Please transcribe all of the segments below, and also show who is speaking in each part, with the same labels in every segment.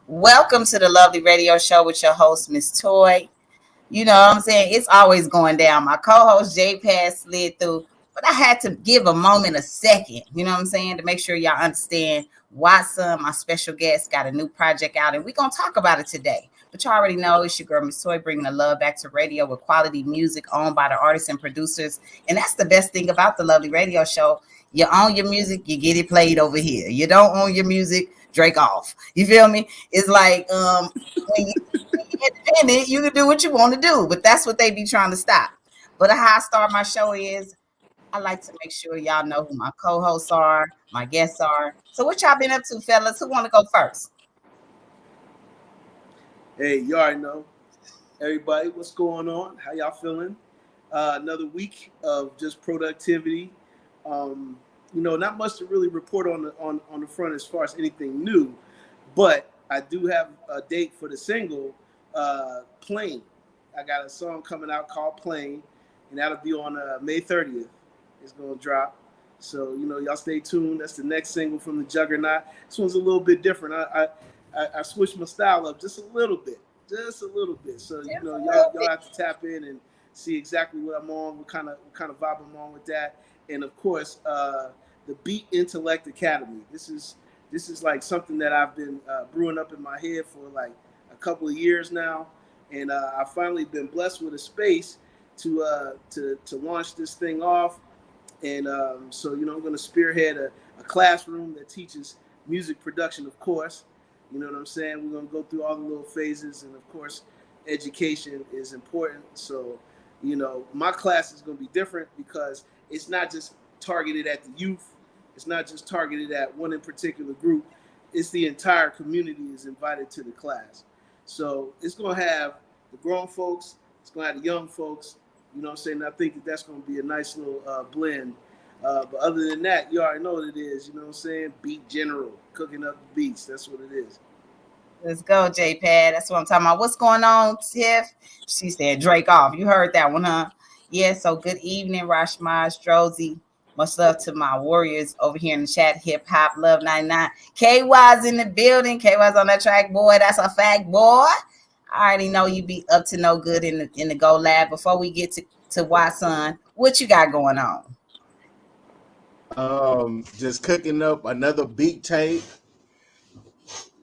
Speaker 1: Welcome to the Lovely Radio Show with your host, Miss Toy. You know what I'm saying? It's always going down. My co-host J Pass slid through, but I had to give a moment a second, you know what I'm saying, to make sure y'all understand why my special guest, got a new project out, and we're gonna talk about it today. But you already know it's your girl Miss Toy bringing the love back to radio with quality music owned by the artists and producers. And that's the best thing about the Lovely Radio Show. You own your music, you get it played over here. You don't own your music, Drake off. You feel me? It's like when you independent, you can do what you want to do, but that's what they be trying to stop. But how I start my show is I like to make sure y'all know who my co-hosts are, my guests are. So what y'all been up to, fellas? Who want to go first?
Speaker 2: Hey, you already know. Everybody, what's going on? How y'all feeling? Another week of just productivity. Not much to really report on the front as far as anything new, but I do have a date for the single, Plane. I got a song coming out called Plane, and that'll be on May 30th. It's gonna drop. So y'all stay tuned. That's the next single from the Juggernaut. This one's a little bit different. I switched my style up just a little bit. So y'all have to tap in and see exactly what I'm on, what kind of vibe I'm on with that, and of course the Beat Intellect Academy. This is like something that I've been brewing up in my head for like a couple of years now, and I've finally been blessed with a space to launch this thing off, and so I'm going to spearhead a classroom that teaches music production, of course. You know what I'm saying? We're going to go through all the little phases, and of course, education is important. So, my class is going to be different because it's not just targeted at the youth. It's not just targeted at one in particular group. It's the entire community is invited to the class. So it's going to have the grown folks. It's going to have the young folks. You know what I'm saying? I think that's going to be a nice little blend. But other than that, you already know what it is. You know what I'm saying? Beat General, cooking up the beats. That's what it is.
Speaker 1: Let's go, J-Pad. That's what I'm talking about. What's going on, Tiff? She said Drake off. You heard that one, huh? Yeah, so good evening, Rashmaz, Strozy. Much love to my warriors over here in the chat. Hip Hop Love 99. KY's in the building. KY's on that track, boy. That's a fact, boy. I already know you be up to no good in the Go Lab. Before we get to Watson, what you got going on?
Speaker 3: Just cooking up another beat tape.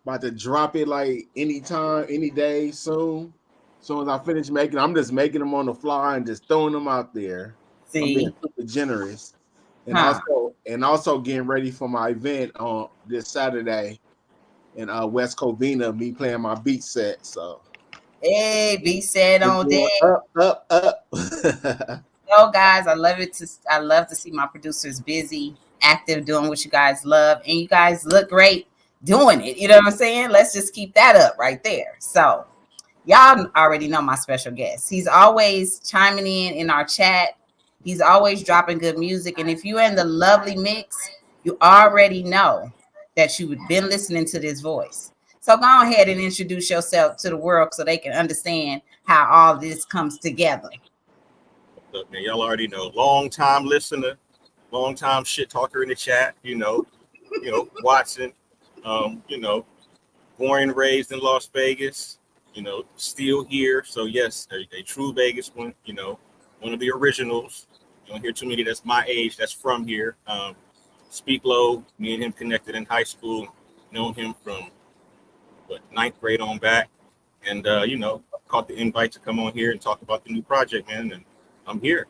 Speaker 3: About to drop it like anytime, any day soon. As soon as I finish making, I'm just making them on the fly and just throwing them out there.
Speaker 1: See,
Speaker 3: I'm being super generous, and also getting ready for my event on this Saturday in West Covina. Me playing my beat set. So,
Speaker 1: hey, beat set on deck.
Speaker 3: Up.
Speaker 1: Yo, guys, I love to see my producers busy, active, doing what you guys love, and you guys look great doing it. You know what I'm saying? Let's just keep that up right there. So y'all already know my special guest. He's always chiming in our chat. He's always dropping good music. And if you're in the lovely mix, you already know that you've been listening to this voice. So go ahead and introduce yourself to the world so they can understand how all this comes together.
Speaker 4: Look, man, y'all already know. Long time listener, long time shit talker in the chat. Watson. Born and raised in Las Vegas. Still here. So yes, a true Vegas one. One of the originals. You don't hear too many that's my age that's from here. Speak Low. Me and him connected in high school. Known him from ninth grade on back, and caught the invite to come on here and talk about the new project, man. And I'm here.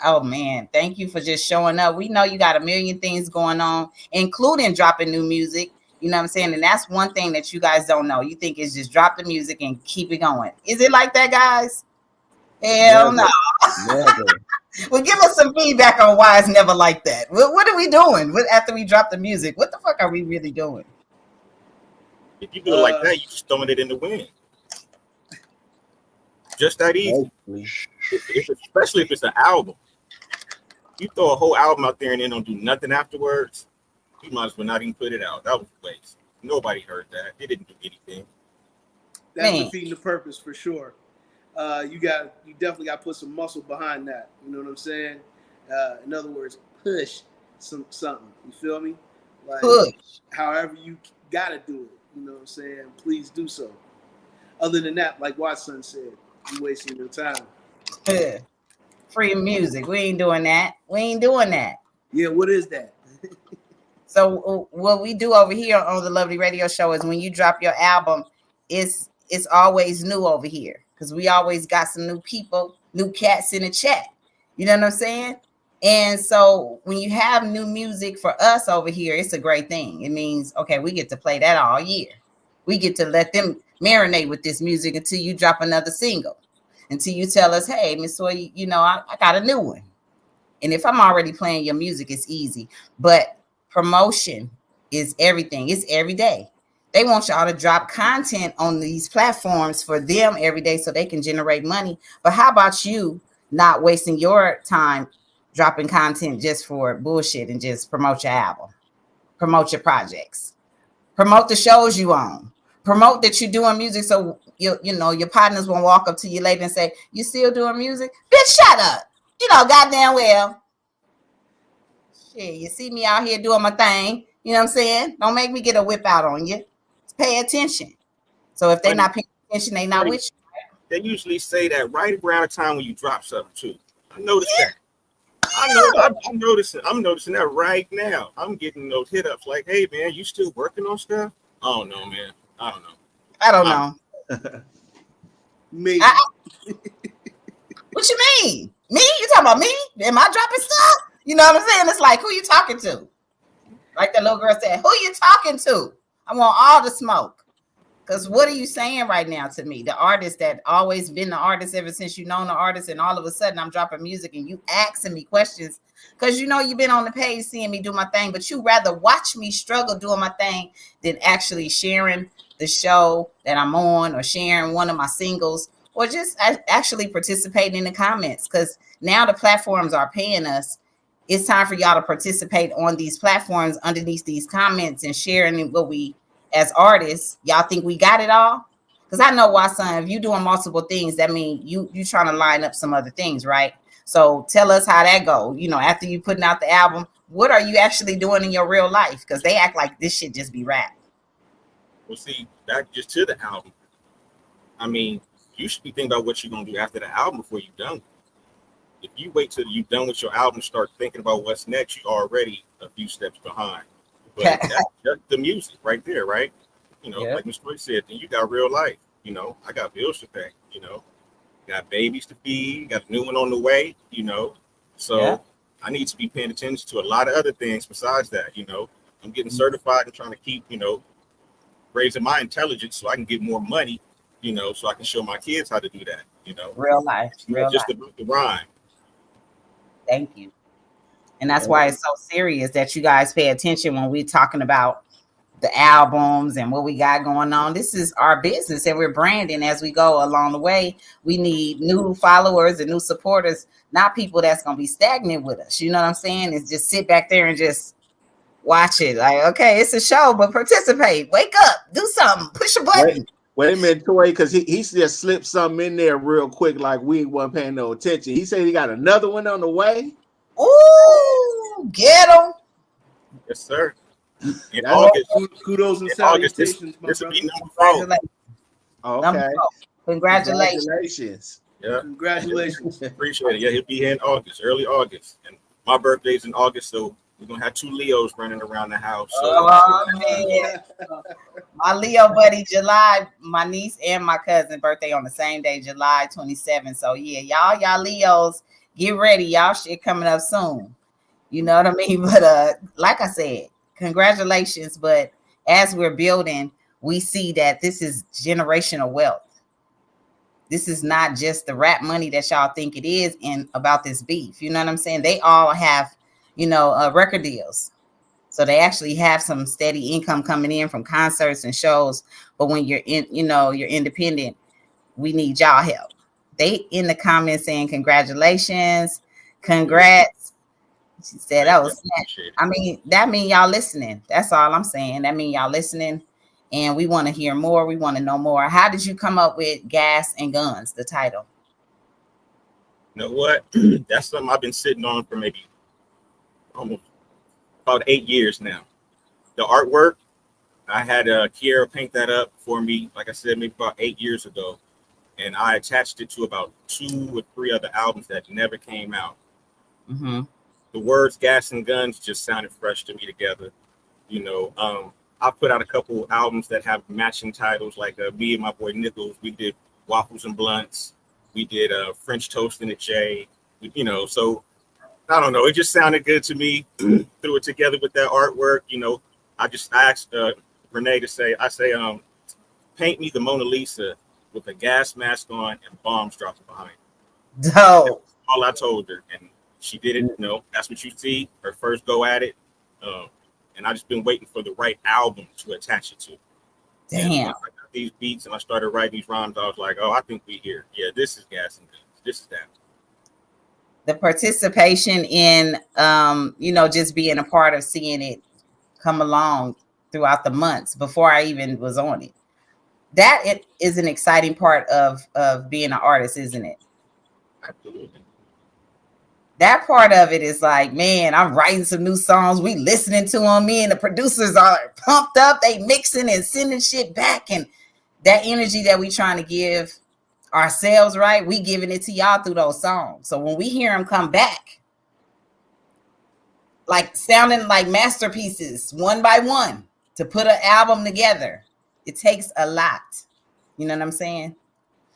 Speaker 1: Oh man, thank you for just showing up. We know you got a million things going on, including dropping new music. You know what I'm saying? And that's one thing that you guys don't know. You think it's just drop the music and keep it going. Is it like that, guys? Hell no.
Speaker 3: Never.
Speaker 1: Well, give us some feedback on why it's never like that. What are we doing after we drop the music? What the fuck are we really doing?
Speaker 4: If you do it like that, you just throwing it in the wind. Just that easy. Especially if it's an album. You throw a whole album out there and then don't do nothing afterwards, you might as well not even put it out. That was a waste. Nobody heard that. They didn't do anything.
Speaker 2: That's defeating the purpose for sure. You definitely got to put some muscle behind that. You know what I'm saying? In other words, push something. You feel me? Like push. However you got to do it. you know what I'm saying, please do so. Other than that, like Watson said, you're wasting your time.
Speaker 1: Free music. We ain't doing that. We ain't doing that.
Speaker 2: Yeah, what is that?
Speaker 1: So what we do over here on the Lovely Radio Show is when you drop your album, it's always new over here because we always got some new people, new cats in the chat. You know what I'm saying? And so when you have new music for us over here, it's a great thing. It means, okay, we get to play that all year. We get to let them marinate with this music until you drop another single, until you tell us, hey, Miss Soy, you know, I got a new one. And if I'm already playing your music, it's easy. But promotion is everything. It's every day. They want y'all to drop content on these platforms for them every day so they can generate money. But how about you not wasting your time dropping content just for bullshit and just promote your album, promote your projects, promote the shows you own, promote that you're doing music so you know your partners won't walk up to you later and say, you still doing music? Bitch, shut up. You know, goddamn well. Shit, you see me out here doing my thing. You know what I'm saying? Don't make me get a whip out on you. Pay attention. So if they're not paying attention, they not with you.
Speaker 4: They usually say that right around the time when you drop something too. I noticed that. I'm noticing that right now. I'm getting those hit ups like, hey man, you still working on stuff? I don't know, man. I don't know.
Speaker 2: Me.
Speaker 1: What you mean? Me? You talking about me? Am I dropping stuff? You know what I'm saying? It's like, who you talking to? Like the little girl said, who you talking to? I want all the smoke. Because what are you saying right now to me? The artist that always been the artist ever since you known the artist, and all of a sudden I'm dropping music and you asking me questions because you know you've been on the page seeing me do my thing, but you rather watch me struggle doing my thing than actually sharing the show that I'm on or sharing one of my singles or just actually participating in the comments because now the platforms are paying us. It's time for y'all to participate on these platforms underneath these comments and sharing what we as artists. Y'all think we got it all? Because I know why, son, if you doing multiple things, that means you trying to line up some other things, right? So tell us how that go. You know, after you putting out the album, what are you actually doing in your real life? Because they act like this shit just be rap.
Speaker 4: Well, see, back just to the album. I mean, you should be thinking about what you're gonna do after the album before you're done. If you wait till you're done with your album, start thinking about what's next, you're already a few steps behind. But that's just the music right there, right? You know, like Mr. Troy said, then you got real life. You know, I got bills to pay, you know, got babies to feed, got a new one on the way, you know. So I need to be paying attention to a lot of other things besides that, you know. I'm getting certified and trying to keep, you know, raising my intelligence so I can get more money, you know, so I can show my kids how to do that, you know.
Speaker 1: Real life.
Speaker 4: Real just life. The rhyme.
Speaker 1: Thank you. And that's why it's so serious that you guys pay attention when we're talking about the albums and what we got going on. This is our business and we're branding as we go along the way. We need new followers and new supporters, not people that's going to be stagnant with us. You know what I'm saying? It's just sit back there and just watch it. Like, okay, it's a show, but participate. Wake up. Do something. Push a button.
Speaker 3: Wait a minute, Toy, because he just slipped something in there real quick like we wasn't paying no attention. He said he got another one on the way.
Speaker 1: Ooh, get him.
Speaker 4: Yes, sir. In August,
Speaker 2: kudos and salutations.
Speaker 4: This will be number 4.
Speaker 3: Okay.
Speaker 1: Congratulations.
Speaker 4: Yeah.
Speaker 2: Congratulations.
Speaker 4: Appreciate it. Yeah, he'll be here in August, early August. And my birthday's in August, so we're going to have 2 Leos running around the house. So.
Speaker 1: Oh, man. My Leo buddy, July, my niece and my cousin birthday on the same day, July 27th. So, yeah, y'all Leos, get ready. Y'all shit coming up soon. You know what I mean? But like I said, congratulations. But as we're building, we see that this is generational wealth. This is not just the rap money that y'all think it is in about this beef. You know what I'm saying? They all have, you know, record deals. So they actually have some steady income coming in from concerts and shows. But when you're in, you know, you're independent, we need y'all help. They in the comments saying congratulations, congrats. She said, "Oh, I mean, that mean y'all listening. That's all I'm saying. That mean y'all listening, and we want to hear more. We want to know more. How did you come up with Gas and Guns, the title?"
Speaker 4: You know what? That's something I've been sitting on for maybe almost about 8 years now. The artwork, I had Kiera paint that up for me, like I said, maybe about 8 years ago, and I attached it to about 2 or 3 other albums that never came out.
Speaker 1: Mm-hmm.
Speaker 4: The words "gas and guns" just sounded fresh to me together. You know, I put out a couple albums that have matching titles, like me and my boy Nichols. We did Waffles and Blunts. We did French Toast and a J. You know, so I don't know. It just sounded good to me. Threw it together with that artwork. You know, I asked Renee to say, paint me the Mona Lisa with a gas mask on and bombs dropping behind.
Speaker 1: Dope.
Speaker 4: All I told her, and she did it. You know, that's what you see. Her first go at it. And I just been waiting for the right album to attach it to.
Speaker 1: Damn.
Speaker 4: And once I got these beats and I started writing these rhymes, I was like, oh, I think we here. Yeah, this is gas and guns. This is that.
Speaker 1: The participation in, just being a part of seeing it come along throughout the months before I even was on it. That it is an exciting part of being an artist, isn't it?
Speaker 4: Absolutely.
Speaker 1: That part of it is like, man, I'm writing some new songs. We listening to them. Me and the producers are pumped up. They mixing and sending shit back. And that energy that we trying to give ourselves, right? We giving it to y'all through those songs. So when we hear them come back, like sounding like masterpieces, one by one, to put an album together, it takes a lot. You know what I'm saying?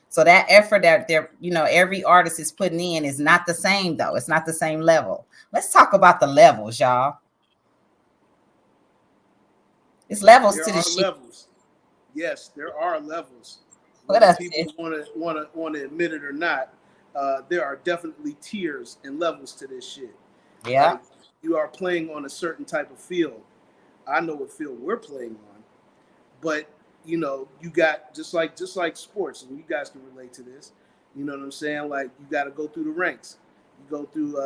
Speaker 1: So that effort that every artist is putting in is not the same, though. It's not the same level. Let's talk about the levels, y'all. It's levels
Speaker 2: There
Speaker 1: to
Speaker 2: are
Speaker 1: this shit.
Speaker 2: levels. Yes, there are levels.
Speaker 1: What
Speaker 2: Whether
Speaker 1: else?
Speaker 2: people want to admit it or not, there are definitely tiers and levels to this shit.
Speaker 1: Yeah.
Speaker 2: Like, you are playing on a certain type of field. I know what field we're playing on, but you got just like sports, and you guys can relate to this. You know what I'm saying? Like, you got to go through the ranks. You go through,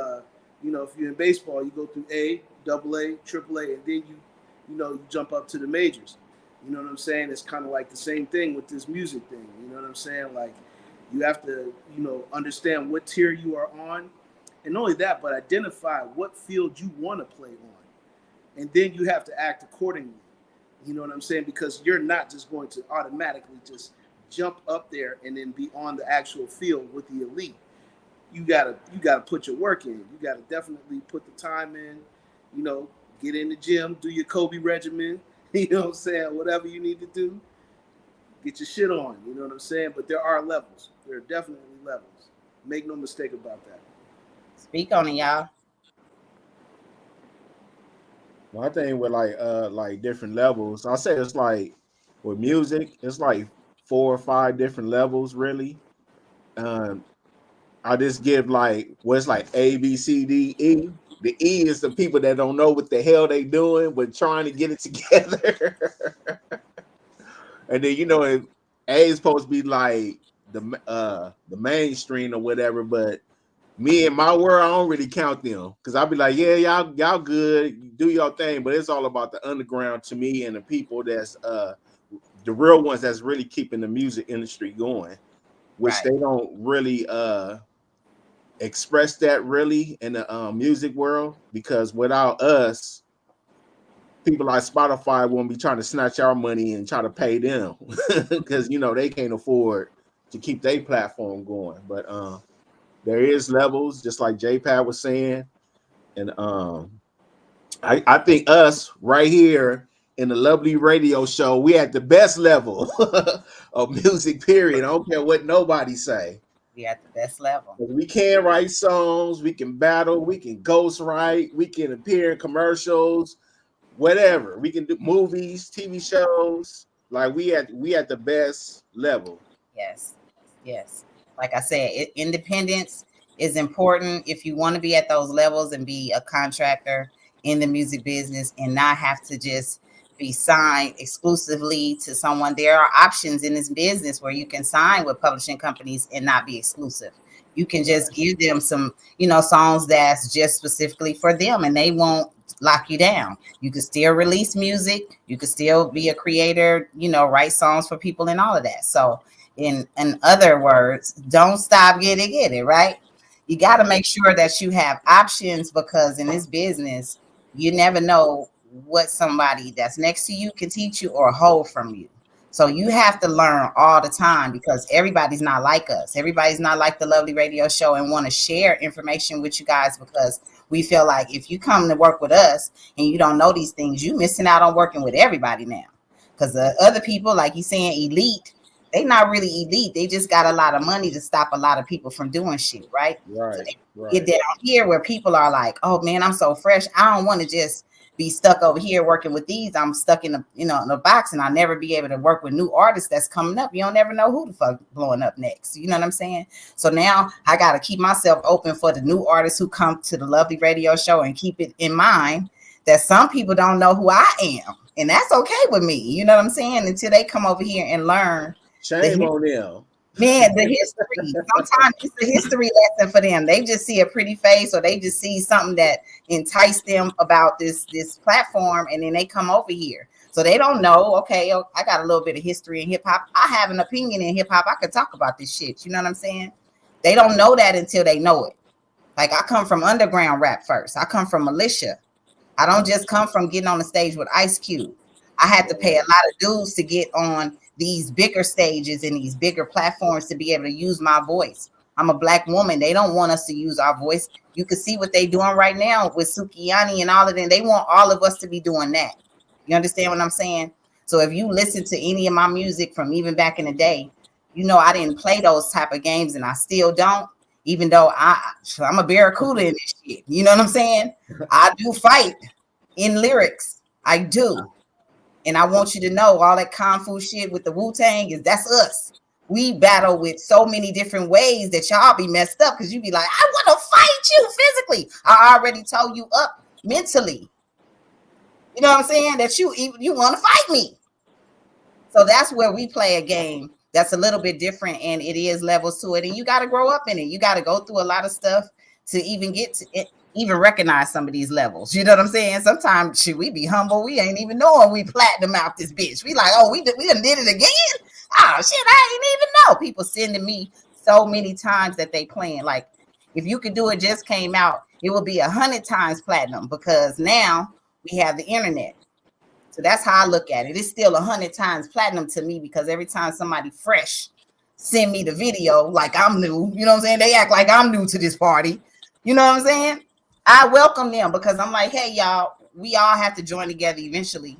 Speaker 2: if you're in baseball, you go through A, AA, AAA, and then you jump up to the majors. You know what I'm saying? It's kind of like the same thing with this music thing. You know what I'm saying? Like, you have to, understand what tier you are on, and not only that, but identify what field you want to play on, and then you have to act accordingly. You know what I'm saying? Because you're not just going to automatically just jump up there and then be on the actual field with the elite. You gotta put your work in. You gotta definitely put the time in. Get in the gym, do your Kobe regimen. You know what I'm saying? Whatever you need to do, get your shit on. You know what I'm saying? But there are levels. There are definitely levels. Make no mistake about that.
Speaker 1: Speak on it, y'all.
Speaker 3: Well, I think with like different levels, I say it's like with music, it's like 4 or 5 different levels really. I just give like what's like A, B, C, D, E. The E is the people that don't know what the hell they doing, but trying to get it together. And then A is supposed to be like the mainstream or whatever, but me and my world, I don't really count them because I'll be like, yeah, y'all good, do your thing, but it's all about the underground to me and the people that's the real ones that's really keeping the music industry going, which
Speaker 1: Right.
Speaker 3: they don't really express that really in the music world, because without us, people like Spotify won't be trying to snatch our money and try to pay them because they can't afford to keep their platform going. But there is levels, just like J-Pad was saying. And I think us right here in the lovely radio show, we at the best level of music, period. I don't care what nobody say.
Speaker 1: We at the best level.
Speaker 3: We can write songs, we can battle, we can ghost write, we can appear in commercials, whatever. We can do movies, TV shows. Like we at the best level.
Speaker 1: Yes. Like I said, independence is important if you want to be at those levels and be a contractor in the music business and not have to just be signed exclusively to someone. There are options in this business where you can sign with publishing companies and not be exclusive. You can just give them some, songs that's just specifically for them, and they won't lock you down. You can still release music. You can still be a creator, write songs for people and all of that. So in other words, don't stop, get it, right? You got to make sure that you have options, because in this business, you never know what somebody that's next to you can teach you or hold from you. So you have to learn all the time because everybody's not like us. Everybody's not like the Lovely Radio Show and want to share information with you guys because we feel like if you come to work with us and you don't know these things, you missing out on working with everybody now. Because the other people, like you saying, elite, they not really elite. They just got a lot of money to stop a lot of people from doing shit, right?
Speaker 3: Right.
Speaker 1: So they
Speaker 3: Right.
Speaker 1: get down here where people are like, oh man, I'm so fresh. I don't want to just be stuck over here working with these. I'm stuck in in a box and I'll never be able to work with new artists that's coming up. You don't never know who the fuck blowing up next. You know what I'm saying? So now I got to keep myself open for the new artists who come to the Lovely Radio Show and keep it in mind that some people don't know who I am. And that's okay with me. You know what I'm saying? Until they come over here and learn.
Speaker 3: Shame on them.
Speaker 1: Man, the history. Sometimes it's a history lesson for them. They just see a pretty face or they just see something that enticed them about this platform, and then they come over here. So they don't know, okay, I got a little bit of history in hip hop. I have an opinion in hip hop. I could talk about this shit. You know what I'm saying? They don't know that until they know it. Like I come from underground rap first. I come from militia. I don't just come from getting on the stage with Ice Cube. I had to pay a lot of dues to get on these bigger stages and these bigger platforms to be able to use my voice. I'm a Black woman. They don't want us to use our voice. You can see what they're doing right now with Sukiyani and all of them. They want all of us to be doing that. You understand what I'm saying? So if you listen to any of my music from even back in the day, you know I didn't play those type of games and I still don't, even though I'm a barracuda in this shit. You know what I'm saying? I do fight in lyrics. I do. And I want you to know all that Kung Fu shit with the Wu-Tang is that's us. We battle with so many different ways that y'all be messed up because you be like, I want to fight you physically. I already told you up mentally. You know what I'm saying? That you want to fight me. So that's where we play a game that's a little bit different and it is levels to it. And you got to grow up in it. You got to go through a lot of stuff to even get to it. Even recognize some of these levels. You know what I'm saying? Sometimes should we be humble? We ain't even knowing we platinum out this bitch. We like, oh, we done did it again. Oh shit, I ain't even know. People sending me so many times that they playing. Like, if You Could Do It just came out, it will be 100 times platinum because now we have the internet. So that's how I look at it. It's still 100 times platinum to me because every time somebody fresh send me the video, like I'm new, you know what I'm saying? They act like I'm new to this party. You know what I'm saying? I welcome them because I'm like, hey, y'all, we all have to join together eventually.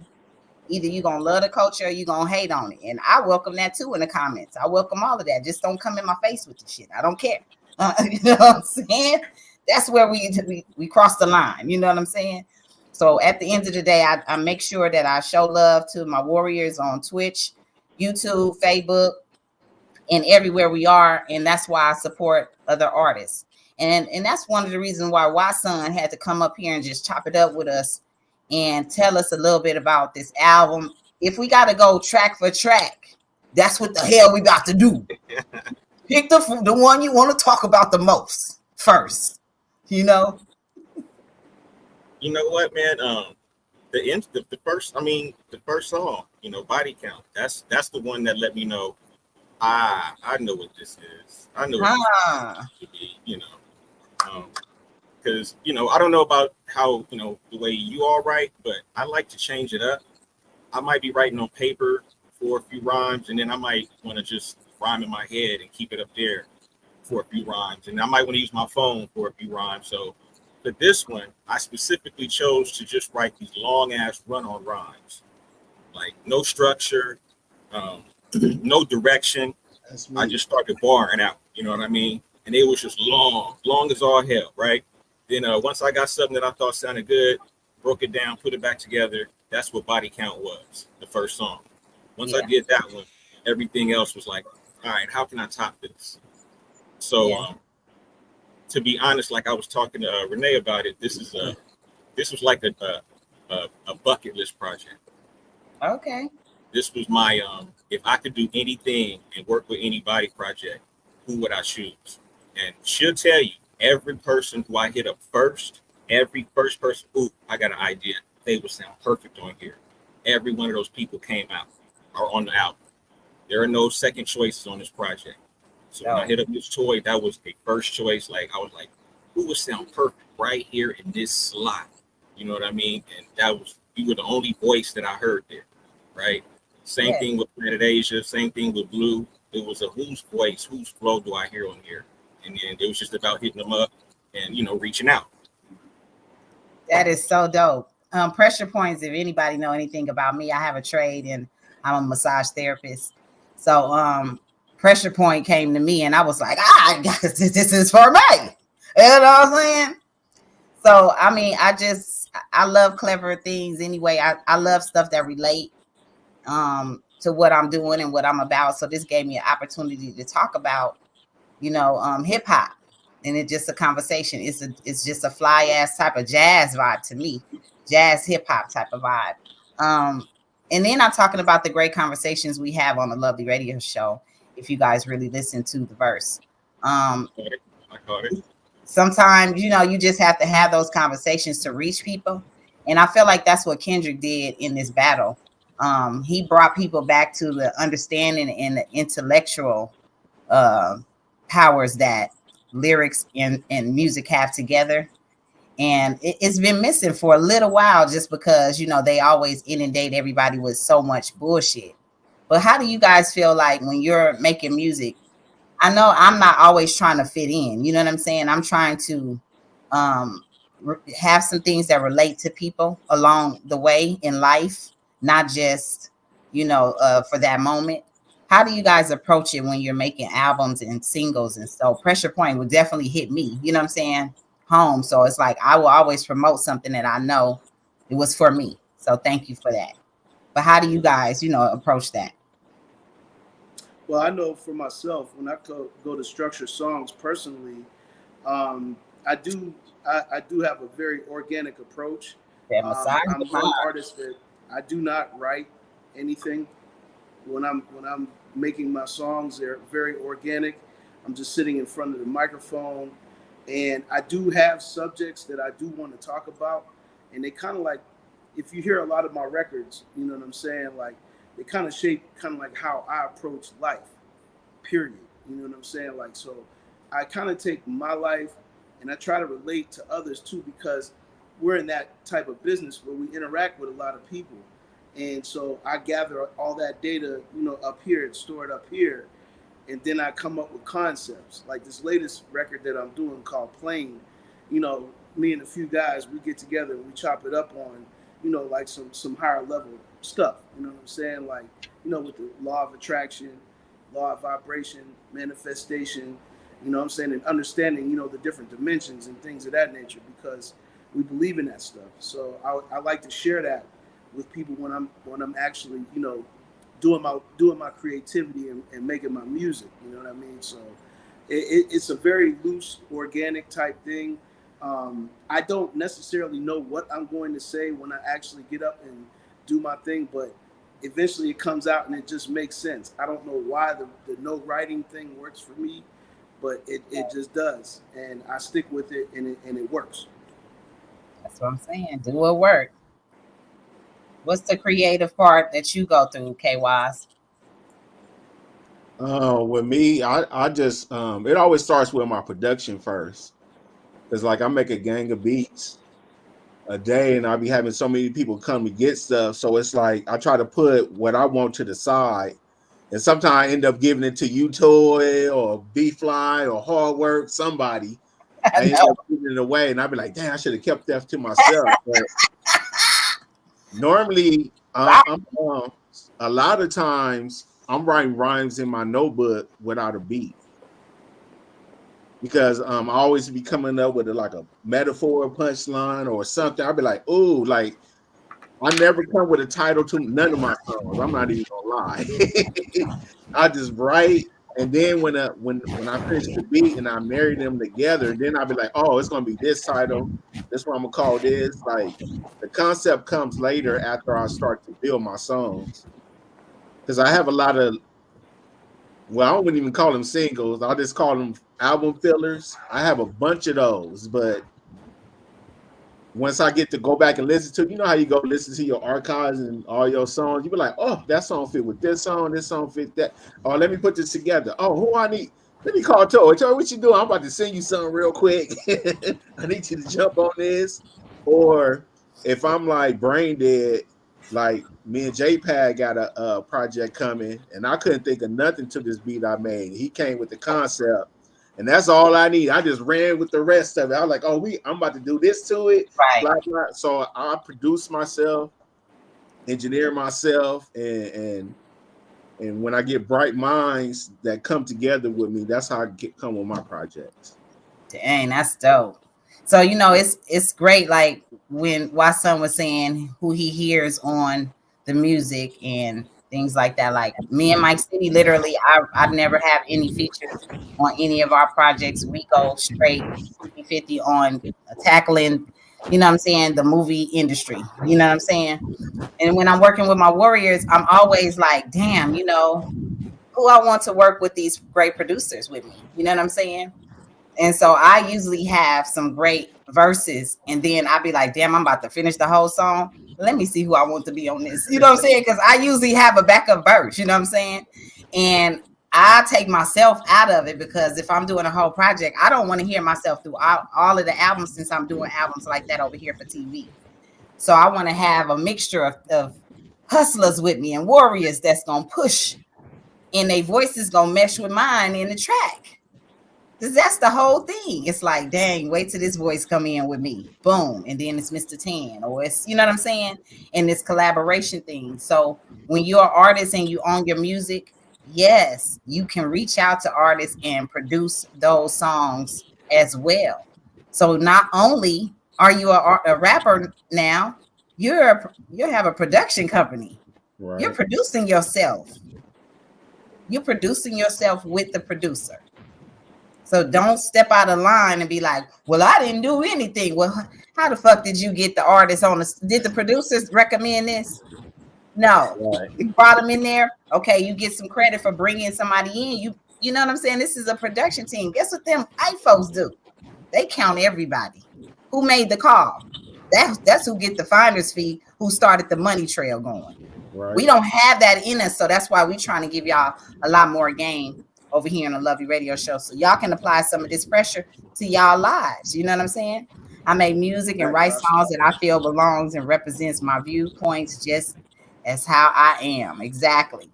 Speaker 1: Either you're going to love the culture or you're going to hate on it. And I welcome that too in the comments. I welcome all of that. Just don't come in my face with the shit. I don't care. You know what I'm saying? That's where we cross the line. You know what I'm saying? So at the end of the day, I make sure that I show love to my warriors on Twitch, YouTube, Facebook, and everywhere we are. And that's why I support other artists. And that's one of the reasons why Watson had to come up here and just chop it up with us and tell us a little bit about this album. If we got to go track for track, that's what the hell we about to do. Pick the one you want to talk about the most first, you know?
Speaker 4: You know what, man? The first song, Body Count. That's the one that let me know. I know what this is. I know what this should be, because I don't know about how the way you all write, but I like to change it up. I might be writing on paper for a few rhymes, and then I might want to just rhyme in my head and keep it up there for a few rhymes, and I might want to use my phone for a few rhymes. So for this one, I specifically chose to just write these long ass run-on rhymes, like no structure, no direction. I just started barring out, you know what I mean? And it was just long as all hell, right? Then once I got something that I thought sounded good, broke it down, put it back together. That's what Body Count was, the first song. Once I did that one, everything else was like, all right, how can I top this? So to be honest, like I was talking to Renee about it, this was like a bucket list project.
Speaker 1: Okay.
Speaker 4: This was my if I could do anything and work with anybody project, who would I choose? And she'll tell you, every person who I hit up first, every first person, I got an idea. They would sound perfect on here. Every one of those people came out or on the album. There are no second choices on this project. So when I hit up this toy, that was a first choice. Like I was like, who would sound perfect right here in this slot? You know what I mean? And you were the only voice that I heard there, right? Same
Speaker 1: Yeah.
Speaker 4: thing with Planet Asia, same thing with Blue. It was a whose voice, whose flow do I hear on here? And then it was just about hitting them up and reaching out.
Speaker 1: That is so dope. Pressure points. If anybody know anything about me, I have a trade and I'm a massage therapist. So pressure point came to me and I was like, this is for me. You know what I'm saying? So I mean, I love clever things anyway. I love stuff that relate to what I'm doing and what I'm about. So this gave me an opportunity to talk about, hip hop. And it's just a conversation. It's just a fly ass type of jazz vibe to me, jazz hip hop type of vibe. And then I'm talking about the great conversations we have on the Lovely Radio Show. If you guys really listen to the verse,
Speaker 4: I caught it.
Speaker 1: sometimes you just have to have those conversations to reach people, and I feel like that's what Kendrick did in this battle. He brought people back to the understanding and the intellectual powers that lyrics and music have together. And it's been missing for a little while just because, they always inundate everybody with so much bullshit. But how do you guys feel like when you're making music? I know I'm not always trying to fit in. You know what I'm saying? I'm trying to have some things that relate to people along the way in life, not just, for that moment. How do you guys approach it when you're making albums and singles? And so Pressure Point would definitely hit me, you know what I'm saying, home. So it's like I will always promote something that I know it was for me. So thank you for that. But how do you guys, approach that?
Speaker 2: Well, I know for myself, when I go to structure songs personally, I do have a very organic approach.
Speaker 1: That massage
Speaker 2: I'm one artist that I do not write anything. When I'm making my songs, they're very organic. I'm just sitting in front of the microphone, and I do have subjects that I do want to talk about, and they kind of like, if you hear a lot of my records, you know what I'm saying, like they kind of shape kind of like how I approach life, period. You know what I'm saying? Like, so I kind of take my life and I try to relate to others too, because we're in that type of business where we interact with a lot of people. And so I gather all that data, up here and store it up here. And then I come up with concepts. Like this latest record that I'm doing called Plane, me and a few guys, we get together and we chop it up on, like some higher level stuff. You know what I'm saying? Like, with the law of attraction, law of vibration, manifestation, what I'm saying, and understanding, the different dimensions and things of that nature, because we believe in that stuff. So I like to share that with people when I'm actually, doing my creativity and making my music. You know what I mean? So it's a very loose, organic type thing. I don't necessarily know what I'm going to say when I actually get up and do my thing, but eventually it comes out and it just makes sense. I don't know why the no writing thing works for me, but it just does, and I stick with it, and it works.
Speaker 1: That's what I'm saying. Do it work. What's the creative part that you go through, K-Wise?
Speaker 3: With me, I just it always starts with my production first. It's like I make a gang of beats a day, and I'll be having so many people come to get stuff. So it's like I try to put what I want to the side, and sometimes I end up giving it to you, Toy, or B-Fly, or Hard Work, somebody. I end up giving it away, and I'll be like, "Damn, I should have kept that to myself." But normally, I'm a lot of times I'm writing rhymes in my notebook without a beat, because I always be coming up with like a metaphor, punchline, or something. I'll be like, "Ooh," like I never come with a title to none of my songs. I'm not even gonna lie. I just write, and then when I finish the beat and I marry them together, then I'll be like, "Oh, it's gonna be this title. This what I'm gonna call this." Like the concept comes later after I start to build my songs, because I have a lot of, well, I wouldn't even call them singles. I'll just call them album fillers. I have a bunch of those, but once I get to go back and listen to, how you go listen to your archives and all your songs, you be like, "Oh, that song fit with this song fit that. Oh, let me put this together. Oh, who I need? Let me call Toy. Toy, what you doing? I'm about to send you something real quick. I need you to jump on this." Or if I'm like brain dead, like me and JPad got a project coming, and I couldn't think of nothing to this beat I made. He came with the concept, and that's all I need. I just ran with the rest of it. I was like, oh, I'm about to do this to it,
Speaker 1: Right.
Speaker 3: blah blah. So I produce myself, engineer myself, and when I get bright minds that come together with me, that's how I come with my projects.
Speaker 1: Dang, that's dope. So it's great. Like when Watson was saying who he hears on the music and things like that. Like me and Mike City, literally, I never have any features on any of our projects. We go straight 50-50 on tackling, what I'm saying, the movie industry. You know what I'm saying? And when I'm working with my warriors, I'm always like, damn, who I want to work with these great producers with me. You know what I'm saying? And so I usually have some great verses, and then I'll be like, damn, I'm about to finish the whole song. Let me see who I want to be on this. You know what I'm saying? Because I usually have a backup verse, you know what I'm saying? And I take myself out of it, because if I'm doing a whole project, I don't want to hear myself through all of the albums, since I'm doing albums like that over here for TV. So I want to have a mixture of hustlers with me and warriors that's going to push, and their voices going to mesh with mine in the track. Because that's the whole thing. It's like, dang, wait till this voice come in with me. Boom. And then it's Mr. 10. Or it's, you know what I'm saying? And this collaboration thing. So when you're an artist and you own your music, yes, you can reach out to artists and produce those songs as well. So not only are you a rapper now, you have a production company.
Speaker 3: Right.
Speaker 1: You're producing yourself. You're producing yourself with the producer. So don't step out of line and be like, well, I didn't do anything. Well, how the fuck did you get the artist on the, did the producers recommend this? No.
Speaker 3: Right.
Speaker 1: You brought them in there. Okay, you get some credit for bringing somebody in. You know what I'm saying? This is a production team. Guess what them white folks do? They count everybody. Who made the call? That's who get the finder's fee, who started the money trail going.
Speaker 3: Right.
Speaker 1: We don't have that in us, so that's why we're trying to give y'all a lot more game over here on the Lovely Radio Show, so y'all can apply some of this pressure to y'all lives. You know what I'm saying? I make music and write songs that I feel belongs and represents my viewpoints just as how I am. Exactly.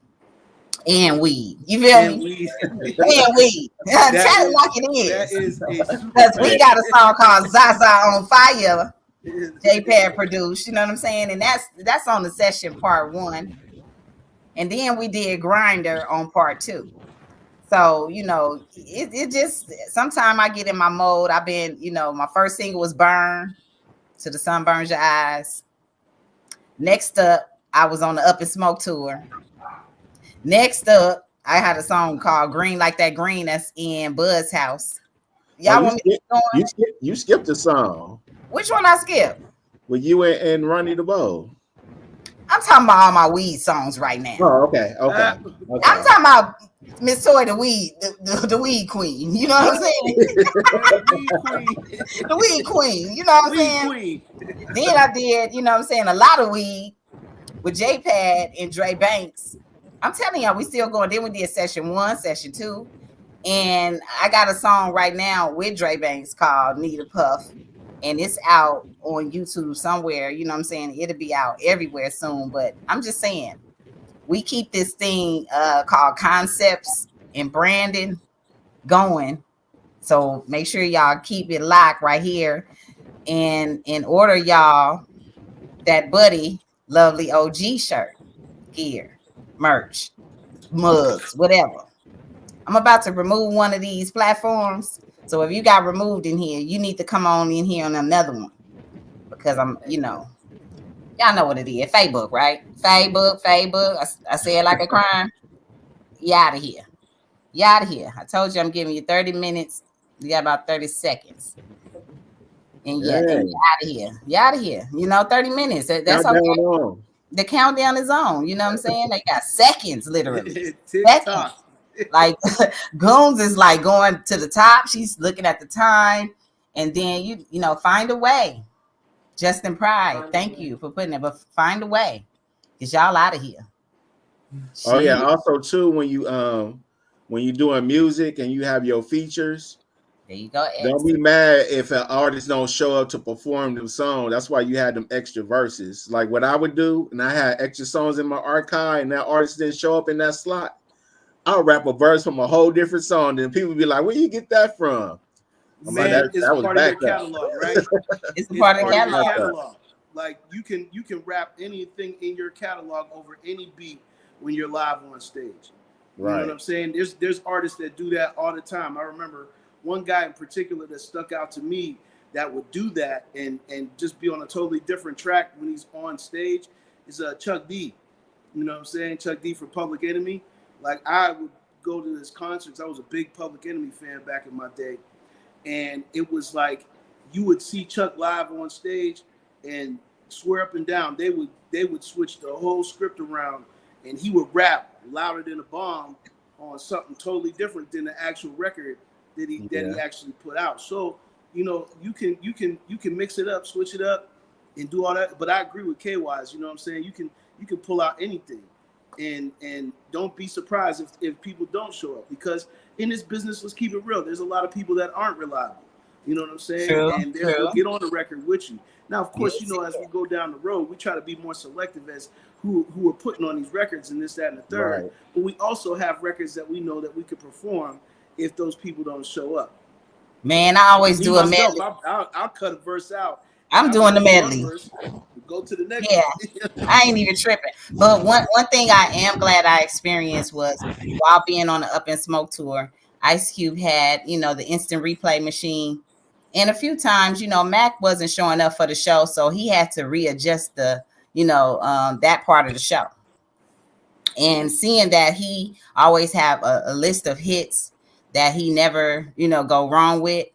Speaker 1: And weed. You feel
Speaker 2: And
Speaker 1: me?
Speaker 2: weed.
Speaker 1: And weed. Tell it like it
Speaker 2: That is
Speaker 1: because we got a song called Zaza on Fire. JPad produced, you know what I'm saying? And that's on the session part 1. And then we did Grinder on part 2. So, it just, sometimes I get in my mode. I've been, my first single was Burn, Till the Sun Burns Your Eyes. Next up, I was on the Up and Smoke tour. Next up, I had a song called Green Like That Green that's in Bud's house. Y'all want me to keep going?
Speaker 3: You skipped a song.
Speaker 1: Which one I skipped?
Speaker 3: With you and Ronnie DeVoe.
Speaker 1: I'm talking about all my weed songs right now.
Speaker 3: Oh, okay.
Speaker 1: I'm talking about Miss Toy, the weed queen. You know what I'm saying? The weed queen. You know what I'm saying? Then I did, you know what I'm saying, a lot of weed with JPad and Dre Banks. I'm telling y'all, we still going. Then we did session 1, session 2. And I got a song right now with Dre Banks called Need a Puff. And it's out on YouTube somewhere. You know what I'm saying? It'll be out everywhere soon. But I'm just saying, we keep this thing called concepts and branding going. So make sure y'all keep it locked right here. And order y'all that Buddy Lovely OG shirt, gear, merch, mugs, whatever. I'm about to remove one of these platforms. So if you got removed in here, you need to come on in here on another one. Because I'm, y'all know what it is. Facebook, right? Facebook. I say it like a crime. You out of here. You out of here. I told you I'm giving you 30 minutes. You got about 30 seconds. And yeah, and you out of here. You out of here. 30 minutes. That's okay. The countdown is on. You know what I'm saying? They got seconds, literally. Seconds. Like Goons is like going to the top. She's looking at the time, and then you find a way. Justin Pride, thank you for putting it, but find a way, cause y'all out of here.
Speaker 3: Oh yeah. Also too, when you doing music and you have your features,
Speaker 1: There you go,
Speaker 3: Don't
Speaker 1: X.
Speaker 3: be mad if an artist don't show up to perform them songs. That's why you had them extra verses. Like what I would do, and I had extra songs in my archive, and that artist didn't show up in that slot. I'll rap a verse from a whole different song, then people be like, "Where you get that from?" I'm like,
Speaker 2: Man, it's
Speaker 3: that was
Speaker 2: part of your
Speaker 3: backup.
Speaker 2: catalog, right?
Speaker 1: It's a
Speaker 2: It's
Speaker 1: part of the
Speaker 2: part of your
Speaker 1: catalog.
Speaker 2: catalog. Like you can rap anything in your catalog over any beat when you're live on stage. You know what I'm saying? There's artists that do that all the time. I remember one guy in particular that stuck out to me that would do that and just be on a totally different track when he's on stage is Chuck D. You know what I'm saying? Chuck D for Public Enemy. Like I would go to his concerts. I was a big Public Enemy fan back in my day. And it was like you would see Chuck live on stage and swear up and down they would switch the whole script around and he would rap louder than a bomb on something totally different than the actual record that he actually put out. So, you know, you can mix it up, switch it up, and do all that. But I agree with K-Wise, you know what I'm saying? You can pull out anything. And don't be surprised if people don't show up, because in this business, let's keep it real, there's a lot of people that aren't reliable. You know what I'm saying?
Speaker 1: True,
Speaker 2: and they'll get on the record with you. Now, of course, you know, as we go down the road, we try to be more selective as who are putting on these records and this, that, and the third.
Speaker 3: Right.
Speaker 2: But we also have records that we know that we could perform if those people don't show up.
Speaker 1: Man, I always do a medley.
Speaker 2: I'll cut a verse out.
Speaker 1: I'm doing the medley.
Speaker 2: Go to the next.
Speaker 1: Yeah, I ain't even tripping. But one thing I am glad I experienced was while being on the Up in Smoke tour, Ice Cube had, you know, the instant replay machine. And a few times, you know, Mac wasn't showing up for the show, so he had to readjust the, you know, that part of the show. And seeing that he always have a list of hits that he never, you know, go wrong with,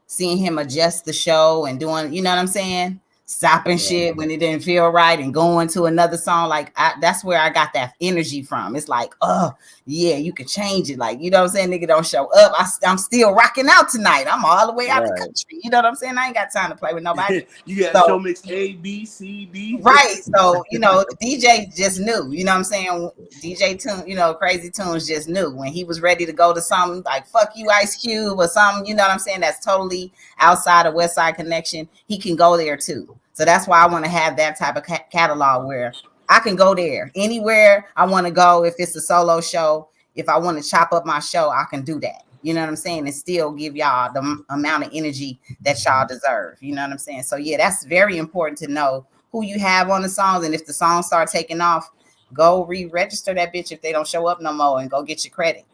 Speaker 1: seeing him adjust the show and doing, you know what I'm saying? Stopping shit when it didn't feel right and going to another song. Like that's where I got that energy from. It's like, oh yeah, you can change it. Like, you know what I'm saying? Nigga don't show up. I'm still rocking out tonight. I'm all the way out the country. You know what I'm saying? I ain't got time to play with nobody.
Speaker 2: You got show mix A, B, C, D.
Speaker 1: Right. So, you know, DJ just knew, you know what I'm saying? DJ Tune, you know, Crazy Tunes just knew when he was ready to go to something like fuck you, Ice Cube, or something, you know what I'm saying? That's totally outside of West Side Connection. He can go there too. So that's why I want to have that type of catalog where I can go there anywhere I want to go. If it's a solo show, if I want to chop up my show, I can do that. You know what I'm saying? And still give y'all the amount of energy that y'all deserve. You know what I'm saying? So yeah, that's very important to know who you have on the songs. And if the songs start taking off, go re-register that bitch if they don't show up no more and go get your credit.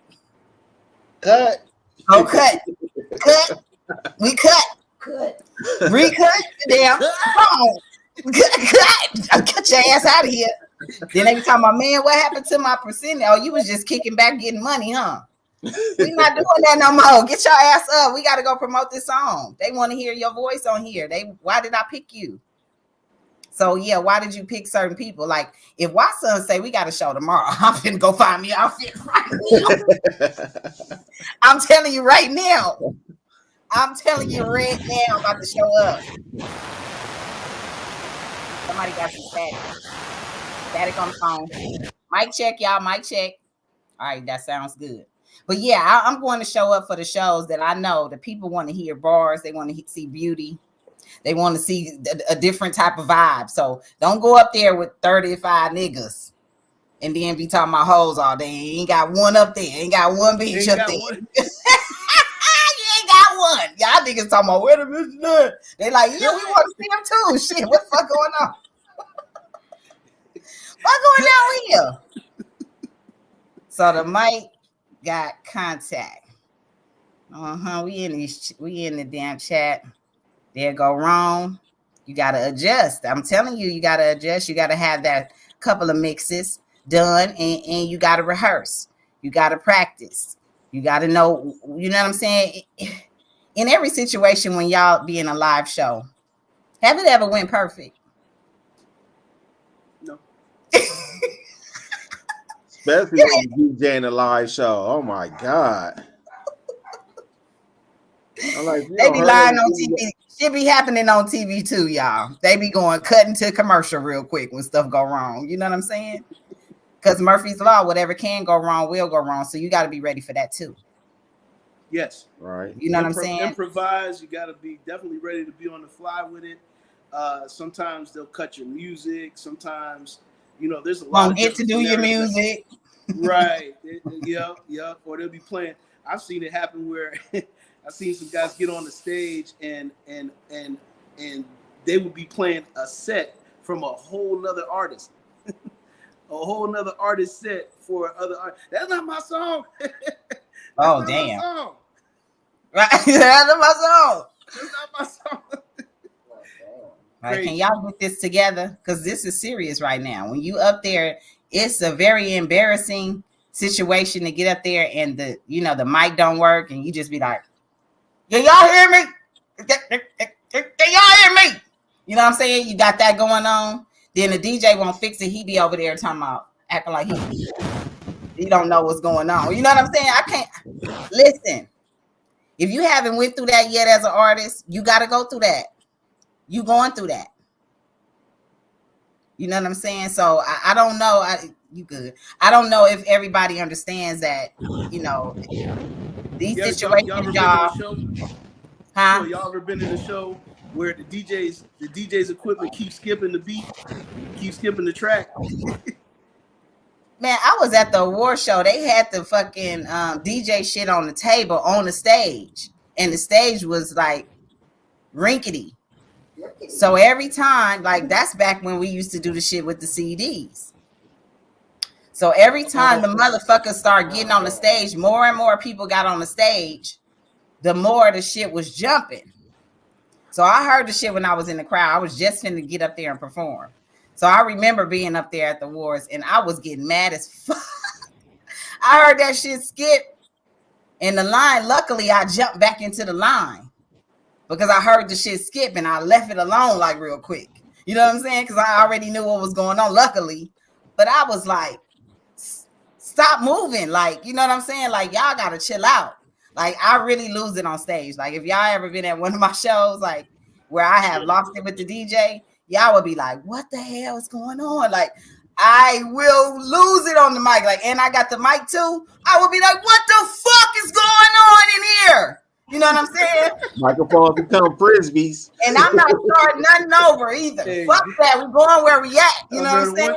Speaker 3: Cut.
Speaker 1: Go cut. Cut. We cut. Cut. Recut the damn song. Cut your ass out of here. Then they be talking about, man, what happened to my percentage? Oh, you was just kicking back getting money, huh? We not doing that no more. Get your ass up. We got to go promote this song. They want to hear your voice on here. Why did I pick you? So yeah, why did you pick certain people? Like if Watson say we got a show tomorrow, I'm finna go find me an outfit right now. I'm telling you right now. I'm telling you right now, I'm about to show up. Somebody got some static. Static on the phone. Mic check, y'all. Mic check. All right, that sounds good. But yeah, I'm going to show up for the shows that I know the people want to hear bars. They want to see beauty. They want to see a different type of vibe. So don't go up there with 35 niggas and then be talking about hoes all day. You ain't got one up there. Ain't got one bitch up there. Got one. Y'all niggas talking about where the bitch at? They like, yeah, we want to see them too. Shit, what the fuck going on? What going on here? So the mic got contact. We in the damn chat. There go wrong. You gotta adjust. I'm telling you, you gotta adjust. You gotta have that couple of mixes done, and you gotta rehearse. You gotta practice. You got to know, you know what I'm saying? In every situation when y'all be in a live show, have it ever went perfect?
Speaker 2: No.
Speaker 3: Especially when you DJing a live show. Oh my God. I'm like,
Speaker 1: they be lying on TV. Shit be happening on TV too, y'all. They be cutting to commercial real quick when stuff go wrong. You know what I'm saying? Because Murphy's Law, whatever can go wrong will go wrong. So you got to be ready for that too.
Speaker 2: Yes.
Speaker 3: Right.
Speaker 1: You know what I'm saying?
Speaker 2: Improvise. You got to be definitely ready to be on the fly with it. Sometimes they'll cut your music. Sometimes, there's a lot
Speaker 1: Won't
Speaker 2: of
Speaker 1: get to do your music.
Speaker 2: Right. Yeah. Or they'll be playing. I've seen it happen where I've seen some guys get on the stage and they would be playing a set from a whole nother artist. A whole nother artist set for other artists. That's not my song.
Speaker 1: Oh, damn.
Speaker 2: My song.
Speaker 1: Right. That's not my song.
Speaker 2: That's not my song.
Speaker 1: Like, can y'all get this together? Because this is serious right now. When you up there, it's a very embarrassing situation to get up there and the mic don't work and you just be like, can y'all hear me? Can y'all hear me? You know what I'm saying? You got that going on. Then the DJ won't fix it. He be over there talking about acting like he don't know what's going on. You know what I'm saying? I can't listen. If you haven't went through that yet as an artist, you got to go through that. You going through that. You know what I'm saying? So I don't know. You good. I don't know if everybody understands that, these situations, y'all.
Speaker 2: Huh? So y'all ever been in a show where the DJ's equipment keeps skipping the beat, keeps skipping the track?
Speaker 1: Man, I was at the award show. They had the fucking DJ shit on the table on the stage, and the stage was like rinkety. So every time, like that's back when we used to do the shit with the CDs. So every time the motherfuckers started getting on the stage, more and more people got on the stage, the more the shit was jumping. So I heard the shit when I was in the crowd. I was just finna get up there and perform. So I remember being up there at the awards and I was getting mad as fuck. I heard that shit skip in the line. Luckily, I jumped back into the line because I heard the shit skip and I left it alone like real quick. You know what I'm saying? Because I already knew what was going on, luckily. But I was like, stop moving. Like, you know what I'm saying? Like, y'all got to chill out. Like, I really lose it on stage. Like, if y'all ever been at one of my shows, like, where I have lost it with the DJ, y'all would be like, what the hell is going on? Like, I will lose it on the mic. Like, and I got the mic too. I would be like, what the fuck is going on in here? You know what I'm saying?
Speaker 3: Microphones become frisbees.
Speaker 1: And I'm not starting nothing over either. Hey, fuck that. We're going where we at. You know what I'm saying?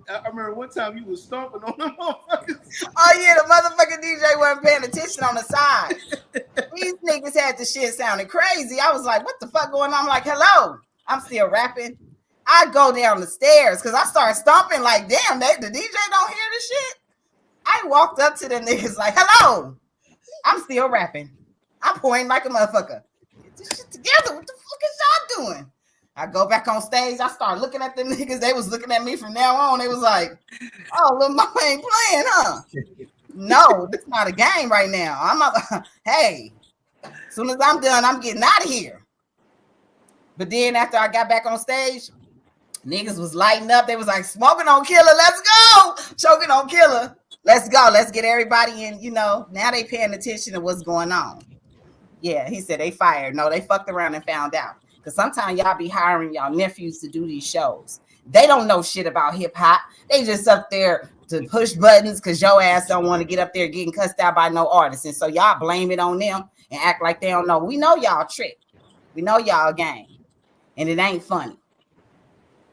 Speaker 2: I remember one time you was stomping on them motherfuckers.
Speaker 1: Oh, yeah, the motherfucking DJ wasn't paying attention on the side. These niggas had the shit sounding crazy. I was like, what the fuck going on? I'm like, hello. I'm still rapping. I go down the stairs because I started stomping like, damn, the DJ don't hear this shit. I walked up to them niggas like, hello. I'm still rapping. I'm pointing like a motherfucker. Get this shit together. What the fuck is y'all doing? I go back on stage. I start looking at them niggas. They was looking at me from now on. They was like, oh, little mama ain't playing, huh? No, it's not a game right now. I'm not, hey, as soon as I'm done, I'm getting out of here. But then after I got back on stage, niggas was lighting up. They was like, smoking on Killer. Let's go. Choking on Killer. Let's go. Let's get everybody in, now they paying attention to what's going on. Yeah, he said they fired. No, they fucked around and found out. Because sometimes y'all be hiring y'all nephews to do these shows. They don't know shit about hip hop. They just up there to push buttons because your ass don't want to get up there getting cussed out by no artist. And so y'all blame it on them and act like they don't know. We know y'all trick. We know y'all game. And it ain't funny.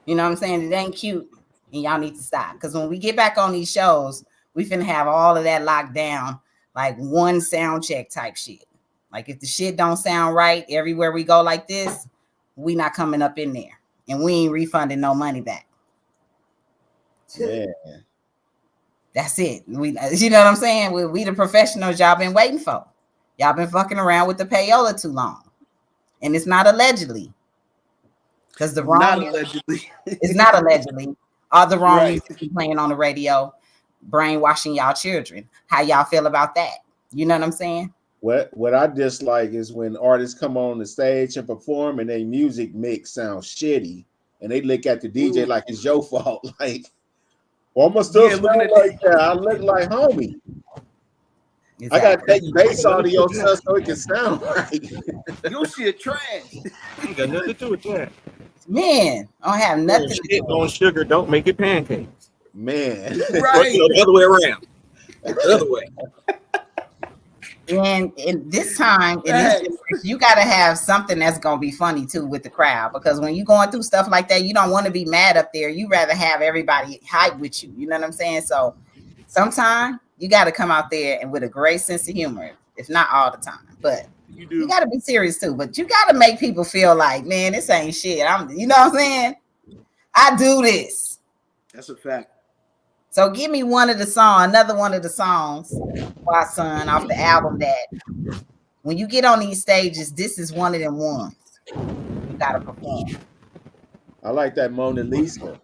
Speaker 1: You know what I'm saying? It ain't cute. And y'all need to stop. Because when we get back on these shows, we finna have all of that locked down, like one sound check type shit. Like if the shit don't sound right everywhere we go like this, we not coming up in there. And we ain't refunding no money back.
Speaker 3: Yeah.
Speaker 1: That's it. You know what I'm saying? We the professionals y'all been waiting for. Y'all been fucking around with the payola too long. And it's not allegedly. Because the wrong
Speaker 2: not allegedly.
Speaker 1: It's not allegedly. All the wrong music playing on the radio, brainwashing y'all children. How y'all feel about that? You know what I'm saying?
Speaker 3: What I dislike is when artists come on the stage and perform and their music mix sounds shitty and they look at the DJ like it's your fault. Like, well, I'm gonna still sound like that. I look like homie. Exactly. I gotta take bass out of your stuff so it can sound right.
Speaker 2: Your shit trash.
Speaker 4: You got nothing to do with that.
Speaker 1: Man, I don't have nothing to do
Speaker 4: on sugar. Don't make it pancakes.
Speaker 3: Man,
Speaker 2: right?
Speaker 4: The other way around. The other way.
Speaker 1: And in this time, in this generation, you got to have something that's going to be funny too with the crowd, because when you're going through stuff like that, you don't want to be mad up there. You rather have everybody hype with you. You know what I'm saying? So sometimes you got to come out there and with a great sense of humor, if not all the time, but you got to be serious too. But you got to make people feel like, man, this ain't shit. You know what I'm saying? I do this.
Speaker 2: That's a fact.
Speaker 1: So give me another one of the songs, my son, off the album that when you get on these stages, this is one of them ones you gotta perform.
Speaker 3: I like that Mona Lisa.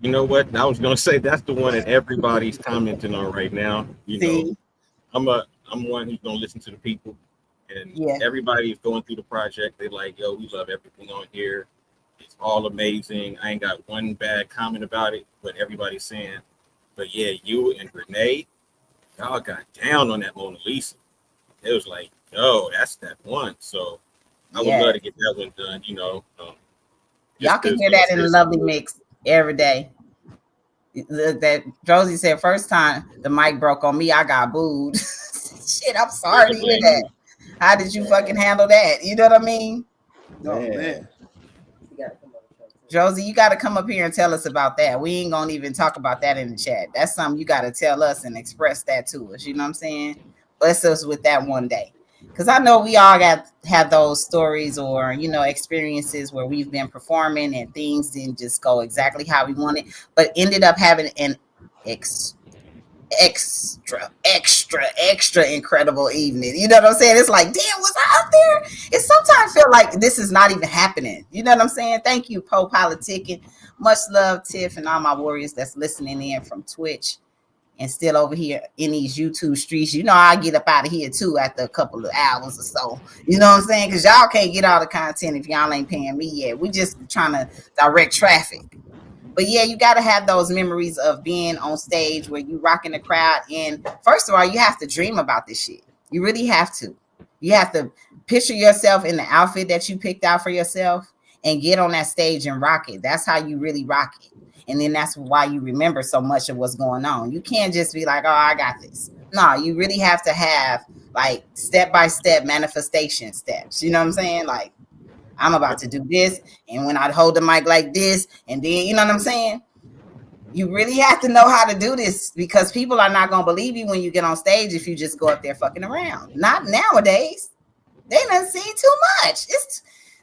Speaker 4: You know what? I was gonna say that's the one that everybody's commenting on right now. You know, I'm one who's gonna listen to the people, and everybody's going through the project. They're like, yo, we love everything on here. It's all amazing. I ain't got one bad comment about it, but everybody's saying, but yeah, you and Renee, y'all got down on that Mona Lisa. It was like, yo, that's that one. So I would love to get that one done, you know.
Speaker 1: Y'all can hear that in a lovely mix every day. That Josie said, first time the mic broke on me, I got booed. Shit, I'm sorry to hear that. How did you fucking handle that? You know what I mean?
Speaker 2: Oh, man.
Speaker 1: Josie, you got to come up here and tell us about that. We ain't going to even talk about that in the chat. That's something you got to tell us and express that to us. You know what I'm saying? Bless us with that one day. Because I know we all have those stories or, you know, experiences where we've been performing and things didn't just go exactly how we wanted, but ended up having an extra incredible evening. You know what I'm saying? It's like, damn, was I up there? It sometimes feel like this is not even happening. You know what I'm saying? Thank you, Po Politicking. Much love, Tiff, and all my warriors that's listening in from Twitch and still over here in these YouTube streets. You know, I get up out of here too after a couple of hours or so. You know what I'm saying? Because y'all can't get all the content if y'all ain't paying me yet. We just trying to direct traffic. But yeah, you got to have those memories of being on stage where you rocking the crowd. And first of all, you have to dream about this shit. You really have to. You have to picture yourself in the outfit that you picked out for yourself and get on that stage and rock it. That's how you really rock it. And then that's why you remember so much of what's going on. You can't just be like, oh, I got this. No, you really have to have like step-by-step manifestation steps. You know what I'm saying? Like, I'm about to do this, and when I hold the mic like this, and then, you know what I'm saying? You really have to know how to do this, because people are not going to believe you when you get on stage if you just go up there fucking around. Not nowadays. They done seen too much.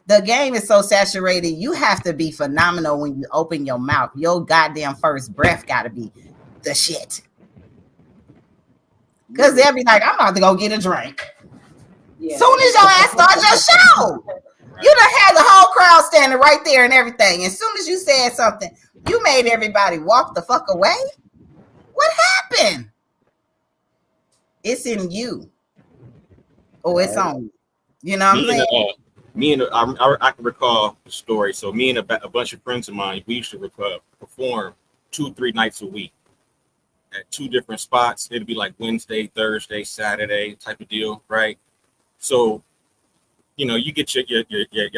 Speaker 1: The game is so saturated. You have to be phenomenal when you open your mouth. Your goddamn first breath got to be the shit. Because they'll be like, I'm about to go get a drink. Yeah. Soon as your ass starts your show. You done had the whole crowd standing right there and everything. As soon as you said something, you made everybody walk the fuck away. What happened? It's in you. Oh, it's on you. You know what I'm saying?
Speaker 4: I can recall the story. So me and a bunch of friends of mine, we used to perform 2-3 nights a week at 2 different spots. It'd be like Wednesday, Thursday, Saturday type of deal, right? So, you know, you get your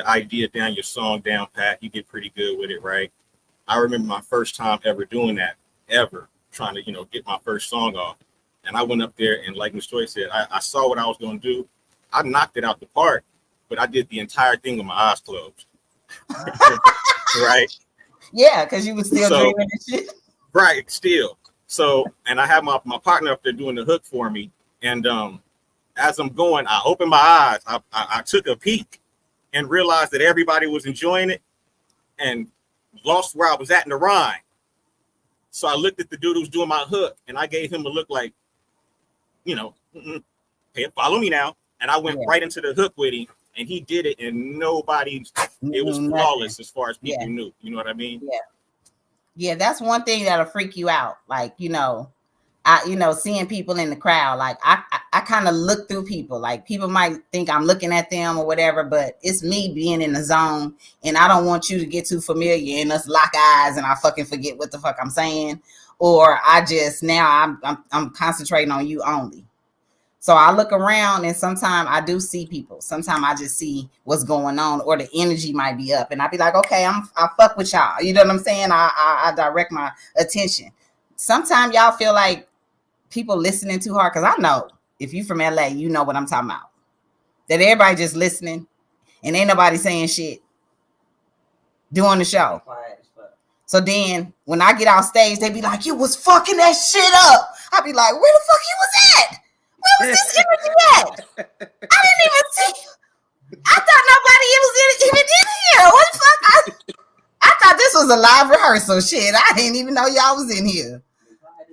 Speaker 4: idea down, your song down pat, you get pretty good with it, right? I remember my first time ever doing that, trying to, you know, get my first song off. And I went up there and, like Ms. Toy said, I saw what I was going to do. I knocked it out the park, but I did the entire thing with my eyes closed. Right?
Speaker 1: Yeah, because you were still dreaming and shit.
Speaker 4: Right, still. So, and I have my partner up there doing the hook for me. And as I'm going, I opened my eyes. I took a peek and realized that everybody was enjoying it and lost where I was at in the rhyme. So I looked at the dude who was doing my hook, and I gave him a look like, you know, hey, follow me now. And I went right into the hook with him, and he did it, and it was flawless as far as people knew. You know what I mean?
Speaker 1: Yeah. Yeah, that's one thing that'll freak you out. Like, seeing people in the crowd, like I kind of look through people. Like, people might think I'm looking at them or whatever, but it's me being in the zone, and I don't want you to get too familiar and us lock eyes and I fucking forget what the fuck I'm saying, or I'm concentrating on you only. So I look around, and sometimes I do see people. Sometimes I just see what's going on, or the energy might be up, and I'll be like, okay, I fuck with y'all. You know what I'm saying? I direct my attention. Sometimes y'all feel like people listening too hard, because I know If you from LA, you know what I'm talking about. That everybody just listening and ain't nobody saying shit doing the show. So then when I get off stage, they be like, you was fucking that shit up. I be like, where the fuck you was at? Where was this energy at? I didn't even see you. I thought nobody even in here. What the fuck? I thought this was a live rehearsal. Shit, I didn't even know y'all was in here.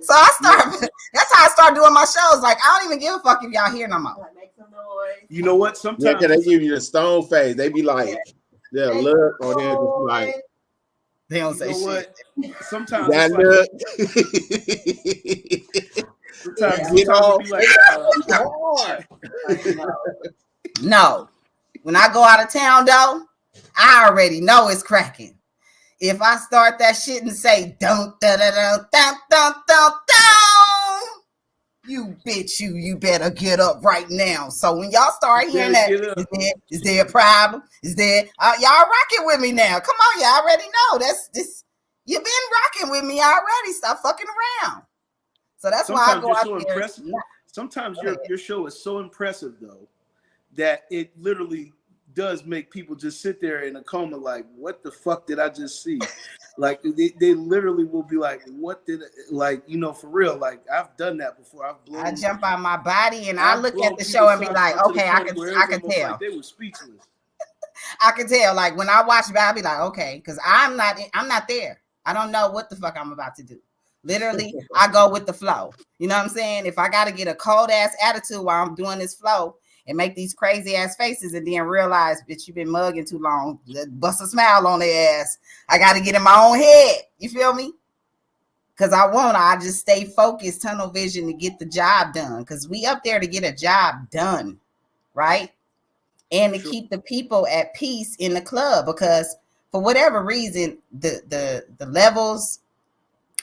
Speaker 1: So that's how I start doing my shows. Like, I don't even give a fuck if y'all hear no more.
Speaker 2: You know what? Sometimes
Speaker 3: they give you the stone face. They be like, they'll look or they'll just be like,
Speaker 1: they don't say shit.
Speaker 2: What? Sometimes
Speaker 3: that
Speaker 2: look. Sometimes it be like,
Speaker 1: no. When I go out of town, though, I already know it's cracking. If I start that shit and say, don't, da, da, da, da, da, da, da, you bitch, you better get up right now. So when y'all start hearing that, is there a problem? Is there, y'all rocking with me now? Come on, y'all already know. That's this. You've been rocking with me already. Stop fucking around. So that's why I go out there.
Speaker 2: Impressive. Sometimes your show is so impressive, though, that it literally does make people just sit there in a coma like, what the fuck did I just see? Like, they literally will be like, what did, like, you know, for real, like, I've done that before. I
Speaker 1: jump out my body and I look at the show and be like, okay, I can tell.
Speaker 2: Like they were speechless.
Speaker 1: I can tell, like, when I watch it, I'll be like, okay, because I'm not there. I don't know what the fuck I'm about to do. Literally, I go with the flow. You know what I'm saying? If I got to get a cold ass attitude while I'm doing this flow and make these crazy ass faces and then realize, bitch, you've been mugging too long, bust a smile on their ass. I got to get in my own head. You feel me? Because I just stay focused, tunnel vision to get the job done. Because we up there to get a job done, right? And to keep the people at peace in the club. Because for whatever reason, the levels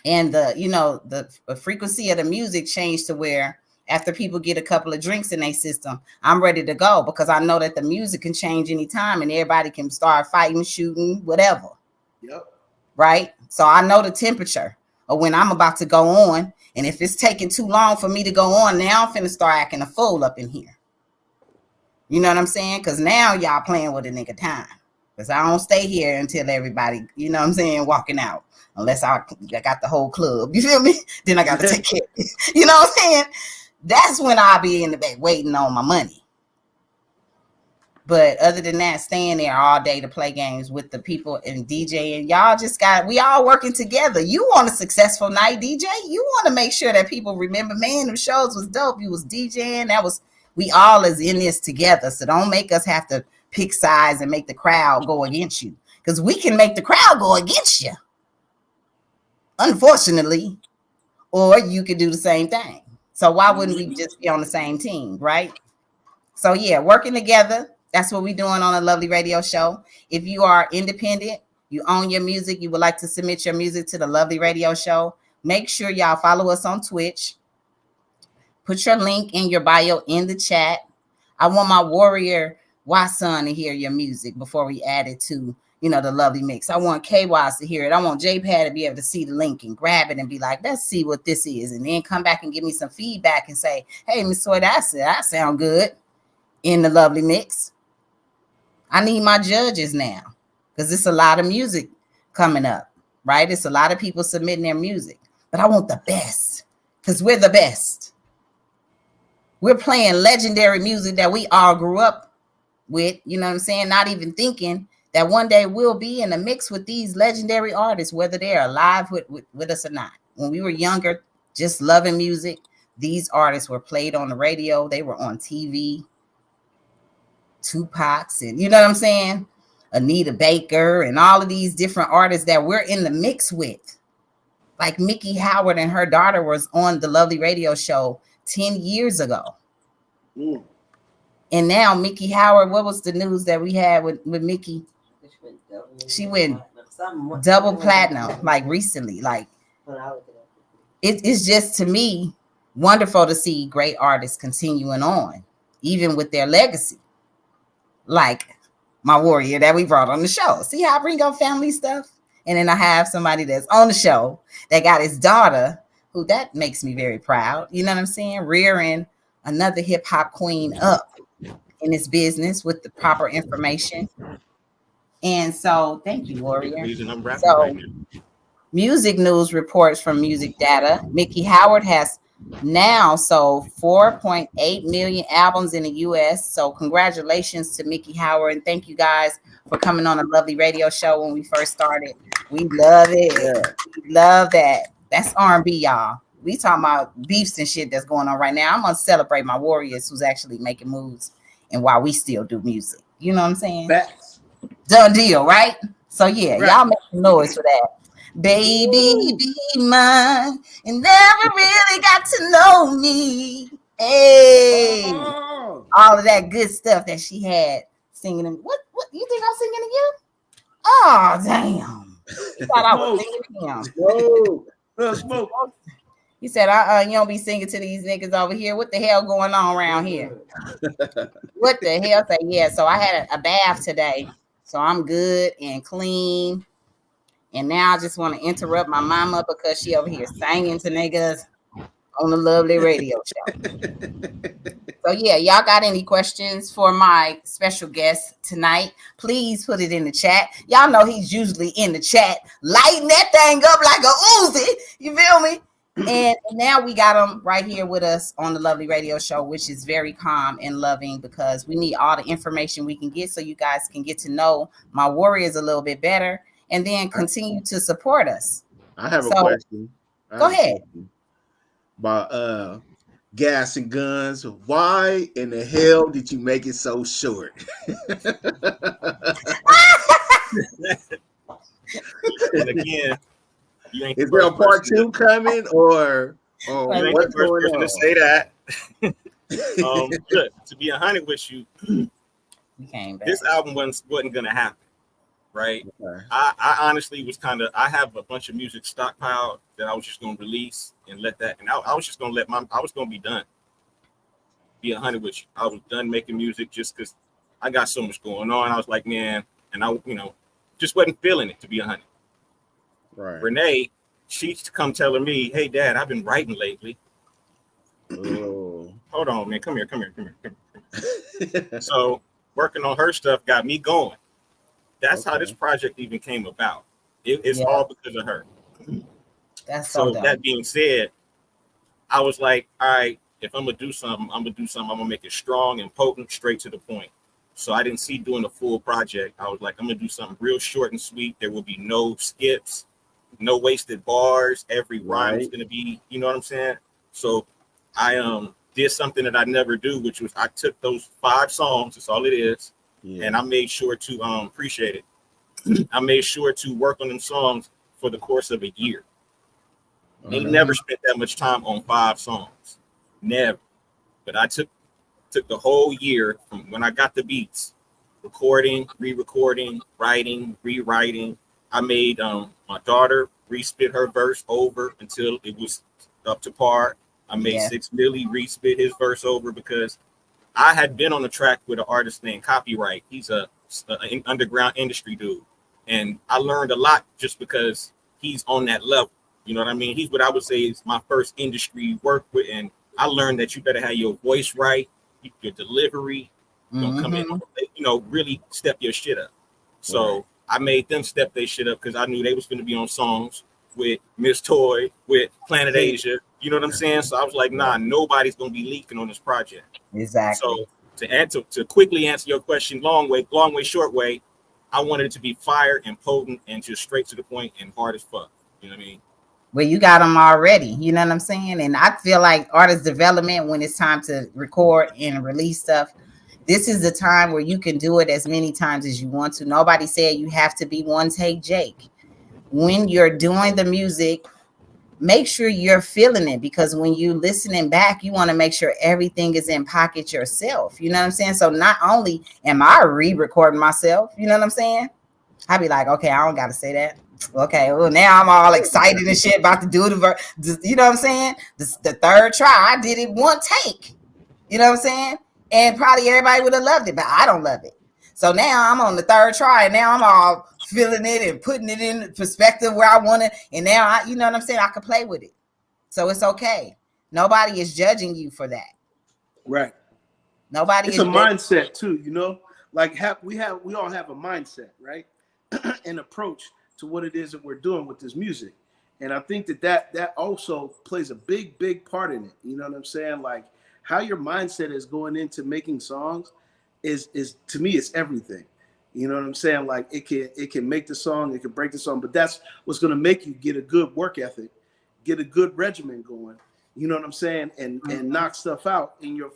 Speaker 1: and the frequency of the music changed to where after people get a couple of drinks in their system, I'm ready to go because I know that the music can change anytime and everybody can start fighting, shooting, whatever.
Speaker 2: Yep.
Speaker 1: Right? So I know the temperature of when I'm about to go on. And if it's taking too long for me to go on, now I'm finna start acting a fool up in here. You know what I'm saying? Because now y'all playing with a nigga time. Because I don't stay here until everybody, you know what I'm saying, walking out. Unless I got the whole club. You feel me? Then I got to take care of it. You know what I'm saying? That's when I'll be in the back waiting on my money. But other than that, staying there all day to play games with the people and DJ, and y'all we all working together. You want a successful night, DJ. You want to make sure that people remember, man, them shows was dope. You was DJing. We all is in this together. So don't make us have to pick sides and make the crowd go against you. Because we can make the crowd go against you. Unfortunately, or you could do the same thing. So why wouldn't we just be on the same team, right? So yeah, working together. That's what we're doing on a Lovely Radio Show. If you are independent, you own your music, you would like to submit your music to the Lovely Radio Show, make sure y'all follow us on Twitch. Put your link in your bio in the chat. I want my warrior Y-Son to hear your music before we add it to, the Lovely Mix. I want K-Wise to hear it. I want J-Pad to be able to see the link and grab it and be like, let's see what this is. And then come back and give me some feedback and say, hey, Miss Toy, that sound good in the Lovely Mix. I need my judges now because it's a lot of music coming up, right? It's a lot of people submitting their music, but I want the best because we're the best. We're playing legendary music that we all grew up with, you know what I'm saying? Not even thinking that one day we'll be in a mix with these legendary artists, whether they're alive with us or not. When we were younger, just loving music, these artists were played on the radio. They were on TV. Tupac's and you know what I'm saying? Anita Baker and all of these different artists that we're in the mix with. Like Mickey Howard and her daughter was on the Lovely Radio Show 10 years ago. Mm. And now Mickey Howard, what was the news that we had with Mickey? She went double platinum like recently. Like it's just to me wonderful to see great artists continuing on, even with their legacy. Like my warrior that we brought on the show. See how I bring up family stuff? And then I have somebody that's on the show that got his daughter, who that makes me very proud. You know what I'm saying? Rearing another hip hop queen up in this business with the proper information. And so, thank you, Warrior.
Speaker 4: Reason I'm rapping right
Speaker 1: So,
Speaker 4: now.
Speaker 1: music news reports from Music Data. Mickey Howard has now sold 4.8 million albums in the US. So congratulations to Mickey Howard, and thank you guys for coming on a lovely radio show when we first started. We love it.
Speaker 3: Yeah.
Speaker 1: We love that. That's R&B, y'all. We talking about beefs and shit that's going on right now. I'm gonna celebrate my warriors who's actually making moves, and while we still do music. You know what I'm saying?
Speaker 2: Facts.
Speaker 1: Done deal, right? So yeah,
Speaker 2: Right.
Speaker 1: y'all make some noise for that. Baby, be mine, and never really got to know me. Hey,
Speaker 2: Oh.
Speaker 1: all of that good stuff that she had singing. What you think I'm singing to you? Oh damn! You thought I was singing to him?
Speaker 3: Whoa.
Speaker 2: Smoke.
Speaker 1: He said, you don't be singing to these niggas over here. What the hell going on around here? What the hell? Say yeah. So I had a bath today, so I'm good and clean. And now I just want to interrupt my mama because she over here singing to niggas on the lovely radio show. So yeah, y'all got any questions for my special guest tonight? Please put it in the chat. Y'all know he's usually in the chat, lighting that thing up like a Uzi. You feel me? And now we got him right here with us on the lovely radio show, which is very calm and loving because we need all the information we can get so you guys can get to know my warriors a little bit better and then continue to support us.
Speaker 3: I have a question.
Speaker 1: Go ahead.
Speaker 3: About gas and guns. Why in the hell did you make it so short?
Speaker 4: And again, you ain't
Speaker 3: is there a part 2 coming or what's going on?
Speaker 4: To say that. Look, to be 100 with you, this album wasn't gonna happen, right? Okay. I honestly was I have a bunch of music stockpiled that I was just gonna release and let that, and I was just gonna I was gonna be done. Be 100 with you, I was done making music just because I got so much going on. I was like, man, and I just wasn't feeling it, to be 100.
Speaker 3: Right.
Speaker 4: Renee, she's come telling me, hey, Dad, I've been writing lately.
Speaker 3: Oh.
Speaker 4: Hold on, man. Come here. So working on her stuff got me going. That's how this project even came about. It's all because of her.
Speaker 1: That's so
Speaker 4: that being said, I was like, all right, if I'm going to do something, I'm going to make it strong and potent, straight to the point. So I didn't see doing a full project. I was like, I'm going to do something real short and sweet. There will be no skips. No wasted bars. Every rhyme is going to be, you know what I'm saying? So I did something that I never do, which was I took those 5 songs, that's all it is, and I made sure to appreciate it. I made sure to work on them songs for the course of a year. They never spent that much time on 5 songs. Never. But I took the whole year from when I got the beats, recording, re-recording, writing, rewriting. I made my daughter respit her verse over until it was up to par. I made 6 Millie respit his verse over because I had been on a track with an artist named Copyright. He's an underground industry dude. And I learned a lot just because he's on that level. You know what I mean? He's what I would say is my first industry work with. And I learned that you better have your voice right, your delivery. Don't come in, really step your shit up. So I made them step their shit up because I knew they was going to be on songs with Miss Toy, with Planet Asia. You know what I'm saying? So I was like, nah, nobody's going to be leaking on this project.
Speaker 1: Exactly.
Speaker 4: So to quickly answer your question, long way, short way, I wanted it to be fire and potent and just straight to the point and hard as fuck. You know what I mean?
Speaker 1: Well, you got them already. You know what I'm saying? And I feel like artist development, when it's time to record and release stuff, this is the time where you can do it as many times as you want to. Nobody said you have to be one take Jake. When you're doing the music, make sure you're feeling it, because when you listening back, you want to make sure everything is in pocket yourself. You know what I'm saying? So not only am I re-recording myself, you know what I'm saying? I be like, okay, I don't got to say that. Okay, well, now I'm all excited and shit about to do the verse. You know what I'm saying? The third try, I did it one take. You know what I'm saying? And probably everybody would have loved it, but I don't love it. So now I'm on the third try, and now I'm all feeling it and putting it in perspective where I want it. And now you know what I'm saying? I can play with it. So it's okay. Nobody is judging you for that.
Speaker 2: Right.
Speaker 1: Nobody
Speaker 2: It's
Speaker 1: is
Speaker 2: a mindset too, you know. Like we all have a mindset, right? An approach to what it is that we're doing with this music, and I think that also plays a big part in it. You know what I'm saying? Like how your mindset is going into making songs is to me it's everything. You know what I'm saying? Like it can make the song, it can break the song, but that's what's going to make you get a good work ethic, get a good regimen going. You know what I'm saying? And knock stuff out in your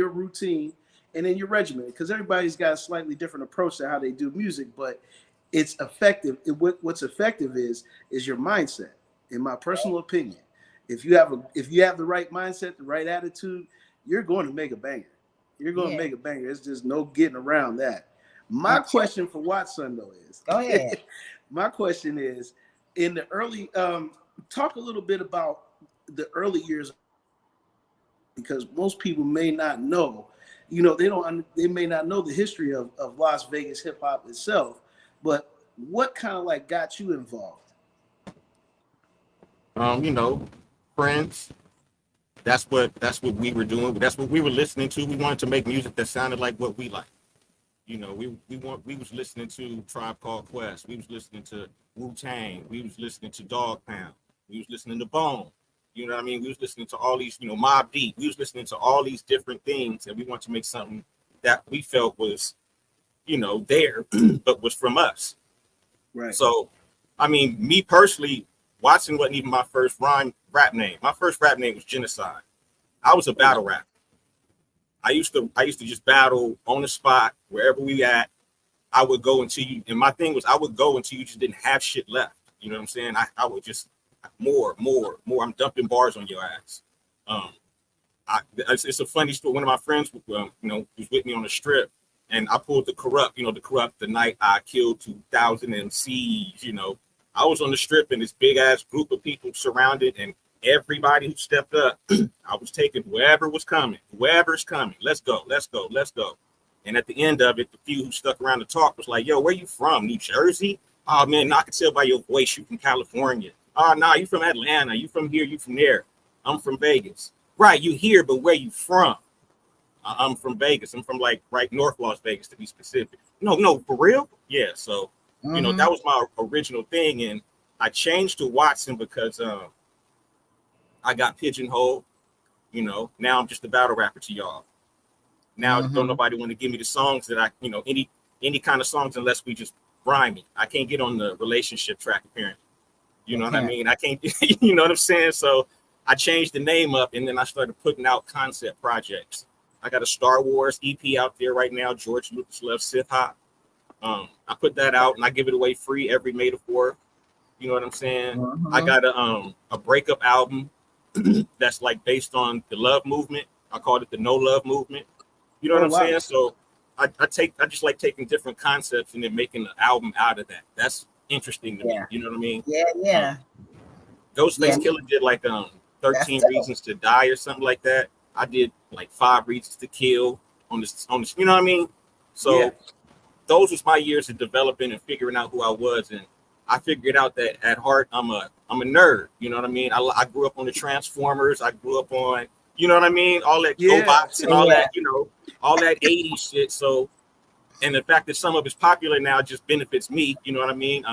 Speaker 2: routine and in your regimen, because everybody's got a slightly different approach to how they do music, but it's effective. What's effective is your mindset, in my personal opinion. If you have the right mindset, the right attitude, you're going to make a banger. You're going to make a banger. There's just no getting around that. My question for Watson though is,
Speaker 1: go ahead.
Speaker 2: My question is, in the early, talk a little bit about the early years, because most people may not know, you know, they may not know the history of Las Vegas hip hop itself, but what kind of like got you involved?
Speaker 4: You know, friends. That's what we were doing. That's what we were listening to. We wanted to make music that sounded like what we like. You know, we was listening to Tribe Called Quest. We was listening to Wu-Tang. We was listening to Dog Pound. We was listening to Bone. You know what I mean? We was listening to all these, you know, Mobb Deep. We was listening to all these different things, and we wanted to make something that we felt was, you know, there, but was from us.
Speaker 2: Right.
Speaker 4: So, I mean, me personally, Watson wasn't even my first rap name. My first rap name was Genocide. I was a battle rapper. I used to just battle on the spot wherever we at. I would go until you, and my thing was I would go until you just didn't have shit left. You know what I'm saying? I would just more. I'm dumping bars on your ass. It's a funny story. One of my friends, you know, was with me on the strip, and I pulled the Corrupt. You know, the Corrupt. The night I killed 2,000 MCs. You know, I was on the strip, and this big ass group of people surrounded, and everybody who stepped up, I was taking whoever's coming. Let's go. And at the end of it, the few who stuck around to talk was like, yo, where you from? New Jersey? Oh, man, I can tell by your voice you from California. Oh, no, you from Atlanta. You from here, you from there. I'm from Vegas. Right, you here, but where you from? I'm from Vegas. I'm from, like, right north Las Vegas, to be specific. No, for real? Yeah, so, you know, that was my original thing. And I changed to Watson because I got pigeonholed. You know, now I'm just a battle rapper to y'all. Now don't nobody want to give me the songs that I, you know, any kind of songs unless we just grimy. I can't get on the relationship track apparently. You know what I mean? I can't, you know what I'm saying? So I changed the name up, and then I started putting out concept projects. I got a Star Wars EP out there right now, George Lucas Loves Sith Hop. I put that out and I give it away free every May the 4th. You know what I'm saying? I got a breakup album that's like based on the love movement. I called it the No Love Movement. You know what I'm saying? So I just like taking different concepts and then making an album out of that. That's interesting to me. You know what I mean?
Speaker 1: Yeah.
Speaker 4: Ghostface Killer did like 13 Reasons to Die or something like that. I did like 5 Reasons to Kill on this, you know what I mean? So those was my years of developing and figuring out who I was, and I figured out that at heart I'm a nerd. You know what I mean? I grew up on the Transformers. I grew up on, you know what I mean, all that GoBots and all that, you know, all that 80s shit. So, and the fact that some of it's popular now just benefits me. You know what I mean?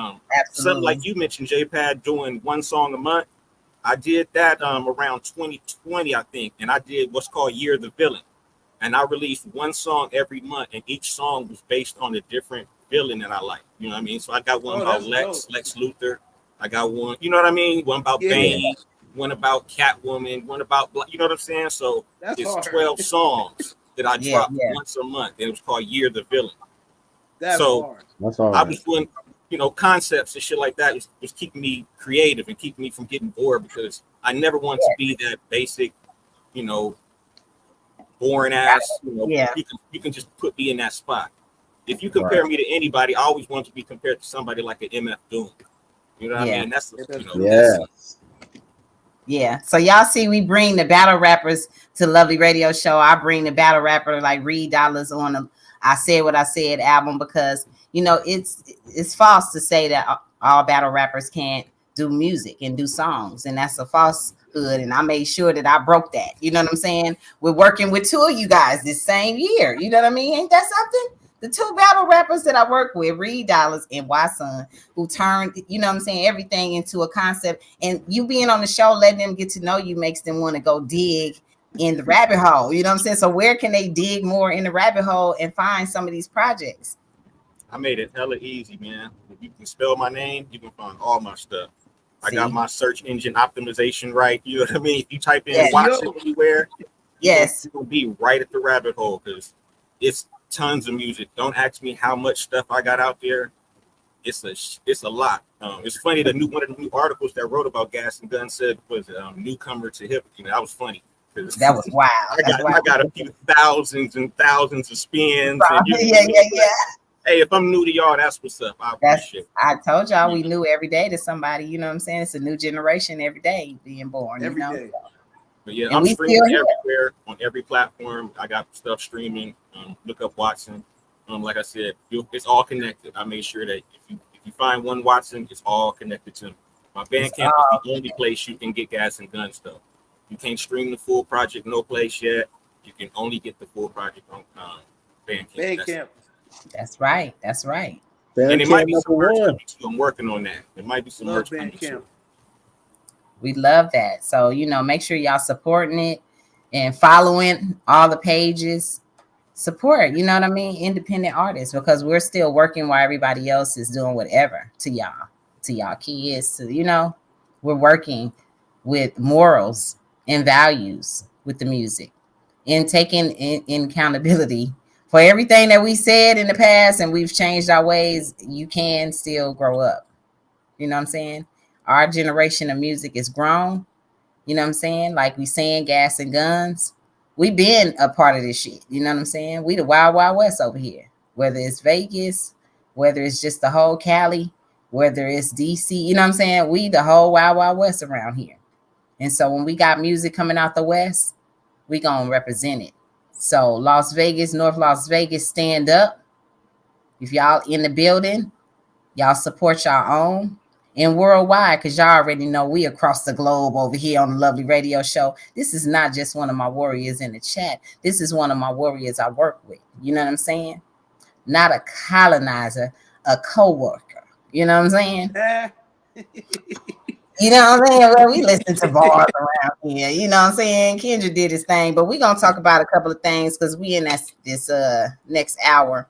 Speaker 4: Something like you mentioned, J-Pad, doing one song a month. I did that around 2020, I think, and I did what's called Year of the Villain. And I released one song every month, and each song was based on a different villain that I like. You know what I mean? So I got one about Lex Luthor. I got one, you know what I mean? One about Bane, one about Catwoman, one about, you know what I'm saying? So it's 12 songs that I dropped once a month, and it was called Year of the Villain.
Speaker 2: That's
Speaker 4: hard. I was doing, you know, concepts and shit like that was keeping me creative and keeping me from getting bored, because I never wanted to be that basic, you know, boring ass, you know, you can just put me in that spot. If you compare me to anybody, I always want to be compared to somebody like an MF Doom. You know what I mean? That's, you know,
Speaker 1: So y'all see, we bring the battle rappers to Lovely Radio Show. I bring the battle rapper like Reed Dollars on the I Said What I Said album, because, you know, it's false to say that all battle rappers can't do music and do songs, and that's a false hood, and I made sure that I broke that. You know what I'm saying? We're working with two of you guys this same year. You know what I mean? Ain't that something? The two battle rappers that I work with, Reed Dollars and Watson, who turned, you know what I'm saying, everything into a concept. And you being on the show, letting them get to know you makes them want to go dig in the rabbit hole. You know what I'm saying? So where can they dig more in the rabbit hole and find some of these projects?
Speaker 4: I made it hella easy, man. If you can spell my name, you can find all my stuff. I
Speaker 1: See?
Speaker 4: got my search engine optimization right. You know what I mean? If you type in
Speaker 1: Yes.
Speaker 4: Watson anywhere,
Speaker 1: Yes.
Speaker 4: you're gonna be right at the rabbit hole because it's tons of music. Don't ask me how much stuff I got out there. It's a lot. It's funny. One of the new articles that wrote about Gas and Gun said was newcomer to hip. You know, that was funny.
Speaker 1: That was wild.
Speaker 4: I got a few thousands and thousands of spins. And,
Speaker 1: Yeah.
Speaker 4: Hey, if I'm new to y'all, that's what's up. I appreciate it.
Speaker 1: I told y'all we knew every day to somebody. You know what I'm saying? It's a new generation every day being born.
Speaker 2: Every
Speaker 1: you know?
Speaker 2: day.
Speaker 4: But yeah,
Speaker 1: And
Speaker 4: I'm
Speaker 1: we
Speaker 4: streaming
Speaker 1: still here.
Speaker 4: everywhere on every platform. I got stuff streaming. Look up Watson. Like I said, it's all connected. I made sure that if you find one Watson, it's all connected to me. My Bandcamp is the only place you can get Gas and Gun stuff. You can't stream the full project no place yet. You can only get the full project on Bandcamp.
Speaker 1: That's right. That's right.
Speaker 4: And it might be some merch coming too. I'm working on that. It might be some merch coming too.
Speaker 1: We love that. So, you know, make sure y'all supporting it and following all the pages. Support, you know what I mean? Independent artists, because we're still working while everybody else is doing whatever to y'all kids. So, you know, we're working with morals and values with the music and taking in accountability for everything that we said in the past, and we've changed our ways. You can still grow up. You know what I'm saying? Our generation of music is grown. You know what I'm saying? Like we saying Gas and Guns. We been a part of this shit. You know what I'm saying? We the Wild Wild West over here. Whether it's Vegas, whether it's just the whole Cali, whether it's DC, you know what I'm saying? We the whole Wild Wild West around here. And so when we got music coming out the West, we gonna represent it. So Las Vegas, North Las Vegas, stand up. If y'all in the building, y'all support y'all own. And worldwide, because y'all already know we across the globe over here on the Lovely Radio Show. This is not just one of my warriors in the chat. This is one of my warriors I work with. You know what I'm saying? Not a colonizer, a co-worker. You know what I'm saying? You know what I'm saying? Well, we listen to bars around here. You know what I'm saying? Kendra did his thing, but we're going to talk about a couple of things because we in this next hour.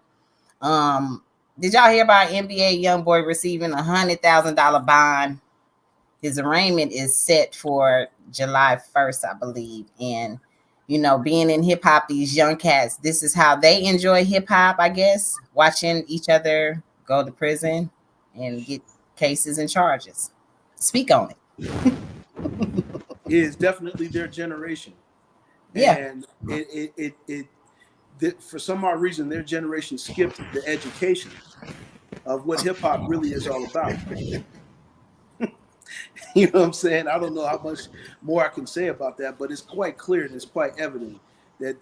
Speaker 1: Did y'all hear about NBA YoungBoy receiving $100,000 bond? His arraignment is set for July 1st, I believe. And, you know, being in hip hop, these young cats, this is how they enjoy hip hop, I guess, watching each other go to prison and get cases and charges. Speak on it.
Speaker 2: It is definitely their generation.
Speaker 1: Yeah.
Speaker 2: And for some odd reason, their generation skipped the education of what hip hop really is all about. You know what I'm saying? I don't know how much more I can say about that, but it's quite clear and it's quite evident that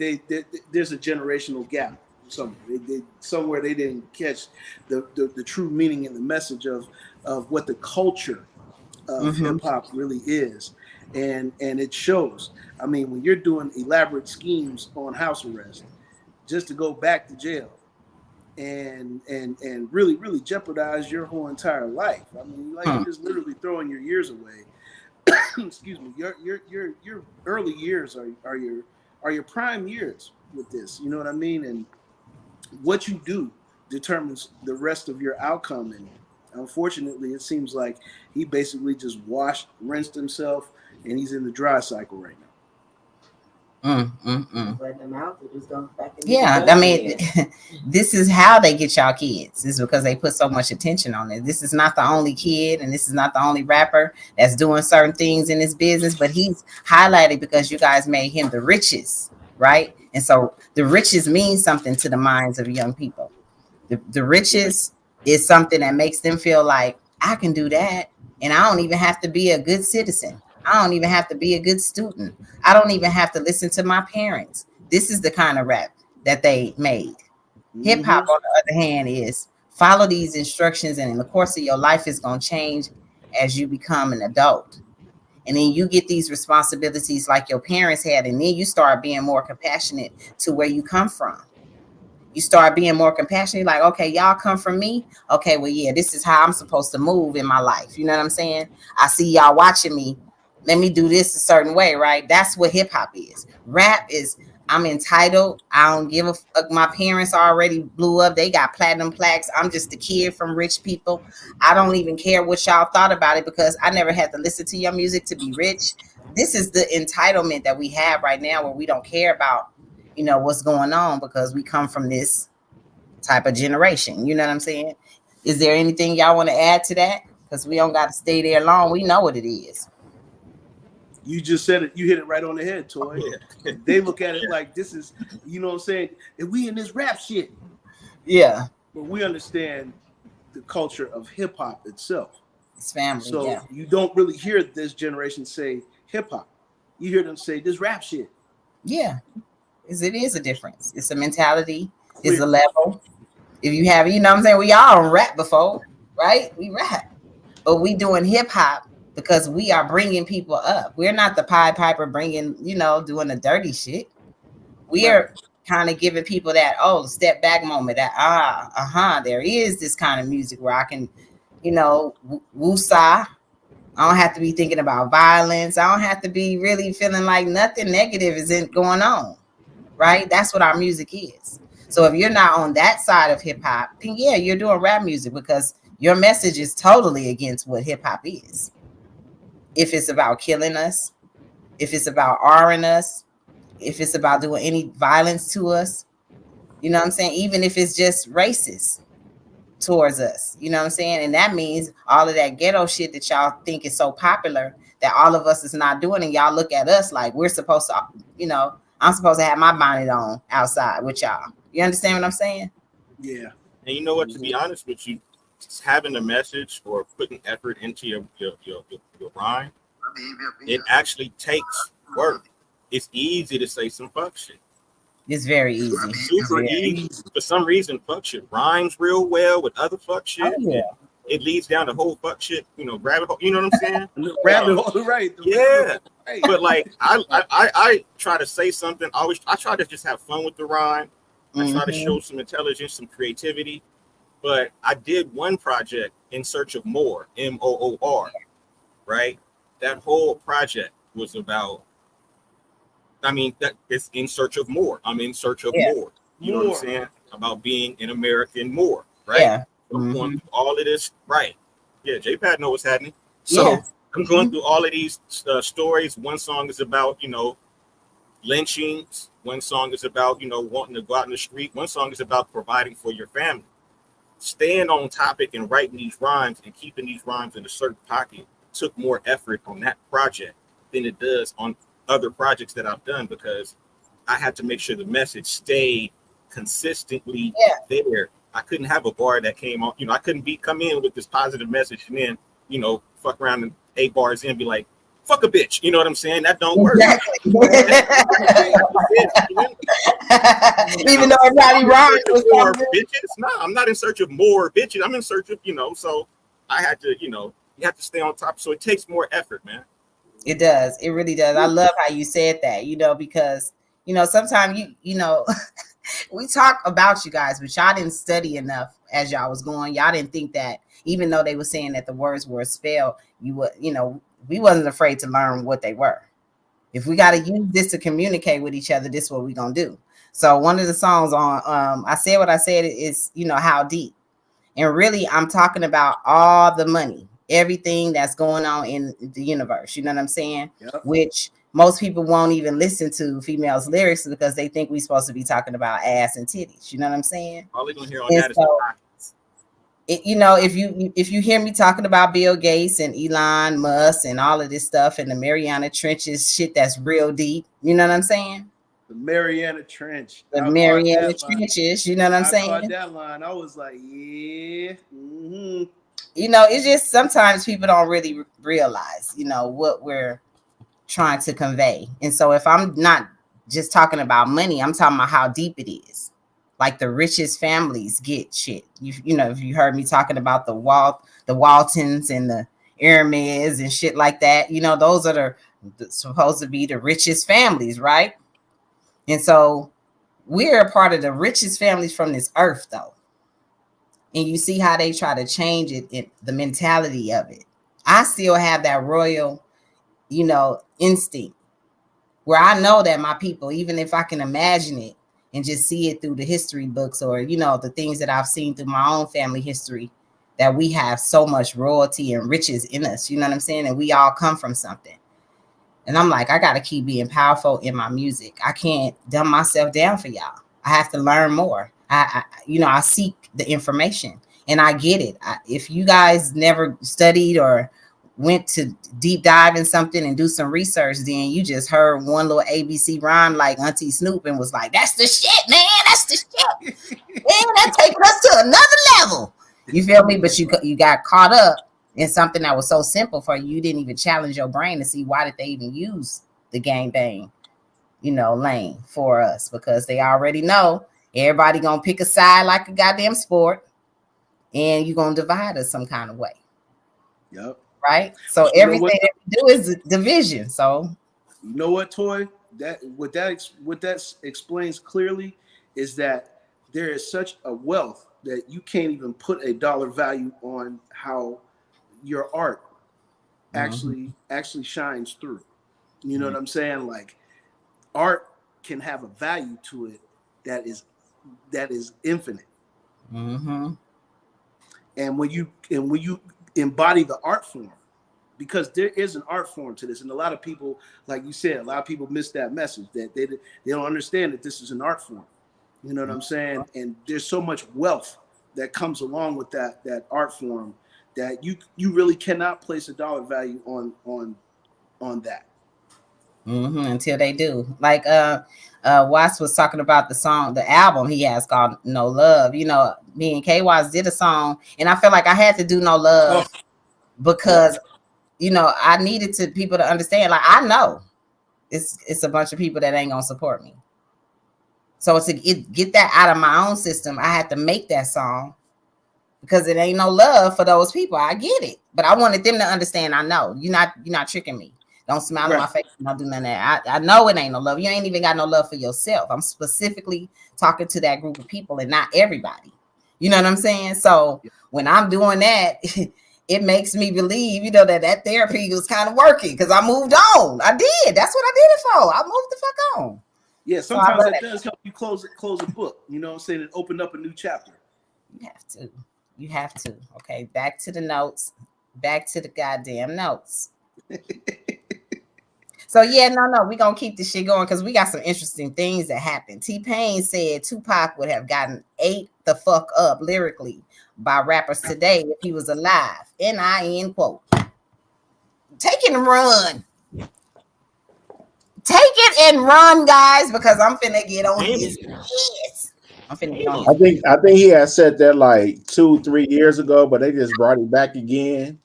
Speaker 2: there's a generational gap somewhere. They didn't catch the true meaning and the message of what the culture of hip hop really is, and it shows. I mean, when you're doing elaborate schemes on house arrest just to go back to jail and really jeopardize your whole entire life. I mean, like you're just literally throwing your years away. Excuse me. Your early years are your prime years with this. You know what I mean? And what you do determines the rest of your outcome. And unfortunately, it seems like he basically just rinsed himself, and he's in the dry cycle right now.
Speaker 1: Yeah, I mean, this is how they get y'all kids. This is because they put so much attention on it. This is not the only kid, and this is not the only rapper that's doing certain things in this business, but he's highlighted because you guys made him the richest, right? And so the riches means something to the minds of young people. The riches is something that makes them feel like I can do that, and I don't even have to be a good citizen. I don't even have to be a good student. I don't even have to listen to my parents. This is the kind of rap that they made. Hip hop, on the other hand, is follow these instructions, and in the course of your life is going to change as you become an adult. And then you get these responsibilities like your parents had, and then you start being more compassionate to where you come from. You start being more compassionate, like, okay, y'all come from me. Okay, well, yeah, this is how I'm supposed to move in my life. You know what I'm saying? I see y'all watching me. Let me do this a certain way, right? That's what hip hop is. Rap is, I'm entitled. I don't give a fuck. My parents already blew up. They got platinum plaques. I'm just a kid from rich people. I don't even care what y'all thought about it because I never had to listen to your music to be rich. This is the entitlement that we have right now where we don't care about, what's going on because we come from this type of generation. You know what I'm saying? Is there anything y'all want to add to that? Because we don't got to stay there long. We know what it is.
Speaker 2: You just said it. You hit it right on the head, Toy.
Speaker 4: Yeah.
Speaker 2: They look at it like this is, you know what I'm saying? And we in this rap shit.
Speaker 1: Yeah.
Speaker 2: But we understand the culture of hip hop itself.
Speaker 1: It's family.
Speaker 2: So
Speaker 1: yeah.
Speaker 2: you don't really hear this generation say hip hop. You hear them say this rap shit.
Speaker 1: Yeah. It is a difference. It's a mentality.
Speaker 2: Clear.
Speaker 1: It's a level. If you have, you know what I'm saying? We all rap before, right? We rap. But we doing hip hop because we are bringing people up. We're not the Pied Piper bringing, doing the dirty shit. We are kind of giving people that, step back moment, that, there is this kind of music where I can, woosah. I don't have to be thinking about violence. I don't have to be really feeling like nothing negative isn't going on, right? That's what our music is. So if you're not on that side of hip hop, then yeah, you're doing rap music because your message is totally against what hip hop is. If it's about killing us, if it's about R-ing us, if it's about doing any violence to us, you know what I'm saying? Even if it's just racist towards us, you know what I'm saying? And that means all of that ghetto shit that y'all think is so popular that all of us is not doing, and y'all look at us like we're supposed to, I'm supposed to have my bonnet on outside with y'all. You understand what I'm saying?
Speaker 2: Yeah.
Speaker 4: And you know what? To be honest with you, just having a message or putting effort into your rhyme, it actually takes work. It's easy to say some fuck shit.
Speaker 1: It's very easy.
Speaker 4: Super easy. For some reason, fuck shit rhymes real well with other fuck shit.
Speaker 1: Oh, yeah.
Speaker 4: It leads down the whole fuck shit, rabbit hole. You know what I'm saying?
Speaker 2: Rabbit hole, right?
Speaker 4: Yeah.
Speaker 2: Right.
Speaker 4: But like, I try to say something. I try to just have fun with the rhyme. I try to show some intelligence, some creativity. But I did one project, In Search of More, MOOR, right? That whole project was about, that it's in search of more. I'm in search of more. You know what I'm saying? About being an American more, right?
Speaker 1: Yeah.
Speaker 4: I'm going through all of this, right? Yeah, J-Pad know what's happening. So I'm going through all of these stories. One song is about, lynchings. One song is about, wanting to go out in the street. One song is about providing for your family. Staying on topic and writing these rhymes and keeping these rhymes in a certain pocket took more effort on that project than it does on other projects that I've done, because I had to make sure the message stayed consistently there. I couldn't have a bar that came on, I couldn't come in with this positive message and then, fuck around and 8 bars in and be like, fuck a bitch. You know what I'm saying? That don't work.
Speaker 1: Even though everybody rhymes with
Speaker 4: more bitches. No, I'm not in search of more bitches. I'm in search of, so I had to, you have to stay on top. So it takes more effort, man.
Speaker 1: It does. It really does. I love how you said that, because, sometimes we talk about you guys, but y'all didn't study enough as y'all was going. Y'all didn't think that even though they were saying that the words were spelled, you would, we wasn't afraid to learn what they were. If we got to use this to communicate with each other, this is what we're going to do. So one of the songs on I Said What I Said is, How Deep. And really, I'm talking about all the money, everything that's going on in the universe. You know what I'm saying?
Speaker 2: Yep.
Speaker 1: Which most people won't even listen to females' lyrics because they think we're supposed to be talking about ass and titties. You know what I'm saying?
Speaker 4: All they're going to hear on that is
Speaker 1: if you hear me talking about Bill Gates and Elon Musk and all of this stuff and the Mariana Trenches shit, that's real deep. You know what I'm saying?
Speaker 2: The Mariana Trench.
Speaker 1: The Mariana Trenches. You know what I'm saying?
Speaker 2: I caught that line. I was like, yeah. Mm-hmm.
Speaker 1: It's just sometimes people don't really realize, what we're trying to convey. And so if I'm not just talking about money, I'm talking about how deep it is. Like the richest families get shit. If you heard me talking about the Waltons and the Hermes and shit like that. You know, those are supposed to be the richest families, right? And so we're a part of the richest families from this earth, though. And you see how they try to change the mentality of it. I still have that royal, you know, instinct where I know that my people, even if I can imagine it and just see it through the history books or, you know, the things that I've seen through my own family history, that we have so much royalty and riches in us, you know what I'm saying? And we all come from something. And I'm like, I got to keep being powerful in my music. I can't dumb myself down for y'all. I have to learn more. I seek the information and I get it. If you guys never studied or went to deep dive in something and do some research, then you just heard one little ABC rhyme like Auntie Snoop and was like, that's the shit, man. That's the shit. Man, that takes us to another level. You feel me? But you got caught up in something that was so simple for you. You didn't even challenge your brain to see why did they even use the gangbang, you know, lane for us, because they already know everybody gonna pick a side like a goddamn sport and you're gonna divide us some kind of way.
Speaker 2: Yep.
Speaker 1: Right? So everything that we do is division. So
Speaker 2: you know what, Toy? What that explains clearly is that there is such a wealth that you can't even put a dollar value on how your art actually shines through. You know what I'm saying? Like, art can have a value to it that is infinite. And when you embody the art form, because there is an art form to this, and a lot of people, like you said, a lot of people miss that message, that they don't understand that this is an art form. You know what I'm saying? And there's so much wealth that comes along with that art form that you really cannot place a dollar value on that.
Speaker 1: Until they do. Like Watts was talking about the album he has called No Love. You know, me and K Watts did a song, and I felt like I had to do No Love because you know, I needed people to understand, like, I know it's a bunch of people that ain't gonna support me. So to get that out of my own system, I had to make that song because it ain't no love for those people. I get it, but I wanted them to understand. I know you're not tricking me. Don't smile in my face. Don't do none of that. I know it ain't no love. You ain't even got no love for yourself. I'm specifically talking to that group of people and not everybody. You know what I'm saying? So when I'm doing that, it makes me believe, you know, that therapy was kind of working because I moved on. I did. That's what I did it for. I moved the fuck on.
Speaker 2: Yeah, sometimes that does help you close a book. You know what I'm saying? And open up a new chapter.
Speaker 1: You have to. Okay, back to the notes. Back to the goddamn notes. So yeah, no, we're gonna keep this shit going because we got some interesting things that happened. T-Pain said Tupac would have gotten ate the fuck up lyrically by rappers today if he was alive. N-I-N quote. Take it and run. Take it and run, guys, because I'm finna get on his ass. I'm finna get on his
Speaker 3: I think he had said that like 2-3 years ago, but they just brought it back again.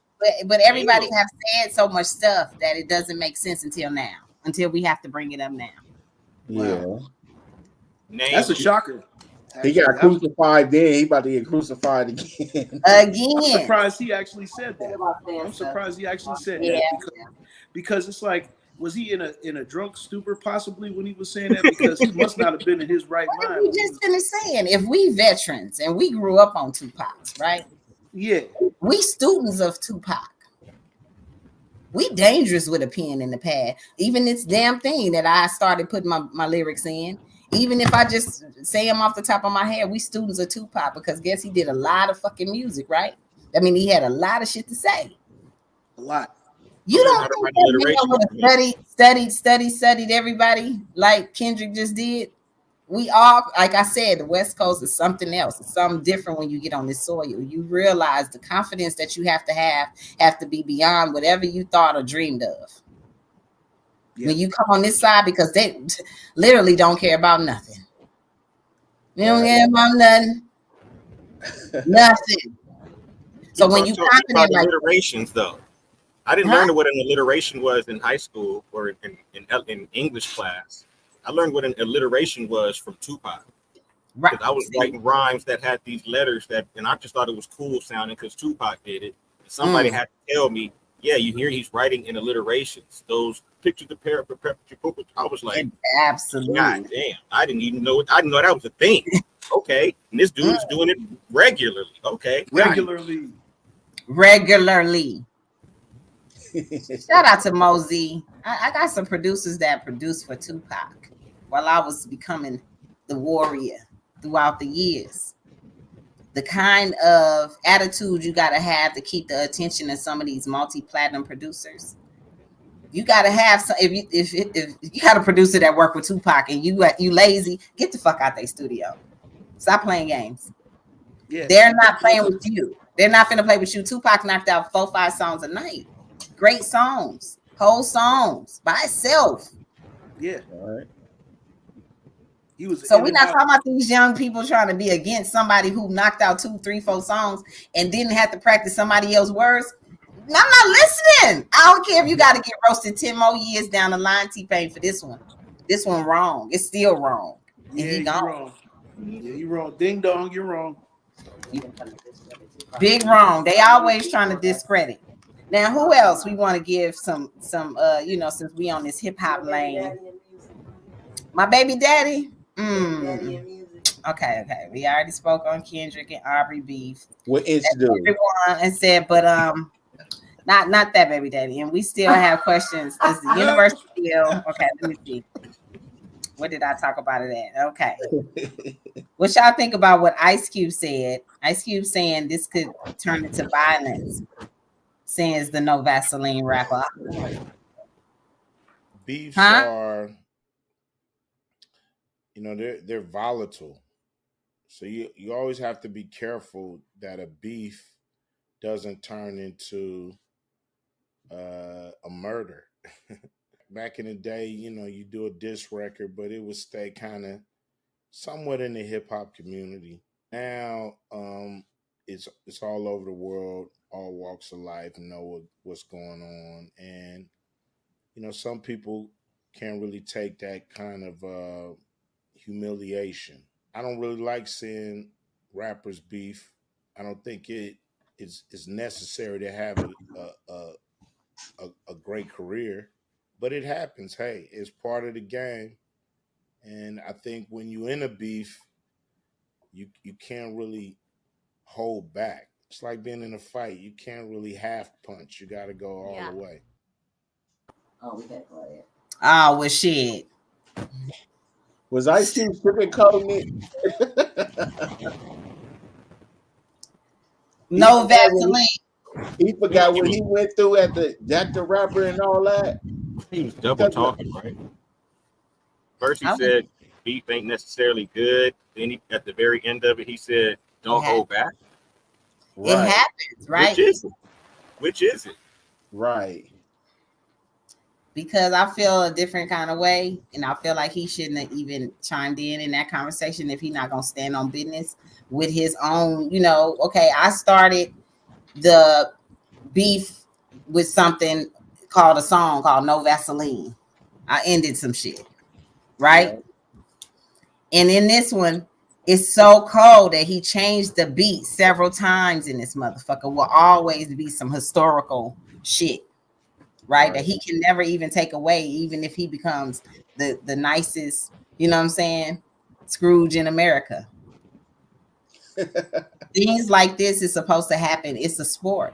Speaker 1: But everybody have said so much stuff that it doesn't make sense until we have to bring it up now.
Speaker 3: Yeah.
Speaker 2: Wow. That's a shocker.
Speaker 3: He got crucified then. He about to get crucified again.
Speaker 2: I'm surprised he actually said that. I'm surprised he actually said that because it's like, was he in a drunk stupor possibly when he was saying that? Because he must not have been in his right mind.
Speaker 1: We just finished saying, if we veterans and we grew up on Tupac's, right?
Speaker 2: Yeah.
Speaker 1: We students of Tupac. We dangerous with a pen in the pad. Even this damn thing that I started putting my lyrics in. Even if I just say them off the top of my head, we students of Tupac because guess he did a lot of fucking music, right? I mean, he had a lot of shit to say.
Speaker 2: A lot.
Speaker 1: You don't think that would have studied everybody like Kendrick just did? We all, like I said, the West Coast is something else. It's something different when you get on this soil. You realize the confidence that you have to be beyond whatever you thought or dreamed of. Yeah. When you come on this side, because they literally don't care about nothing. They don't care about nothing. Nothing. So when you confident,
Speaker 4: like alliterations, though, I didn't learn what an alliteration was in high school or in English class. I learned what an alliteration was from Tupac. Right. Because I was writing rhymes that had these letters and I just thought it was cool sounding because Tupac did it. Somebody had to tell me yeah, you hear he's writing in alliterations. Those pictures of pair. I was like,
Speaker 1: Absolutely.
Speaker 4: God damn, I didn't know that was a thing. Okay, and this dude is doing it regularly. Okay,
Speaker 2: regularly.
Speaker 1: Shout out to Mosey. I got some producers that produced for Tupac while I was becoming the warrior throughout the years. The kind of attitude you got to have to keep the attention of some of these multi-platinum producers. You got to have some. If you got a producer that work with Tupac and you lazy, get the fuck out their studio. Stop playing games.
Speaker 2: Yeah,
Speaker 1: they're not playing with you. They're not finna play with you. Tupac knocked out 4-5 songs a night. Great songs, whole songs by itself.
Speaker 2: Yeah.
Speaker 3: All right.
Speaker 2: He was.
Speaker 1: So we're not talking about these young people trying to be against somebody who knocked out 2, 3, 4 songs and didn't have to practice somebody else's words. I'm not listening. I don't care if you got to get roasted 10 more years down the line, T-Pain, for this one. This one wrong. It's still wrong.
Speaker 2: Yeah, you're wrong. Yeah, you're wrong. Ding dong, you're wrong.
Speaker 1: Big wrong. They always trying to discredit. Now, who else we want to give some since we on this hip hop lane? My baby daddy. Okay. We already spoke on Kendrick and Aubrey beef.
Speaker 3: What it's doing?
Speaker 1: Everyone and said, but not that baby daddy. And we still have questions. Is the universe still okay? Let me see. What did I talk about it at? Okay. What y'all think about what Ice Cube said? Ice Cube saying this could turn into violence. Saying is the No Vaseline rapper.
Speaker 5: Beefs are, they're volatile. So you always have to be careful that a beef doesn't turn into a murder. Back in the day, you do a diss record, but it would stay kind of somewhat in the hip hop community. Now, it's all over the world, all walks of life, know what's going on, and some people can't really take that kind of humiliation. I don't really like seeing rappers beef. I don't think it's necessary to have a great career. But it happens. Hey, it's part of the game. And I think when you're in a beef, you can't really hold back. It's like being in a fight. You can't really half punch. You got to go all the way.
Speaker 1: Oh, we got to go ahead. Oh, well, shit.
Speaker 3: Was Ice Cube sugarcoating it?
Speaker 1: No Vaseline.
Speaker 3: He forgot what he went through at the Jack the Rapper and all that.
Speaker 4: He was double talking, right? First he said beef ain't necessarily good. Then at the very end of it, he said, "Don't hold back."
Speaker 1: Right. It happens, right?
Speaker 4: Which is it?
Speaker 3: Right.
Speaker 1: Because I feel a different kind of way, and I feel like he shouldn't have even chimed in that conversation if he's not gonna stand on business with his own. Okay, I started the beef with something called a song called No Vaseline. I ended some shit, right? Yeah. And in this one, it's so cold that he changed the beat several times in this motherfucker. Will always be some historical shit, right? That he can never even take away, even if he becomes the nicest, you know what I'm saying, Scrooge in America. Things like this is supposed to happen. It's a sport.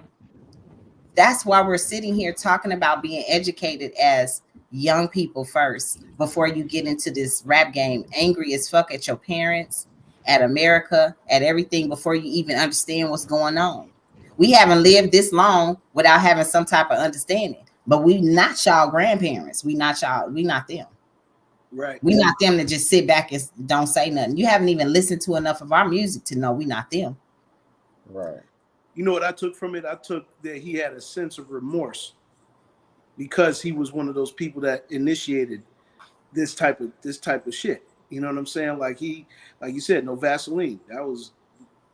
Speaker 1: That's why we're sitting here talking about being educated as young people first before you get into this rap game, angry as fuck at your parents, at America, at everything before you even understand what's going on. We haven't lived this long without having some type of understanding, but we not y'all grandparents. We not y'all. We not them.
Speaker 2: Right.
Speaker 1: We not them to just sit back and don't say nothing. You haven't even listened to enough of our music to know we not them.
Speaker 3: Right.
Speaker 2: You know what I took from it? I took that he had a sense of remorse because he was one of those people that initiated this type of shit. You know what I'm saying? Like you said, No Vaseline. That was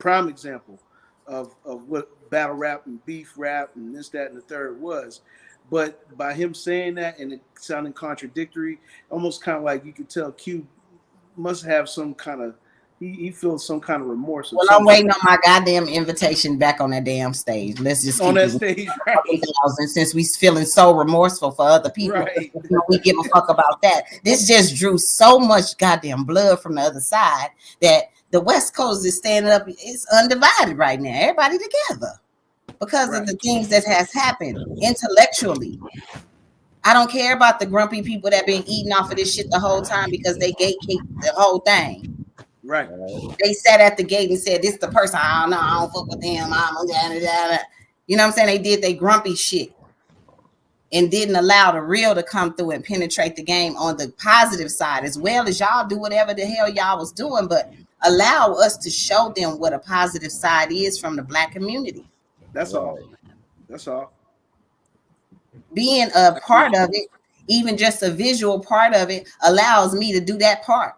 Speaker 2: prime example of what battle rap and beef rap and this, that, and the third was. But by him saying that and it sounding contradictory, almost kind of like you could tell Cube must have some kind of he feels some kind of remorse.
Speaker 1: Well, I'm waiting on my goddamn invitation back on that damn stage. Let's just
Speaker 2: on
Speaker 1: keep
Speaker 2: that stage, right?
Speaker 1: Since we feeling so remorseful for other people,
Speaker 2: Right.
Speaker 1: we give a fuck about that. This just drew so much goddamn blood from the other side that the West Coast is standing up. It's undivided right now. Everybody together because of the things that has happened intellectually. I don't care about the grumpy people that been eating off of this shit the whole time because they gatekeep the whole thing.
Speaker 2: Right.
Speaker 1: They sat at the gate and said, "This is the person. I don't know. I don't fuck with them. You know what I'm saying?" They did they grumpy shit and didn't allow the real to come through and penetrate the game on the positive side, as well as y'all do whatever the hell y'all was doing, but allow us to show them what a positive side is from the Black community.
Speaker 2: That's all. That's all.
Speaker 1: Being a part of it, even just a visual part of it, allows me to do that part.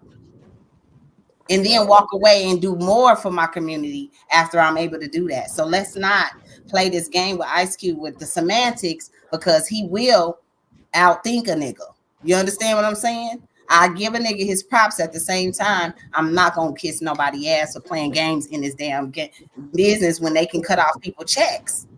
Speaker 1: And then walk away and do more for my community after I'm able to do that. So let's not play this game with Ice Cube with the semantics, because he will outthink a nigga. You understand what I'm saying? I give a nigga his props at the same time. I'm not gonna kiss nobody ass for playing games in this damn business when they can cut off people checks.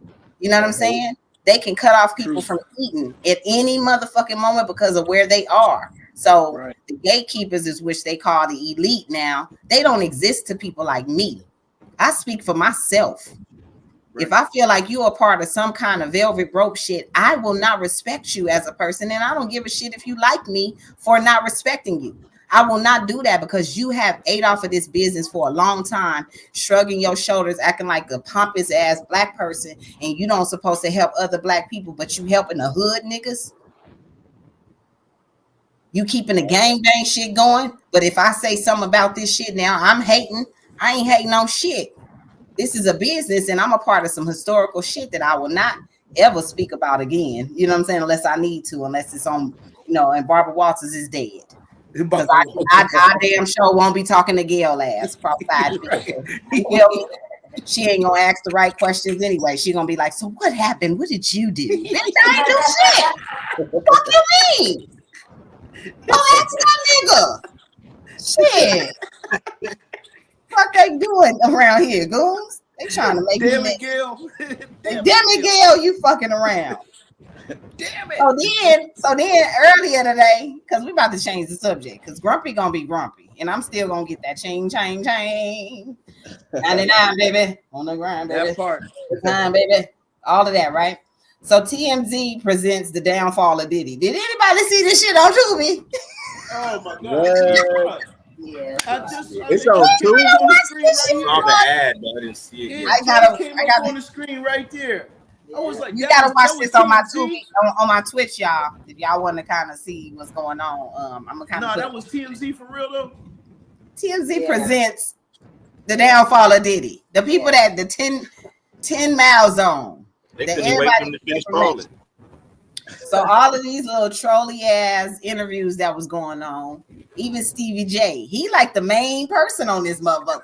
Speaker 1: You know what I'm saying? They can cut off people from eating at any motherfucking moment because of where they are. So the gatekeepers is which they call the elite now. They don't exist to people like me. I speak for myself. If I feel like you're a part of some kind of velvet rope shit, I will not respect you as a person. And I don't give a shit if you like me for not respecting you. I will not do that because you have ate off of this business for a long time, shrugging your shoulders, acting like a pompous ass Black person, and you don't supposed to help other Black people, but you helping the hood niggas. You keeping the gang bang shit going, but if I say something about this shit now, I'm hating. I ain't hating on shit. This is a business, and I'm a part of some historical shit that I will not ever speak about again. You know what I'm saying? Unless I need to, unless it's on, and Barbara Walters is dead. Because I damn sure won't be talking to Gail ass. Probably 5 people. She ain't gonna ask the right questions anyway. She gonna be like, "So what happened? What did you do?" Bitch, I ain't do shit. What you mean? Don't ask that nigga. Shit. What they doing around here, goons? They trying to make
Speaker 2: Damn
Speaker 1: me
Speaker 2: it, Gail.
Speaker 1: Damn it, Gail, you fucking around.
Speaker 2: Damn it.
Speaker 1: So then earlier today, because we about to change the subject, because Grumpy gonna be grumpy, and I'm still gonna get that chain. 99, baby, on the grind, baby.
Speaker 2: That part.
Speaker 1: 99, baby. All of that, right? So TMZ presents the downfall of Diddy. Did anybody see this shit on Tubi?
Speaker 2: Oh my God.
Speaker 1: Yeah.
Speaker 3: It's on Tubi.
Speaker 4: I saw the ad, but I didn't see it yet.
Speaker 2: I got on the screen right there. I was like,
Speaker 1: you gotta watch this on my Tubi, on my Twitch, y'all. If y'all want to kind of see what's going on, I'm gonna kind of.
Speaker 2: No, that was TMZ for real though.
Speaker 1: TMZ presents the downfall of Diddy. The people that the 10 mile zone.
Speaker 4: They couldn't wait for them to finish balling.
Speaker 1: So all of these little trolly ass interviews that was going on, even Stevie J, he like the main person on this motherfucker.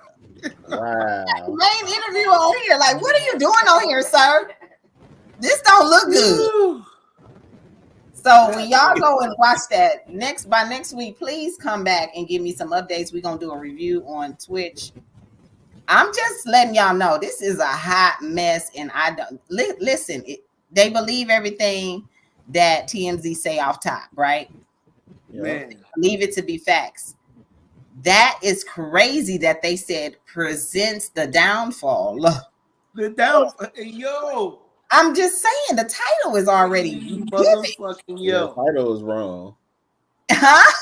Speaker 3: Wow.
Speaker 1: Like the main interview on here. Like, what are you doing on here, sir? This don't look good. So when y'all go and watch that by next week, please come back and give me some updates. We're gonna do a review on Twitch. I'm just letting y'all know this is a hot mess, and I don't listen. They believe everything that TMZ say off top, right?
Speaker 2: Man,
Speaker 1: Leave it to be facts. That is crazy that they said presents the downfall.
Speaker 2: The downfall, yo.
Speaker 1: I'm just saying the title is already
Speaker 2: motherfucking yo.
Speaker 3: The title is wrong.
Speaker 1: Huh?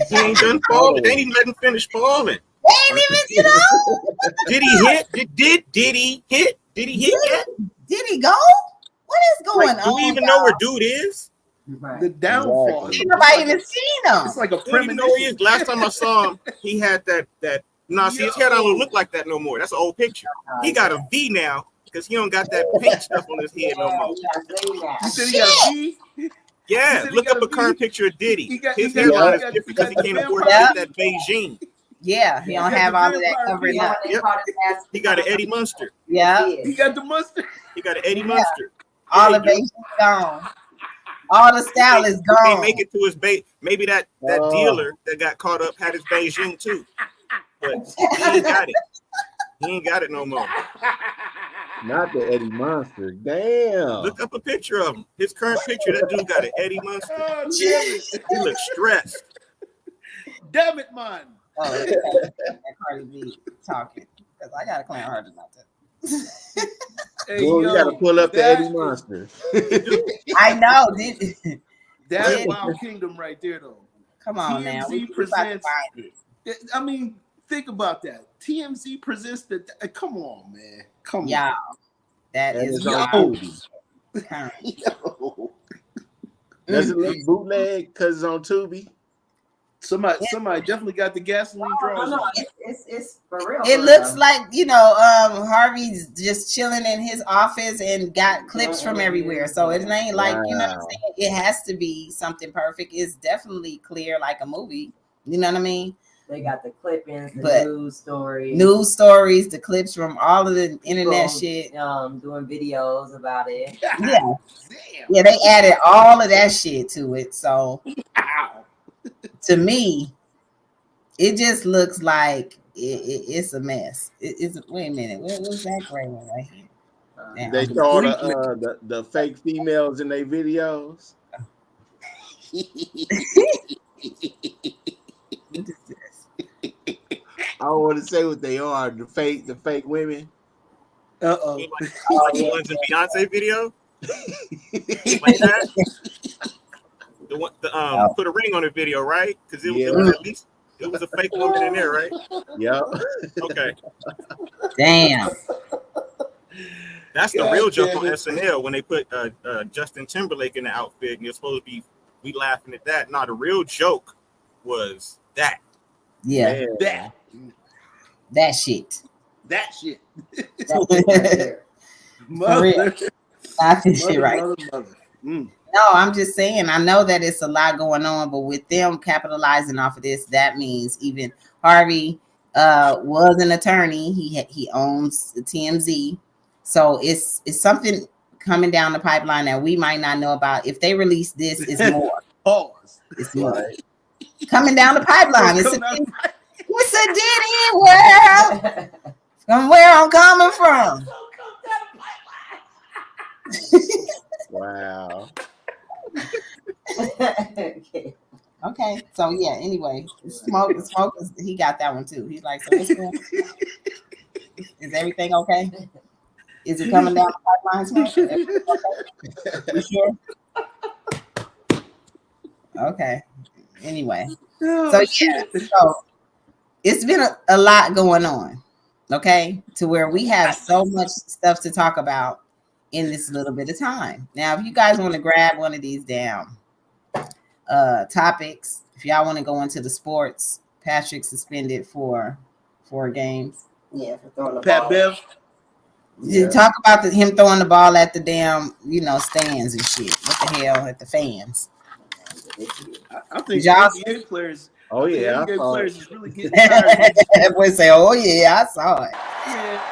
Speaker 4: He ain't done falling. They ain't even let him finish falling.
Speaker 1: They ain't even,
Speaker 4: Did he hit? Did he hit? Did he hit yet?
Speaker 1: Did he go? What is going on?
Speaker 4: Do we even know where dude is?
Speaker 2: The downfall.
Speaker 1: Ain't nobody even seen him.
Speaker 2: It's like a
Speaker 4: I don't even know where he is. Last time I saw him, he had that. See, his hair don't look like that no more. That's an old picture. He got a V now because he don't got that pink stuff on his head no more.
Speaker 2: You said he got a V?
Speaker 4: Yeah, look up a current picture of Diddy. His hairline is different because he can't afford to get that Beijing.
Speaker 1: Yeah, he don't have all of that covering up.
Speaker 4: Yep. He got an Eddie Munster.
Speaker 1: Yeah.
Speaker 2: He got the mustard.
Speaker 4: He got an Eddie Munster.
Speaker 1: All the Beijing gone. All the style is gone.
Speaker 4: He can't make it to his bait. Maybe that dealer that got caught up had his Beijing too. but he ain't got it. He ain't got it no more.
Speaker 3: Not the Eddie Monster. Damn.
Speaker 4: Look up a picture of him. His current picture, that dude got an Eddie Monster.
Speaker 2: Oh, damn it.
Speaker 4: He looks stressed.
Speaker 2: Damn it, man.
Speaker 1: Oh, that Cardi B talking because I got to clown her about that.
Speaker 2: Hey,
Speaker 3: Boy, you gotta pull up the
Speaker 2: that
Speaker 3: Eddie
Speaker 2: is-
Speaker 3: Monster.
Speaker 1: I know.
Speaker 2: That's
Speaker 1: Yeah.
Speaker 2: Wild Kingdom right there, though.
Speaker 1: Come on now.
Speaker 2: TMZ
Speaker 1: We about to
Speaker 2: presents.
Speaker 1: find it.
Speaker 2: I mean, think about that. TMZ presents the. Come on, man. Come on.
Speaker 1: Y'all, that
Speaker 3: And
Speaker 1: is
Speaker 3: it's on
Speaker 1: wild.
Speaker 3: Tubi.
Speaker 1: Current.
Speaker 2: Yo.
Speaker 3: Does it look bootleg because it's on Tubi?
Speaker 2: Somebody definitely got the gasoline drawers on.
Speaker 6: It's for real.
Speaker 1: It
Speaker 6: for
Speaker 1: looks
Speaker 6: real.
Speaker 1: like, Harvey's just chilling in his office and got clips from everywhere. So it ain't like, you know what I'm
Speaker 3: Wow.
Speaker 1: saying? It has to be something perfect. It's definitely clear like a movie. You know what I mean?
Speaker 6: They got the clippings, the
Speaker 1: But
Speaker 6: news stories,
Speaker 1: News stories, the clips from all of the internet
Speaker 6: people,
Speaker 1: shit.
Speaker 6: doing videos about it.
Speaker 1: Yeah.
Speaker 2: Damn.
Speaker 1: Yeah, they added all of that shit to it. So
Speaker 2: Ow.
Speaker 1: to me, it just looks like it's a mess. It's wait a minute, what's that gray one right here? Damn.
Speaker 3: They throw all the fake females in their videos.
Speaker 1: What is this?
Speaker 3: I don't want to say what they are. The fake women.
Speaker 2: Uh-oh.
Speaker 4: Like the ones in Beyonce video. Like that. The one, put a ring on the video, right? Because it was at least it was a fake woman in there, right?
Speaker 3: Yep.
Speaker 4: Okay.
Speaker 1: Damn.
Speaker 4: That's the
Speaker 2: God
Speaker 4: real joke
Speaker 2: damn
Speaker 4: on
Speaker 2: it.
Speaker 4: SNL when they put Justin Timberlake in the outfit, and you're supposed to be we laughing at that. No, the real joke was that.
Speaker 1: Yeah,
Speaker 3: Man.
Speaker 1: that shit.
Speaker 2: That shit.
Speaker 6: That's it right there.
Speaker 2: Mother.
Speaker 1: That shit right.
Speaker 2: Mother. Mm.
Speaker 1: No, I'm just saying, I know that it's a lot going on, but with them capitalizing off of this, that means even Harvey was an attorney. He owns the TMZ. So it's something coming down the pipeline that we might not know about. If they release this, it's more.
Speaker 2: Pause.
Speaker 1: It's more. Coming down the pipeline. It's a
Speaker 2: Coming out-
Speaker 1: dead end world. From where I'm coming from.
Speaker 3: Wow.
Speaker 6: Okay.
Speaker 1: Okay, so yeah. Anyway, smoke. He got that one too. He's like, so what's going on? Is everything okay? Is it coming down the pipeline, Smoke? Okay? You sure? Okay. Anyway,
Speaker 2: Oh,
Speaker 1: so yeah,
Speaker 2: shit.
Speaker 1: so it's been a lot going on. Okay, to where we have so much stuff to talk about in this little bit of time. Now, if you guys want to grab one of these down topics, if y'all want to go into the sports, Patrick suspended for 4 games.
Speaker 6: Yeah, for throwing the
Speaker 2: Pat
Speaker 6: ball.
Speaker 2: Bev.
Speaker 1: You talk about him throwing the ball at the damn, stands and shit. What the hell at the fans?
Speaker 2: I think
Speaker 1: Y'all-
Speaker 2: NBA players.
Speaker 3: Oh yeah. I
Speaker 2: NBA
Speaker 3: saw
Speaker 2: players
Speaker 3: it.
Speaker 2: is really getting tired.
Speaker 1: Everyone say, "Oh yeah, I saw it."
Speaker 2: Yeah.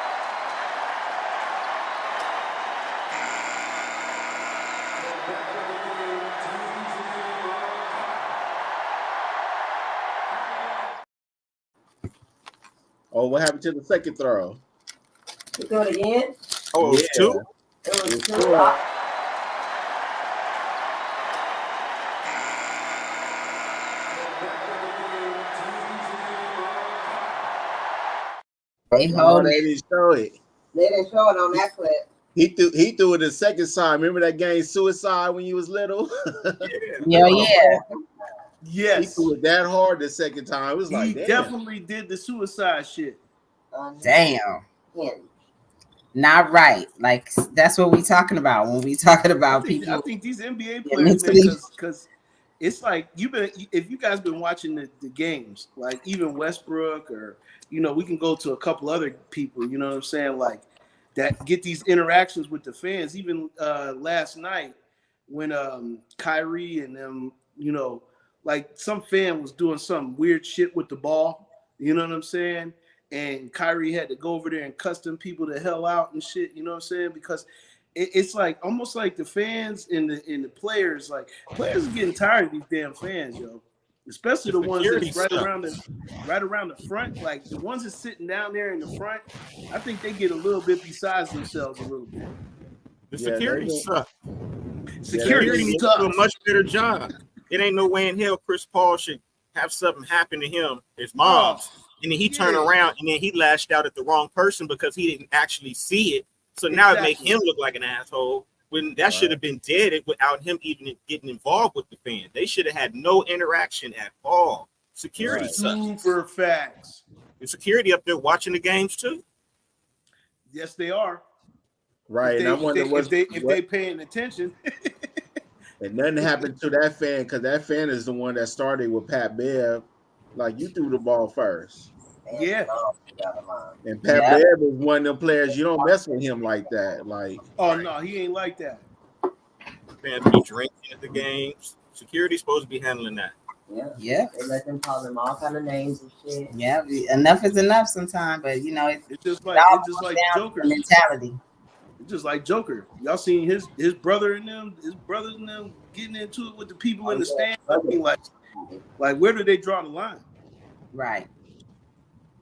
Speaker 3: Oh, what happened to the second throw?
Speaker 6: You throw it again?
Speaker 4: Oh, it was
Speaker 3: Yeah.
Speaker 4: 2?
Speaker 6: It was
Speaker 3: It's
Speaker 6: two.
Speaker 3: cool.
Speaker 1: They
Speaker 3: Oh,
Speaker 1: hold
Speaker 3: they didn't show it.
Speaker 6: They didn't show it on that clip.
Speaker 3: He threw it the second time. Remember that game Suicide when you was little?
Speaker 1: Yeah.
Speaker 3: He
Speaker 2: Yes.
Speaker 3: threw it that hard the second time. It was
Speaker 2: He
Speaker 3: like, damn.
Speaker 2: definitely did the suicide shit.
Speaker 1: Damn.
Speaker 6: Him.
Speaker 1: Not right. Like that's what we talking about when we talking about
Speaker 2: I
Speaker 1: people.
Speaker 2: think these NBA
Speaker 1: Yeah,
Speaker 2: players, man,
Speaker 1: mentally-
Speaker 2: because it's like if you guys been watching the games, like even Westbrook or we can go to a couple other people, you know what I'm saying, like that get these interactions with the fans. Even last night when Kyrie and them, like some fan was doing some weird shit with the ball, you know what I'm saying? And Kyrie had to go over there and cuss them people the hell out and shit, you know what I'm saying? Because it's like almost like the fans and the players, like players are getting tired of these damn fans, yo. especially the ones
Speaker 4: security
Speaker 2: that's right
Speaker 4: stuff.
Speaker 2: around the front. Like the ones that's sitting down there in the front, I think they get a little bit besides themselves a little bit.
Speaker 4: The
Speaker 3: Yeah,
Speaker 4: security
Speaker 3: they-
Speaker 4: suck.
Speaker 2: Security
Speaker 4: Security needs to do a
Speaker 2: sucks.
Speaker 4: much better job. It ain't no way in hell Chris Paul should have something happen to him, his mom's, and then he turned around and then he lashed out at the wrong person because he didn't actually see it. So now it make him look like an asshole when that should have been dead without him even getting involved with the fan. They should have had no interaction at all. Security sucks.
Speaker 2: Super facts.
Speaker 4: The security up there watching the games too.
Speaker 2: Yes, they are.
Speaker 3: Right, and I wonder
Speaker 2: if they paying attention.
Speaker 3: And nothing happened to that fan because that fan is the one that started with Pat Bev. Like, you threw the ball first.
Speaker 2: Yeah.
Speaker 3: And Pat Bev is one of them players, you don't mess with him like that. Like,
Speaker 2: oh, no, he ain't like that.
Speaker 4: Fans be drinking at the games. Security's supposed to be handling that.
Speaker 6: Yeah. They let them call them all kind of names and shit.
Speaker 1: Yeah, enough is enough sometimes, but you know,
Speaker 2: it's just like Joker
Speaker 1: mentality.
Speaker 2: It's just like Joker. Y'all seen his brothers and them getting into it with the people in the stand. I mean, like where do they draw the line?
Speaker 1: Right.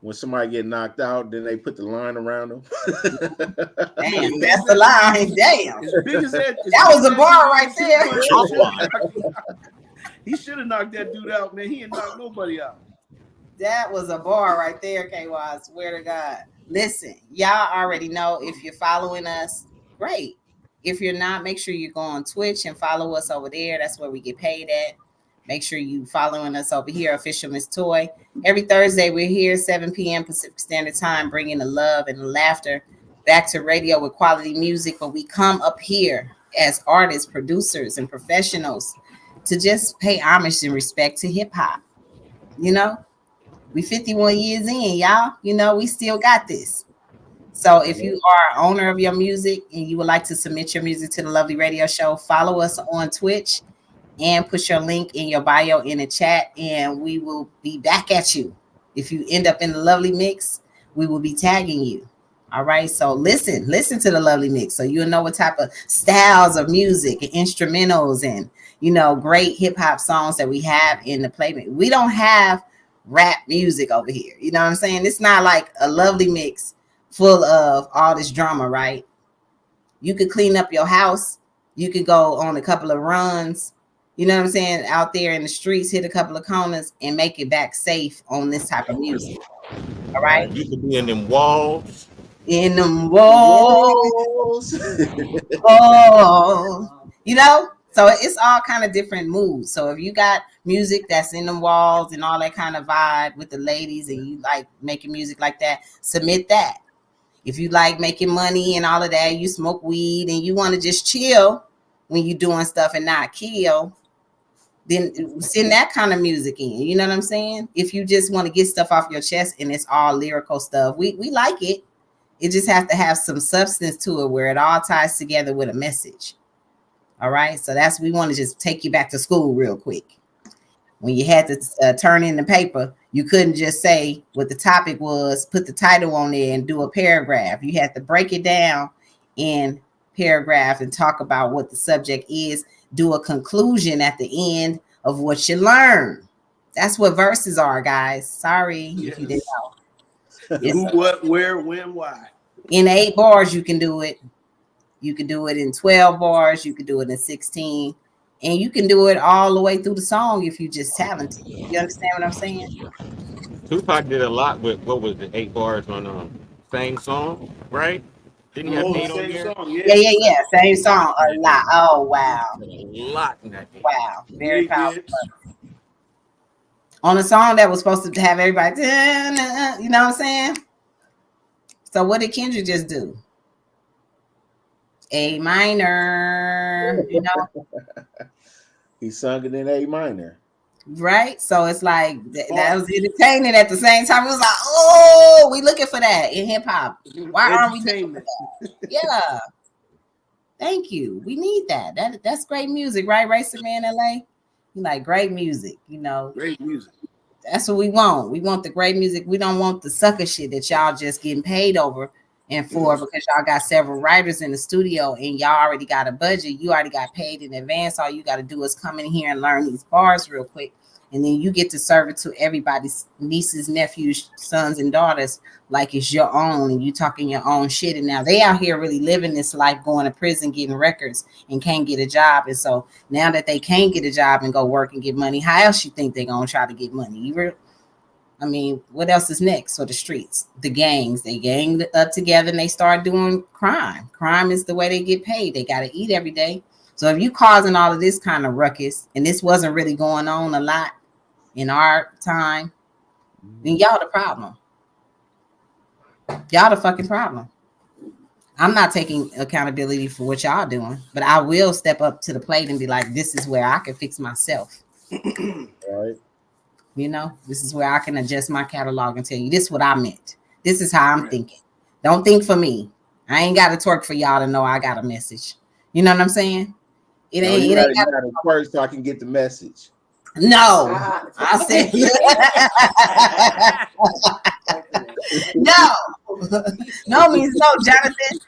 Speaker 3: When somebody get knocked out, then they put the line around them.
Speaker 1: Damn, that's the line. Damn.
Speaker 2: As big as that
Speaker 1: was a bar right there.
Speaker 2: He should have knocked that dude out, man. He ain't knocked nobody out.
Speaker 1: That was a bar right there, KY. I swear to God. Listen, y'all already know if you're following us, great. If you're not, make sure you go on Twitch and follow us over there. That's where we get paid at. Make sure you following us over here, Official Miss Toy. Every Thursday, we're here, 7 p.m. Pacific Standard Time, bringing the love and the laughter back to radio with quality music. But we come up here as artists, producers, and professionals to just pay homage and respect to hip-hop. You know? We 51 years in, y'all. You know, we still got this. So if you are owner of your music and you would like to submit your music to the Lovely Radio Show, follow us on Twitch and put your link in your bio in the chat, and we will be back at you. If you end up in the Lovely Mix, we will be tagging you. All right. So listen to the Lovely Mix so you'll know what type of styles of music and instrumentals and, you know, great hip hop songs that we have in the playlist. We don't have rap music over here. You know what I'm saying? It's not like a Lovely Mix full of all this drama, right? You could clean up your house. You could go on a couple of runs, you know what I'm saying, out there in the streets, hit a couple of corners and make it back safe on this type of music. All right?
Speaker 4: You could be in them walls.
Speaker 1: In them walls. Oh, you know? So it's all kind of different moods. So if you got music that's in the walls and all that kind of vibe with the ladies and you like making music like that, submit that. If you like making money and all of that, you smoke weed and you want to just chill when you're doing stuff and not kill, then send that kind of music in. You know what I'm saying? If you just want to get stuff off your chest and it's all lyrical stuff, we like it. It just has to have some substance to it where it all ties together with a message. All right. So we want to just take you back to school real quick. When you had to turn in the paper, you couldn't just say what the topic was, put the title on there and do a paragraph. You had to break it down in paragraph and talk about what the subject is, do a conclusion at the end of what you learn. That's what verses are, guys. Sorry if you didn't know.
Speaker 2: Who, what, where, when, why.
Speaker 1: In 8 bars, you can do it. You can do it in 12 bars. You can do it in 16. And you can do it all the way through the song if you're just talented. You understand what I'm saying?
Speaker 4: Tupac did a lot with, what was it, 8 bars on same song, right? Didn't he have 8 on there?
Speaker 2: Song,
Speaker 1: Yeah. Same song. A lot. Oh, wow.
Speaker 4: A lot in that game.
Speaker 1: Wow. Very powerful. On a song that was supposed to have everybody, you know what I'm saying? So what did Kendrick just do? A minor, you know?
Speaker 3: He sung it in A minor.
Speaker 1: Right? So it's like, that was entertaining at the same time. It was like, oh, we looking for that in hip hop. Why aren't we looking for that? Yeah. Thank you. We need that. That's great music, right? Racer Man LA? You like great music, you know.
Speaker 2: Great music.
Speaker 1: That's what we want. We want the great music. We don't want the sucker shit that y'all just getting paid over and for because y'all got several writers in the studio and y'all already got a budget. You already got paid in advance. All you got to do is come in here and learn these bars real quick and then you get to serve it to everybody's nieces, nephews, sons, and daughters like it's your own, and you talking your own shit. And now they out here really living this life, going to prison, getting records, and can't get a job. And so now that they can't get a job and go work and get money, how else you think they're gonna try to get money? I mean, what else is next for the streets? The gangs. They gang up together and they start doing crime. Crime is the way they get paid. They got to eat every day. So if you causing all of this kind of ruckus, and this wasn't really going on a lot in our time, then y'all the problem. Y'all the fucking problem. I'm not taking accountability for what y'all doing, but I will step up to the plate and be like, this is where I can fix myself.
Speaker 3: Right.
Speaker 1: You know, this is where I can adjust my catalog and tell you this is what I meant. This is how I'm thinking. Don't think for me. I ain't got to twerk for y'all to know I got a message. You know what I'm saying?
Speaker 3: You gotta twerk so I can get the message.
Speaker 1: No, I said no. No means no, Jonathan.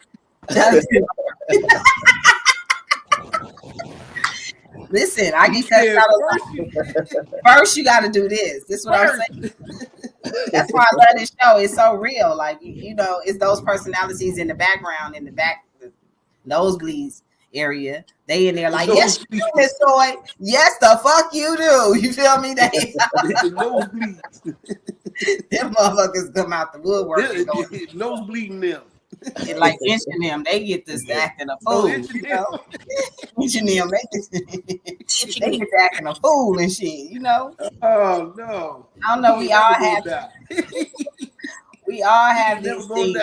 Speaker 1: Listen, I get that first. You got to do this. This is what I'm saying. That's why I love this show. It's so real. Like you know, it's those personalities in the background, in the back, nosebleeds area. They in there like, yes, you do this, Toy. Yes, the fuck you do. You feel me? They
Speaker 2: nosebleeds.
Speaker 1: Them motherfuckers come out the woodwork.
Speaker 2: Nosebleeding them.
Speaker 1: And like inching them, they get this acting a fool. Inching them, they get to acting a fool and shit, you know.
Speaker 2: Oh no!
Speaker 1: I don't know. We all have these things.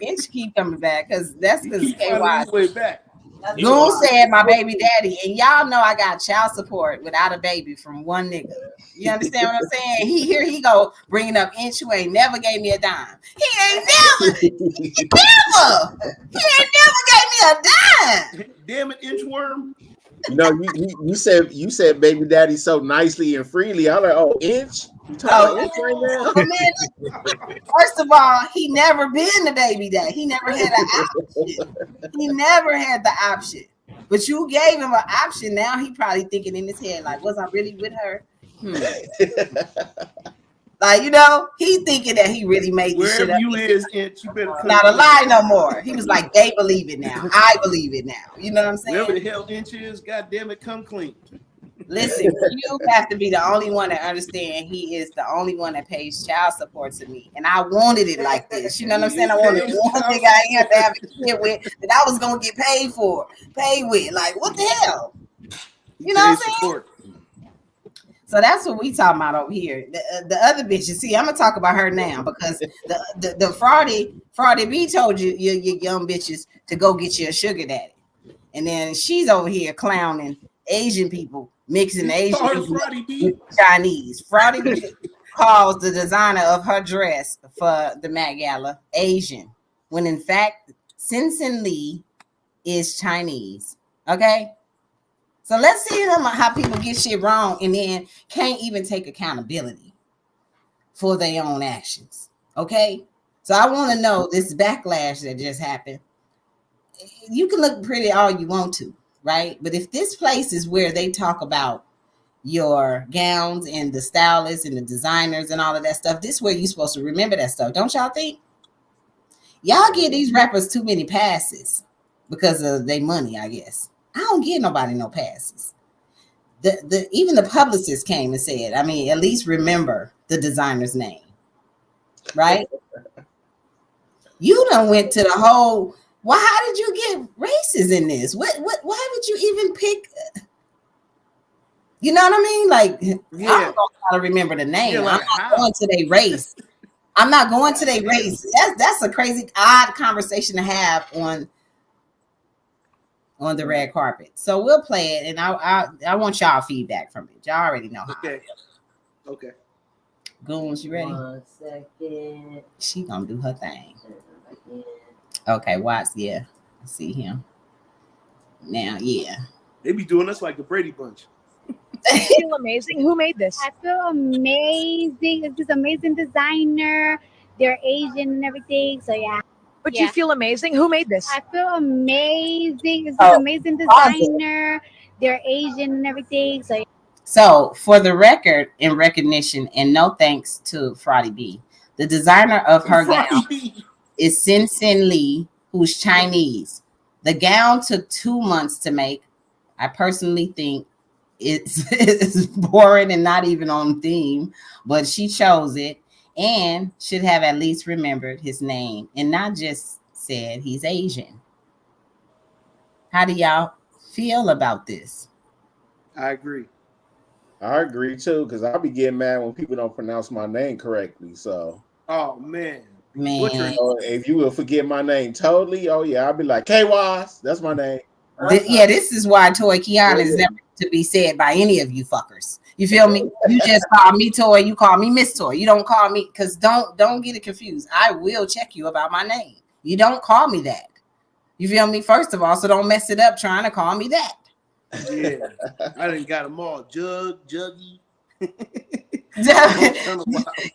Speaker 1: Inch keep coming back because that's because KY.
Speaker 2: Way back.
Speaker 1: Goon said my baby daddy, and y'all know I got child support without a baby from one nigga. You understand what I'm saying? He go bringing up Inch, who ain't never gave me a dime. He ain't never gave me a dime.
Speaker 2: Damn it, Inchworm.
Speaker 3: No, you said baby daddy so nicely and freely. I'm like, oh, Inch. Inch right now?
Speaker 1: Man, first of all, he never been the baby daddy. He never had an option. He never had the option. But you gave him an option. Now he probably thinking in his head, like, was I really with her? Like, you know, he thinking that he really made this shit up.
Speaker 2: Wherever you is, Inch, you better
Speaker 1: not a lie no more. He was like, they believe it now. I believe it now. You know what I'm saying?
Speaker 2: Wherever the hell Inch is, God damn it, come clean.
Speaker 1: Listen, you have to be the only one that understand he is the only one that pays child support to me. And I wanted it like this. You know what I'm saying? I wanted one thing I ain't have to have a kid with that I was going to get paid with. Like, what the hell? You know what I'm saying? So that's what we talking about over here. The other bitches. See, I'm gonna talk about her now because the Fraudy B told you young bitches to go get you a sugar daddy, and then she's over here clowning Asian people, mixing Asian people with Chinese. Fraudy B calls the designer of her dress for the Met Gala Asian, when in fact Simpson Lee is Chinese. Okay. So let's see how people get shit wrong and then can't even take accountability for their own actions. Okay? So I want to know this backlash that just happened. You can look pretty all you want to, right? But if this place is where they talk about your gowns and the stylists and the designers and all of that stuff, this is where you're supposed to remember that stuff. Don't y'all think? Y'all give these rappers too many passes because of their money, I guess. I don't give nobody no passes. Even the publicist came and said, I mean, at least remember the designer's name, right? You done went to the whole. Well, how did you get races in this? Why would you even pick? You know what I mean? Like, yeah. I don't know how to remember the name. Yeah, like I'm not going to their race. I'm not going to their race. That's a crazy, odd conversation to have on the red carpet. So we'll play it, and I want y'all feedback from it. Y'all already know how.
Speaker 2: Okay.
Speaker 1: Goons, you ready?
Speaker 6: 1 second.
Speaker 1: She gonna do her thing. Okay, watch. Yeah, I see him. Now, yeah.
Speaker 2: They be doing us like the Brady Bunch.
Speaker 7: I feel amazing. Who made this?
Speaker 8: I feel amazing. It's this amazing designer. They're Asian and everything. So yeah.
Speaker 7: But you feel amazing. Who made this?
Speaker 8: I feel amazing. It's this amazing designer. They're Asian and everything. So yeah.
Speaker 1: So, for the record, in recognition, and no thanks to Friday B, the designer of her gown is Sin Sin Lee, who's Chinese. The gown took 2 months to make. I personally think it's boring and not even on theme, but she chose it and should have at least remembered his name and not just said he's Asian. How do y'all feel about this?
Speaker 2: I agree.
Speaker 3: I agree too, because I'll be getting mad when people don't pronounce my name correctly. So,
Speaker 2: Oh man,
Speaker 1: Man,
Speaker 3: if you will forget my name totally, oh yeah, I'll be like K-Waz. That's my name.
Speaker 1: this is why Toy Kiana is never to be said by any of you fuckers. You feel me? You just call me Toy, you call me Miss Toy. You don't call me, because don't get it confused. I will check you about my name. You don't call me that. You feel me? First of all, so don't mess it up trying to call me that.
Speaker 2: yeah, I done got them all. Juggy.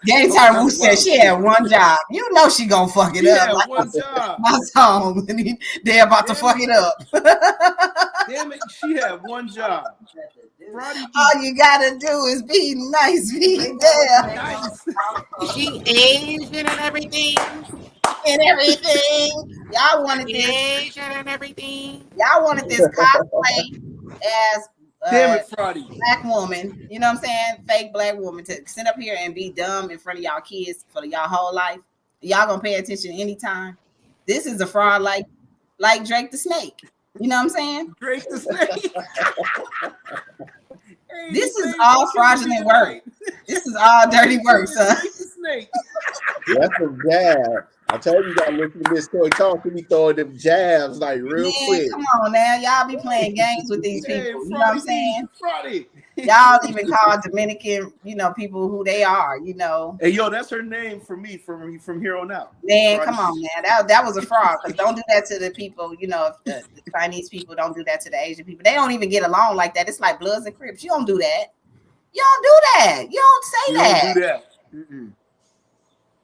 Speaker 1: Game time who said she had one job. You know she gonna fuck it up.
Speaker 2: Like one job.
Speaker 1: My song. They're about to fuck it up.
Speaker 2: Damn it, she had one job.
Speaker 1: All you gotta do is be nice, be there.
Speaker 2: Nice.
Speaker 1: She Asian and everything. Y'all wanted this Asian and everything. Y'all wanted this cosplay as
Speaker 2: damn it, Friday.
Speaker 1: Black woman, you know what I'm saying? Fake black woman to sit up here and be dumb in front of y'all kids for y'all whole life. Y'all gonna pay attention anytime. This is a fraud like Drake the Snake. You know what I'm saying?
Speaker 2: Drake the Snake.
Speaker 1: This is all fraudulent work. This is all dirty work, son.
Speaker 3: That's a jab. I told you gotta listen to this story talk to me throwing them jabs like real quick.
Speaker 1: Come on now, y'all be playing games with these people. You know what I'm saying? Y'all even call Dominican, people who they are.
Speaker 2: Hey, yo, that's her name for me from here on out.
Speaker 1: Man, Friday. Come on, man. That was a fraud. Don't do that to the people. If the Chinese people don't do that to the Asian people. They don't even get along like that. It's like Bloods and Crips. You don't do that. You don't do that. You don't say that.
Speaker 2: Don't do that. Mm-mm.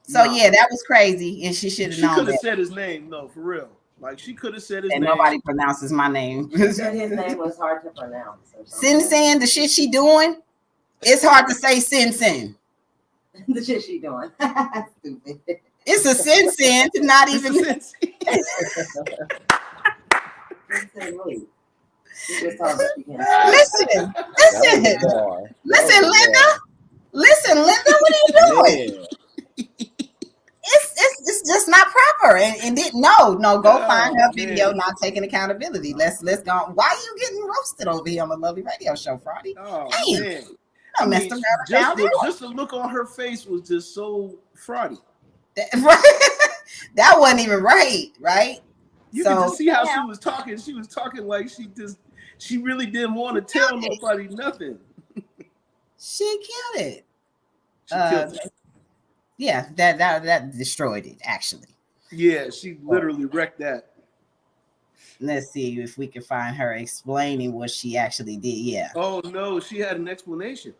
Speaker 1: So yeah, that was crazy, and she should have known.
Speaker 2: She could have said his name, no, for real. Like she could have said his name.
Speaker 1: Nobody pronounces my name.
Speaker 6: His name was hard to pronounce.
Speaker 1: Sin Sin, the shit she doing, it's hard to say Sin Sin.
Speaker 6: The shit she doing. Stupid.
Speaker 1: It's a Sin Sin to not even. Listen, Linda, what are you doing? It's just not proper, and didn't go find her video, not taking accountability. Let's go. Why are you getting roasted over here on the Lovely Radio Show, Friday?
Speaker 2: Oh
Speaker 1: man,
Speaker 2: I messed around. Just the look on her face was just so fraudy.
Speaker 1: That wasn't even right?
Speaker 2: You can just see how she was talking. She was talking like she really didn't want to tell nobody nothing.
Speaker 1: She killed it. She killed it. Yeah, that destroyed it, actually.
Speaker 2: Yeah, she literally wrecked that.
Speaker 1: Let's see if we can find her explaining what she actually did. Yeah.
Speaker 2: Oh, no, she had an explanation.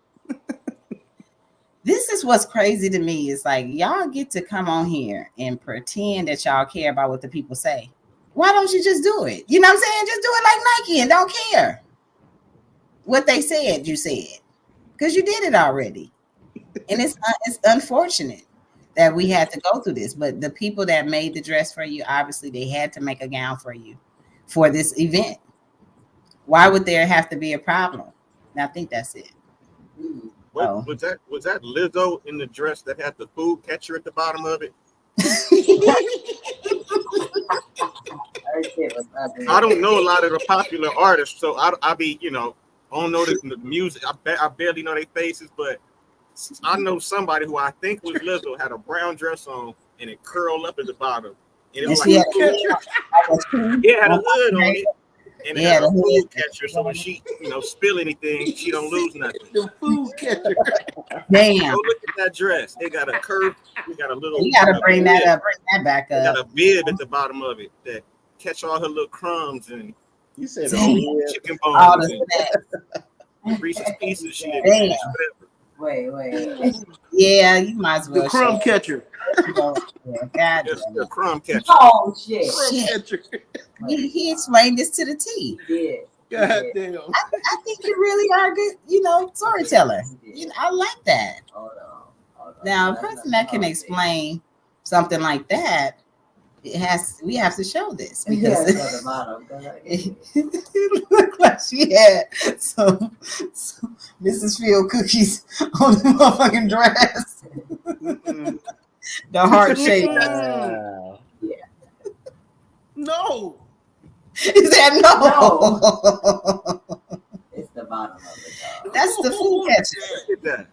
Speaker 1: This is what's crazy to me. It's like, y'all get to come on here and pretend that y'all care about what the people say. Why don't you just do it? You know what I'm saying? Just do it like Nike and don't care what they said you said. Because you did it already. And it's unfortunate that we had to go through this, but the people that made the dress for you, obviously they had to make a gown for you for this event. Why would there have to be a problem? And I think that's it.
Speaker 4: Was that Lizzo in the dress that had the food catcher at the bottom of it? I don't know a lot of the popular artists, so I be, I don't know the music. I barely know their faces, but I know somebody who I think was Lizzo had a brown dress on and it curled up at the bottom. And it was like, it had a hood on it. And it had a food catcher, so when she, spill anything, she don't lose nothing.
Speaker 2: The food catcher.
Speaker 1: Damn.
Speaker 4: Go look at that dress. It got a curve. We got a little.
Speaker 1: You gotta bring that up. Bring that back up.
Speaker 4: It got a bib at the bottom of it that catch all her little crumbs and
Speaker 3: you said
Speaker 4: chicken bones and Reese's Pieces. She didn't
Speaker 6: Wait.
Speaker 1: Yeah, you might as well.
Speaker 2: The crumb catcher.
Speaker 4: The crumb catcher.
Speaker 6: Oh shit.
Speaker 1: He explained this to the T.
Speaker 6: Yeah.
Speaker 2: God damn.
Speaker 1: I think you really are good, storyteller. I like that.
Speaker 6: Hold on.
Speaker 1: Now, a person that can explain something like that, we have to show this because it looked like she had some Mrs. Field cookies on the motherfucking dress. The heart shape.
Speaker 2: No.
Speaker 1: Is that no?
Speaker 6: It's the bottom of it, dog.
Speaker 1: That's the food catcher.
Speaker 4: Look at that.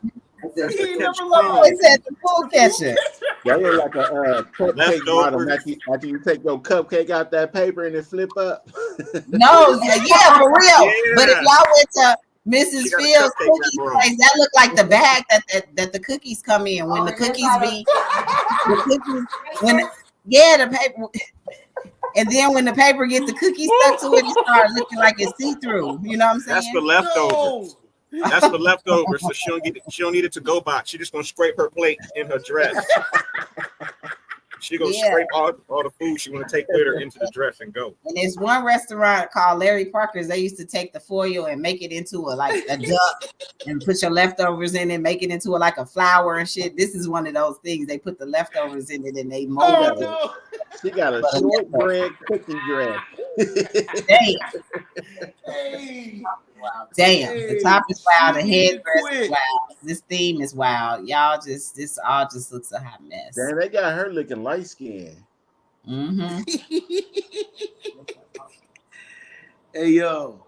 Speaker 1: It said the food catcher.
Speaker 3: That look like a cupcake
Speaker 4: Leftovers.
Speaker 3: bottom after you take your cupcake out that paper and it flip up.
Speaker 1: No, yeah, for real.
Speaker 4: Yeah.
Speaker 1: But if y'all went to Mrs.
Speaker 4: She got a
Speaker 1: Fields
Speaker 4: cupcake
Speaker 1: cookie
Speaker 4: wrapper on.
Speaker 1: place, that looked like the bag that the cookies come in when the cookies be the cookies the paper. And then when the paper gets the cookie stuck to it, it starts looking like it's see-through. You know what I'm saying?
Speaker 4: That's the leftovers. That's the leftovers. So she don't need it to go box. She just gonna scrape her plate in her dress. She gonna scrape all the food she gonna take with her into the dress and go.
Speaker 1: And there's one restaurant called Larry Parker's. They used to take the foil and make it into a duck and put your leftovers in it, make it into like a flower and shit. This is one of those things. They put the leftovers in it and they mold it.
Speaker 3: She got a shortbread cookie dress.
Speaker 1: Damn.
Speaker 2: Hey.
Speaker 1: Damn. The top is wild. The headdress
Speaker 2: quick.
Speaker 1: is wild. This theme is wild. This all just looks a hot mess.
Speaker 3: Damn, they got her looking light skinned.
Speaker 1: Mm-hmm.
Speaker 2: Hey, yo.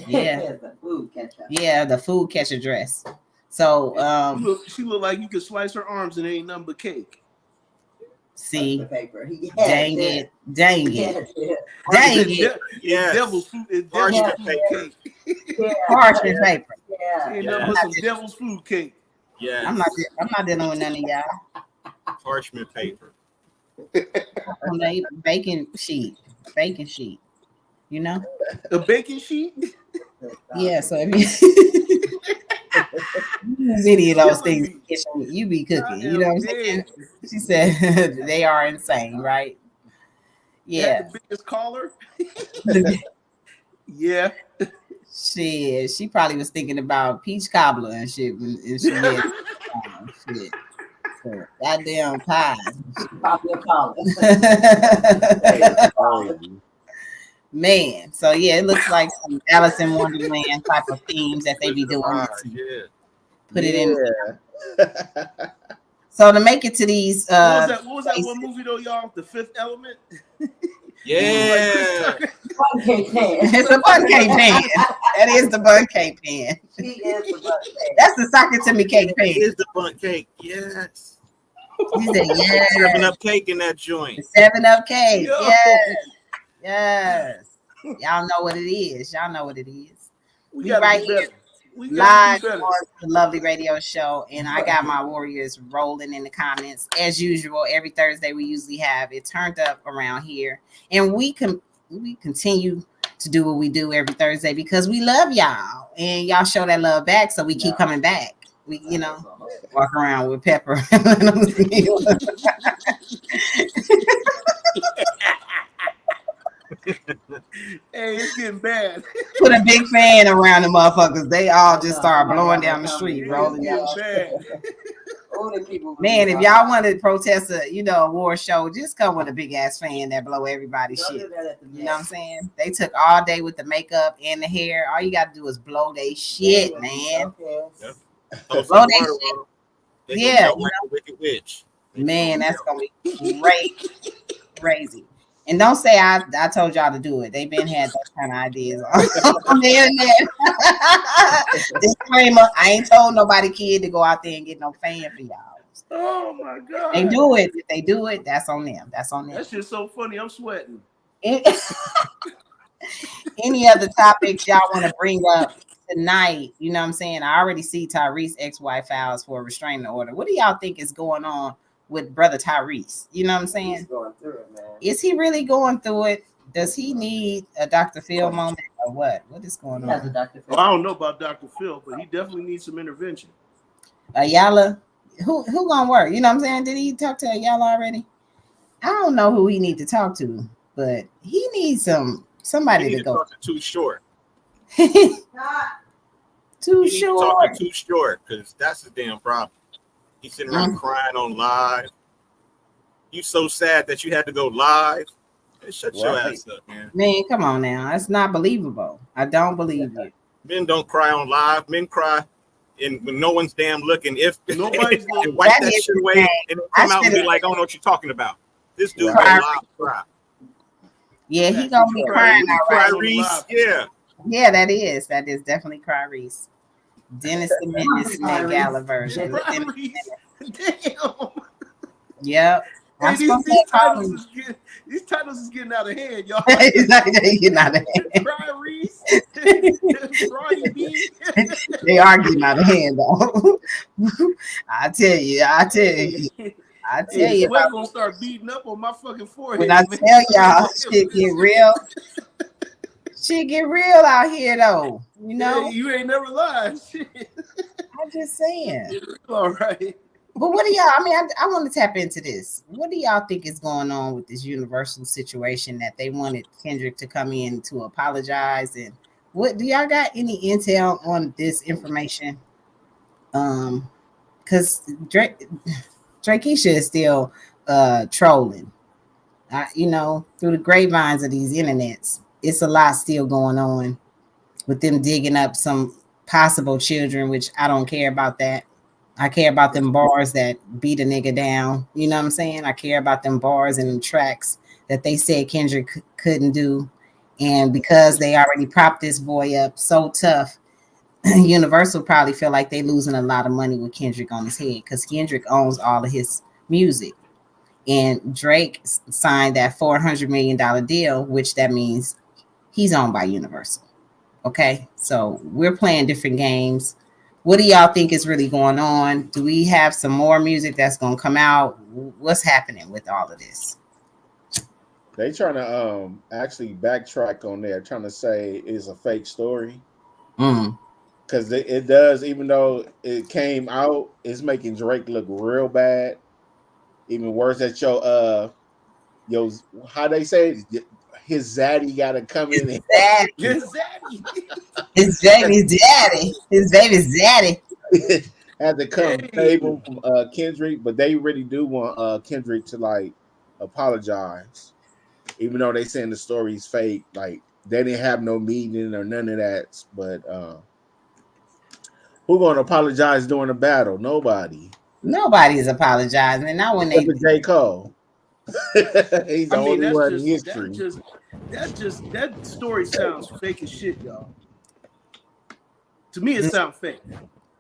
Speaker 1: Yeah.
Speaker 6: The food catcher.
Speaker 1: Yeah, the food catcher dress. So
Speaker 2: She look like you could slice her arms and it ain't nothing but cake.
Speaker 1: see,
Speaker 6: The paper.
Speaker 1: dang it. Dang it.
Speaker 4: Yeah.
Speaker 2: Devil's food. It's
Speaker 4: Parchment
Speaker 2: devil's food cake.
Speaker 1: Parchment paper.
Speaker 2: Ain't nothing but some devil's food cake.
Speaker 4: Yeah.
Speaker 1: I'm not dealing with none of y'all.
Speaker 4: Parchment paper.
Speaker 1: Baking sheet. You know?
Speaker 2: A baking sheet?
Speaker 1: Yeah, so if you use any of those things in the kitchen, you be cooking. You know what I'm saying? She said they are insane, right? Yeah.
Speaker 2: The biggest collar? Yeah.
Speaker 1: She probably was thinking about peach cobbler and shit when she had shit. So, goddamn pies. Man, so yeah, it looks like some Alice in Wonderland type of themes that they be doing. Put it in. So to make it to these,
Speaker 2: what was that one movie though, y'all? The Fifth Element.
Speaker 4: Yeah.
Speaker 1: It's a bun cake pan. That is the bun cake pan. That's the socket to me cake pan.
Speaker 4: It is the bun cake. Yes.
Speaker 1: He said, yeah.
Speaker 4: 7-Up cake in that joint.
Speaker 1: 7-Up cake.
Speaker 2: Yo.
Speaker 1: Yes. Yes. Y'all know what it is. We right here live on the Lovely Radio Show, and I got my warriors rolling in the comments as usual. Every Thursday we usually have it turned up around here, and we continue to do what we do every Thursday because we love y'all, and y'all show that love back, so we keep coming back. We walk around with pepper.
Speaker 2: Hey, it's getting bad.
Speaker 1: Put a big fan around the motherfuckers. They all just start blowing down the street, rolling down. Man, if y'all want to protest a war show, just come with a big ass fan that blow everybody's shit. You know what I'm saying? They took all day with the makeup and the hair. All you got to do is blow they shit, man. Blow they shit. Yeah,
Speaker 4: Wicked Witch.
Speaker 1: Man, that's gonna be crazy. And don't say I told y'all to do it. They've been had those kind of ideas on the internet. Disclaimer: I ain't told nobody kid to go out there and get no fan for y'all.
Speaker 2: Oh my god!
Speaker 1: They do it. If they do it, that's on them. That's on them.
Speaker 2: That's just so funny. I'm sweating.
Speaker 1: Any other topics y'all want to bring up tonight? You know what I'm saying? I already see Tyrese ex-wife files for a restraining order. What do y'all think is going on with brother Tyrese? You know what I'm saying?
Speaker 6: He's going through it, man.
Speaker 1: Is he really going through it? Does he need a Dr. Phil moment or what? What is going on?
Speaker 2: Well, I don't know about Dr. Phil, but he definitely needs some intervention.
Speaker 1: Ayala, who gonna work? You know what I'm saying? Did he talk to Ayala already? I don't know who he need to talk to, but he needs somebody to go.
Speaker 4: Too short.
Speaker 1: Too
Speaker 4: You need to talk
Speaker 1: short.
Speaker 4: to Too Short because that's the damn problem. He's sitting around crying on live. You so sad that you had to go live. Man, shut your ass up, man.
Speaker 1: Man, come on now. That's not believable. I don't believe you.
Speaker 4: Men don't cry on live. Men cry when no one's damn looking. If
Speaker 2: Nobody's
Speaker 4: and wipe that shit away and come out and be like, I don't know what you're talking about. This dude gonna live cry.
Speaker 1: Yeah, he gonna be crying all right.
Speaker 4: Tyrese, yeah.
Speaker 1: Yeah, that is definitely Tyrese. Dennis the Menace in that gala version.
Speaker 2: Damn.
Speaker 1: Yep.
Speaker 2: Hey, these titles is getting out of hand, y'all.
Speaker 1: It's not getting out of hand.
Speaker 2: Ronnie B.
Speaker 1: They are getting out of hand, though. I tell you.
Speaker 2: Hey, Sweat gonna start beating up on my fucking forehead.
Speaker 1: When I tell y'all, shit get real. Shit get real out here, though. You know,
Speaker 2: you ain't never lied. Shit.
Speaker 1: I'm just saying.
Speaker 2: All right.
Speaker 1: But what do y'all? I mean, I want to tap into this. What do y'all think is going on with this Universal situation that they wanted Kendrick to come in to apologize? And what do y'all got any intel on this information? Because Drakesha is still trolling. Through the grapevines of these internets, it's a lot still going on with them digging up some possible children, which I don't care about that. I care about them bars that beat a nigga down. You know what I'm saying? I care about them bars and them tracks that they said Kendrick couldn't do. And because they already propped this boy up so tough, Universal probably feel like they losing a lot of money with Kendrick on his head because Kendrick owns all of his music. And Drake signed that $400 million deal, which that means he's owned by Universal. Okay, so we're playing different games. What do y'all think is really going on? Do we have some more music that's going to come out? What's happening with all of this?
Speaker 3: They trying to actually backtrack on there, trying to say it's a fake story. Because it does, even though it came out, it's making Drake look real bad. Even worse that how they say it, his zaddy got to come in.
Speaker 2: His zaddy.
Speaker 1: His baby's daddy. His baby's daddy.
Speaker 3: Had to come save him from Kendrick, but they really do want Kendrick to like apologize, even though they saying the story's fake. Like they didn't have no meeting or none of that. But who gonna apologize during the battle? Nobody.
Speaker 1: Nobody's apologizing. Not when they
Speaker 3: J. Cole. He's the only one in history.
Speaker 2: That story sounds fake as shit, y'all. To me, it sounds fake.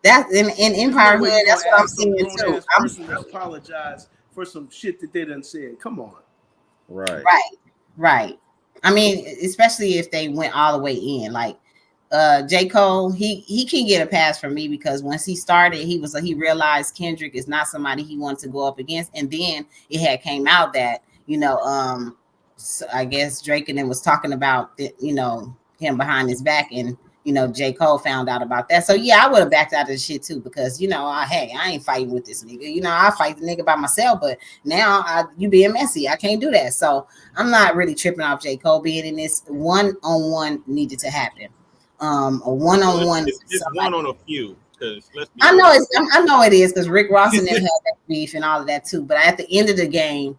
Speaker 1: That's in Empire Hood. That's what I'm seeing too.
Speaker 2: I'm to apologize for some shit that they done said. Come on.
Speaker 1: Right. I mean, especially if they went all the way in. Like J. Cole, he can get a pass from me because once he started, he realized Kendrick is not somebody he wants to go up against, and then it had came out that so I guess Drake and them was talking about him behind his back, and J. Cole found out about that. So yeah, I would have backed out of the shit too because I ain't fighting with this nigga. I fight the nigga by myself, but now you being messy, I can't do that. So I'm not really tripping off J. Cole being in this. One-on-one needed to happen. A one-on-one.
Speaker 4: It's one on a few.
Speaker 1: I know it is because Rick Ross and them had that beef and all of that too. But at the end of the game,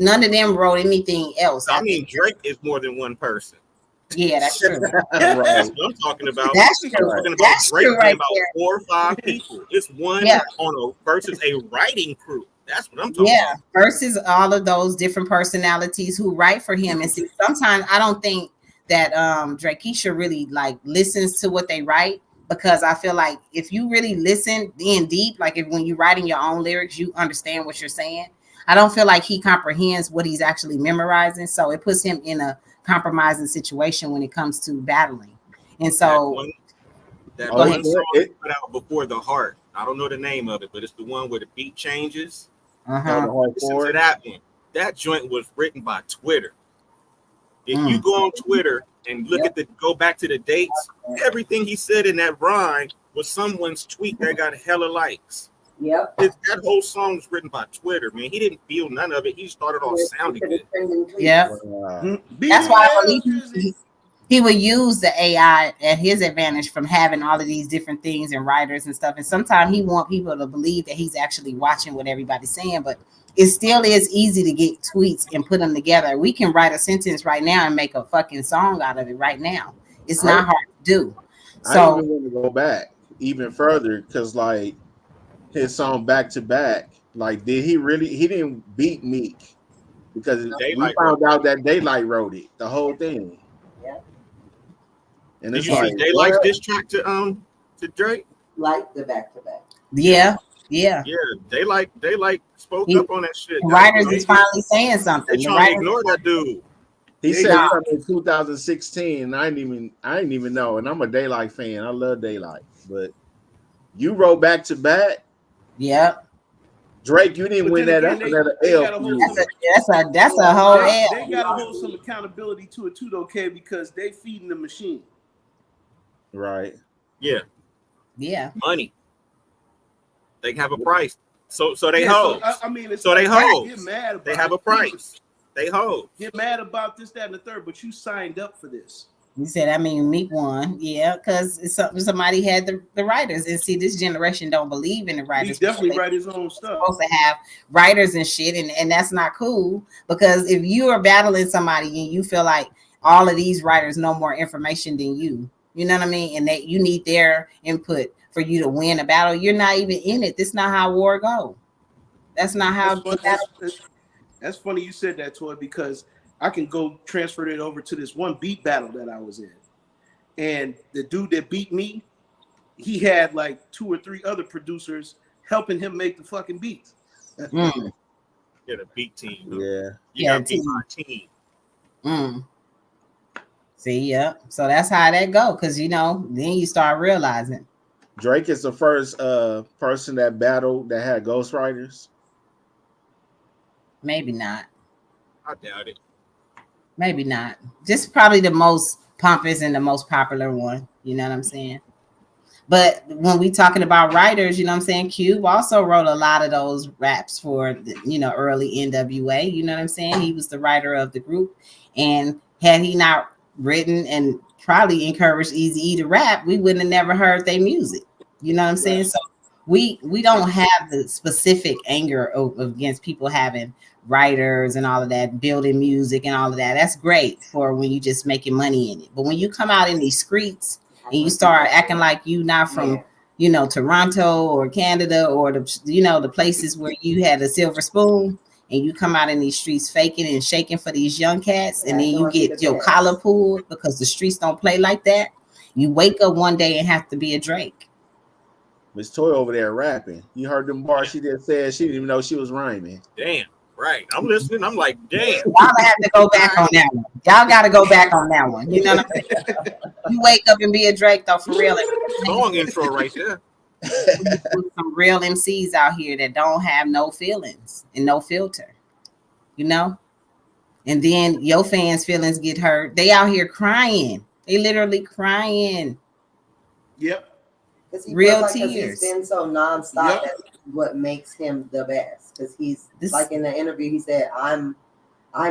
Speaker 1: none of them wrote anything else.
Speaker 4: I mean, Drake is more than one person.
Speaker 1: Yeah, that's true.
Speaker 4: That's what I'm talking about.
Speaker 1: That's true.
Speaker 4: I'm talking about Drake being about 4 or 5 people. It's one versus a writing crew. That's what I'm talking about.
Speaker 1: Versus all of those different personalities who write for him. And see, sometimes I don't think that Drakesha really like listens to what they write, because I feel like if you really listen in deep, like when you're writing your own lyrics, you understand what you're saying. I don't feel like he comprehends what he's actually memorizing, so it puts him in a compromising situation when it comes to battling. And so
Speaker 4: that one song put out Before the Heart, I don't know the name of it, but it's the one where the beat changes. Listen to that one. That joint was written by Twitter. If you go on Twitter and look at go back to the dates, everything he said in that rhyme was someone's tweet that got hella likes.
Speaker 6: Yep.
Speaker 4: That whole song was written by Twitter, man. He didn't feel none of it. He started off sounding good.
Speaker 1: Yeah. That's why I believe he would use the AI at his advantage from having all of these different things and writers and stuff. And sometimes he want people to believe that he's actually watching what everybody's saying, but it still is easy to get tweets and put them together. We can write a sentence right now and make a fucking song out of it right now. It's not hard to do.
Speaker 3: I
Speaker 1: So
Speaker 3: even want to go back even further because like his song Back to Back, like did he really? He didn't beat Meek because we found out that Daylight wrote it, the whole thing.
Speaker 6: Yeah.
Speaker 3: And
Speaker 4: Did
Speaker 3: it's
Speaker 4: you
Speaker 3: like
Speaker 4: see Daylight's diss track to Drake?
Speaker 6: Like the back to back.
Speaker 1: yeah.
Speaker 4: Yeah, Daylight spoke
Speaker 1: He-
Speaker 4: up on that shit.
Speaker 1: Writers is finally saying something.
Speaker 4: They
Speaker 1: The
Speaker 4: trying to
Speaker 1: writers,
Speaker 4: ignore that dude.
Speaker 3: he
Speaker 2: They
Speaker 3: said
Speaker 2: did.
Speaker 3: something in 2016. And I didn't even know. And I'm a Daylight fan. I love Daylight, but you wrote Back to Back.
Speaker 1: yeah.
Speaker 3: Drake, you didn't
Speaker 2: But
Speaker 3: win
Speaker 2: then
Speaker 3: that.
Speaker 2: again,
Speaker 3: That's
Speaker 2: they-
Speaker 3: another
Speaker 2: they
Speaker 3: L
Speaker 2: gotta
Speaker 3: for
Speaker 2: hold
Speaker 3: you.
Speaker 1: That's a whole
Speaker 2: They
Speaker 1: L.
Speaker 2: got to hold some accountability to it too, though, K, because they feeding the machine.
Speaker 3: Right.
Speaker 4: Yeah,
Speaker 1: Yeah.
Speaker 4: money. They have a price. So they
Speaker 2: Yeah,
Speaker 4: hoes.
Speaker 2: I mean, it's
Speaker 4: So they
Speaker 2: like,
Speaker 4: hoes.
Speaker 2: get mad about
Speaker 4: They have a
Speaker 2: it.
Speaker 4: price. They hoes.
Speaker 2: Get mad about this, that, and the third, but you signed up for this.
Speaker 1: You said, I mean, Meek won. Yeah, because somebody had the writers. And see, this generation don't believe in the
Speaker 2: He
Speaker 1: writers.
Speaker 2: definitely write his own stuff.
Speaker 1: Supposed to have writers and shit, and that's not cool. Because if you are battling somebody and you feel like all of these writers know more information than you know what I mean? And that you need their input for you to win a battle, you're not even in it. That's not how war go. That's not how
Speaker 2: That's funny you said that, Toy, because I can go transfer it over to this one beat battle that I was in. And the dude that beat me, he had like 2 or 3 other producers helping him make the fucking beats.
Speaker 1: Mm.
Speaker 4: Yeah, the beat team.
Speaker 3: Yeah.
Speaker 4: You got to beat my team.
Speaker 1: Mm. See, yeah. So that's how that go. Because then you start realizing.
Speaker 3: Drake is the first person that battled that had ghostwriters.
Speaker 1: Maybe not.
Speaker 4: I doubt it.
Speaker 1: Maybe not. Just probably the most pompous and the most popular one. You know what I'm saying? But when we talking about writers, you know what I'm saying? Cube also wrote a lot of those raps for early NWA. You know what I'm saying? He was the writer of the group. And had he not written and probably encouraged Eazy-E to rap, we wouldn't have never heard their music. You know what I'm saying? So we don't have the specific anger against people having writers and all of that, building music and all of that. That's great for when you just making money in it. But when you come out in these streets and you start acting like you not from Toronto or Canada or the places where you had a silver spoon, and you come out in these streets faking and shaking for these young cats, and then you get your collar pulled because the streets don't play like that. You wake up one day and have to be a Drake.
Speaker 3: Miss Toy over there rapping. You heard them bars she just said. She didn't even know she was rhyming.
Speaker 4: Damn. Right. I'm listening. I'm like, damn.
Speaker 1: Y'all have to go back on that one. Y'all got to go back on that one. You know what I'm saying? You wake up and be a Drake, though, for real.
Speaker 4: Song intro right there.
Speaker 1: Some real MCs out here that don't have no feelings and no filter, and then your fans' feelings get hurt. They out here crying. They literally crying.
Speaker 2: Yep.
Speaker 1: Real
Speaker 6: He's
Speaker 1: tears.
Speaker 6: been so nonstop. That's what makes him the best. Because he's like in the interview, he said, "I'm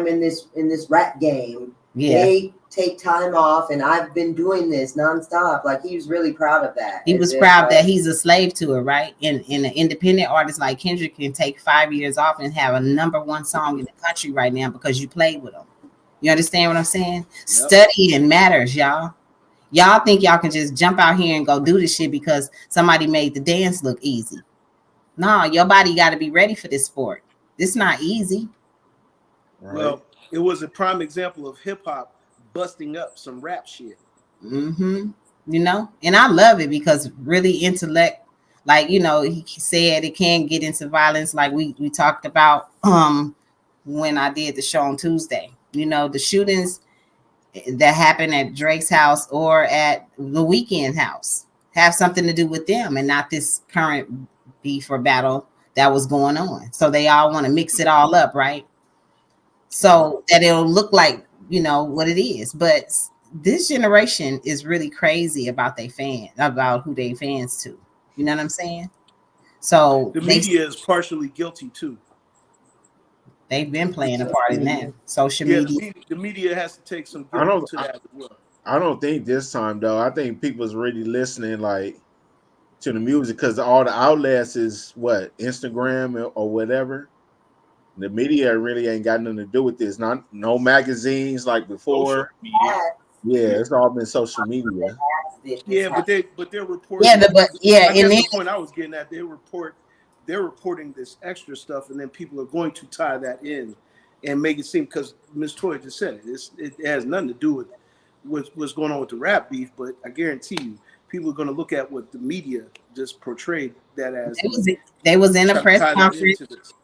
Speaker 6: in this rap game.
Speaker 1: Yeah.
Speaker 6: They take time off, and I've been doing this nonstop." Like he was really proud of that.
Speaker 1: He was proud that he's a slave to it, right? And an independent artist like Kendrick can take 5 years off and have a #1 song in the country right now because you played with him. You understand what I'm saying? Yep. Studying matters, y'all. Y'all think y'all can just jump out here and go do this shit because somebody made the dance look easy. No, your body got to be ready for this sport. It's not easy.
Speaker 2: Right. Well, it was a prime example of hip hop busting up some rap shit.
Speaker 1: Mm-hmm. And I love it because really intellect, like, he said it can get into violence. Like we talked about when I did the show on Tuesday, the shootings that happened at Drake's house or at the Weeknd house have something to do with them and not this current beef or battle that was going on. So they all want to mix it all up, right? So that it'll look like, what it is. But this generation is really crazy about who they fans to. You know what I'm saying? So
Speaker 2: the media is partially guilty too.
Speaker 1: They've been playing a part in that. Social media.
Speaker 2: The media has to take some guilt to that as well.
Speaker 3: I don't think this time though. I think people's really listening like to the music because all the outlets is what Instagram or whatever. The media really ain't got nothing to do with this. Not no magazines like
Speaker 4: Social
Speaker 3: before.
Speaker 4: media.
Speaker 3: Yeah, it's all been social media.
Speaker 2: Yeah, but they're reporting.
Speaker 1: Yeah,
Speaker 2: I guess
Speaker 1: and then,
Speaker 2: the point I was getting at, they're reporting this extra stuff, and then people are going to tie that in and make it seem, because Miss Toya just said it. It has nothing to do with what's going on with the rap beef, but I guarantee you, people are going to look at what the media just portrayed that as.
Speaker 1: they was in a press conference,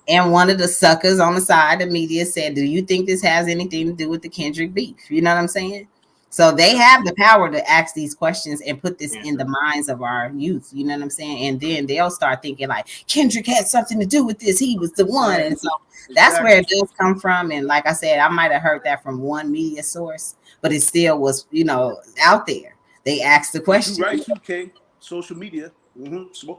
Speaker 1: and one of the suckers on the side of the media said, "Do you think this has anything to do with the Kendrick beef?" You know what I'm saying? So they have the power to ask these questions and put this in the minds of our youth. You know what I'm saying? And then they'll start thinking like Kendrick had something to do with this. He was the one. And so that's where it does come from. And like I said, I might have heard that from one media source, but it still was, out there. They asked the question.
Speaker 2: You're right, UK. Social media.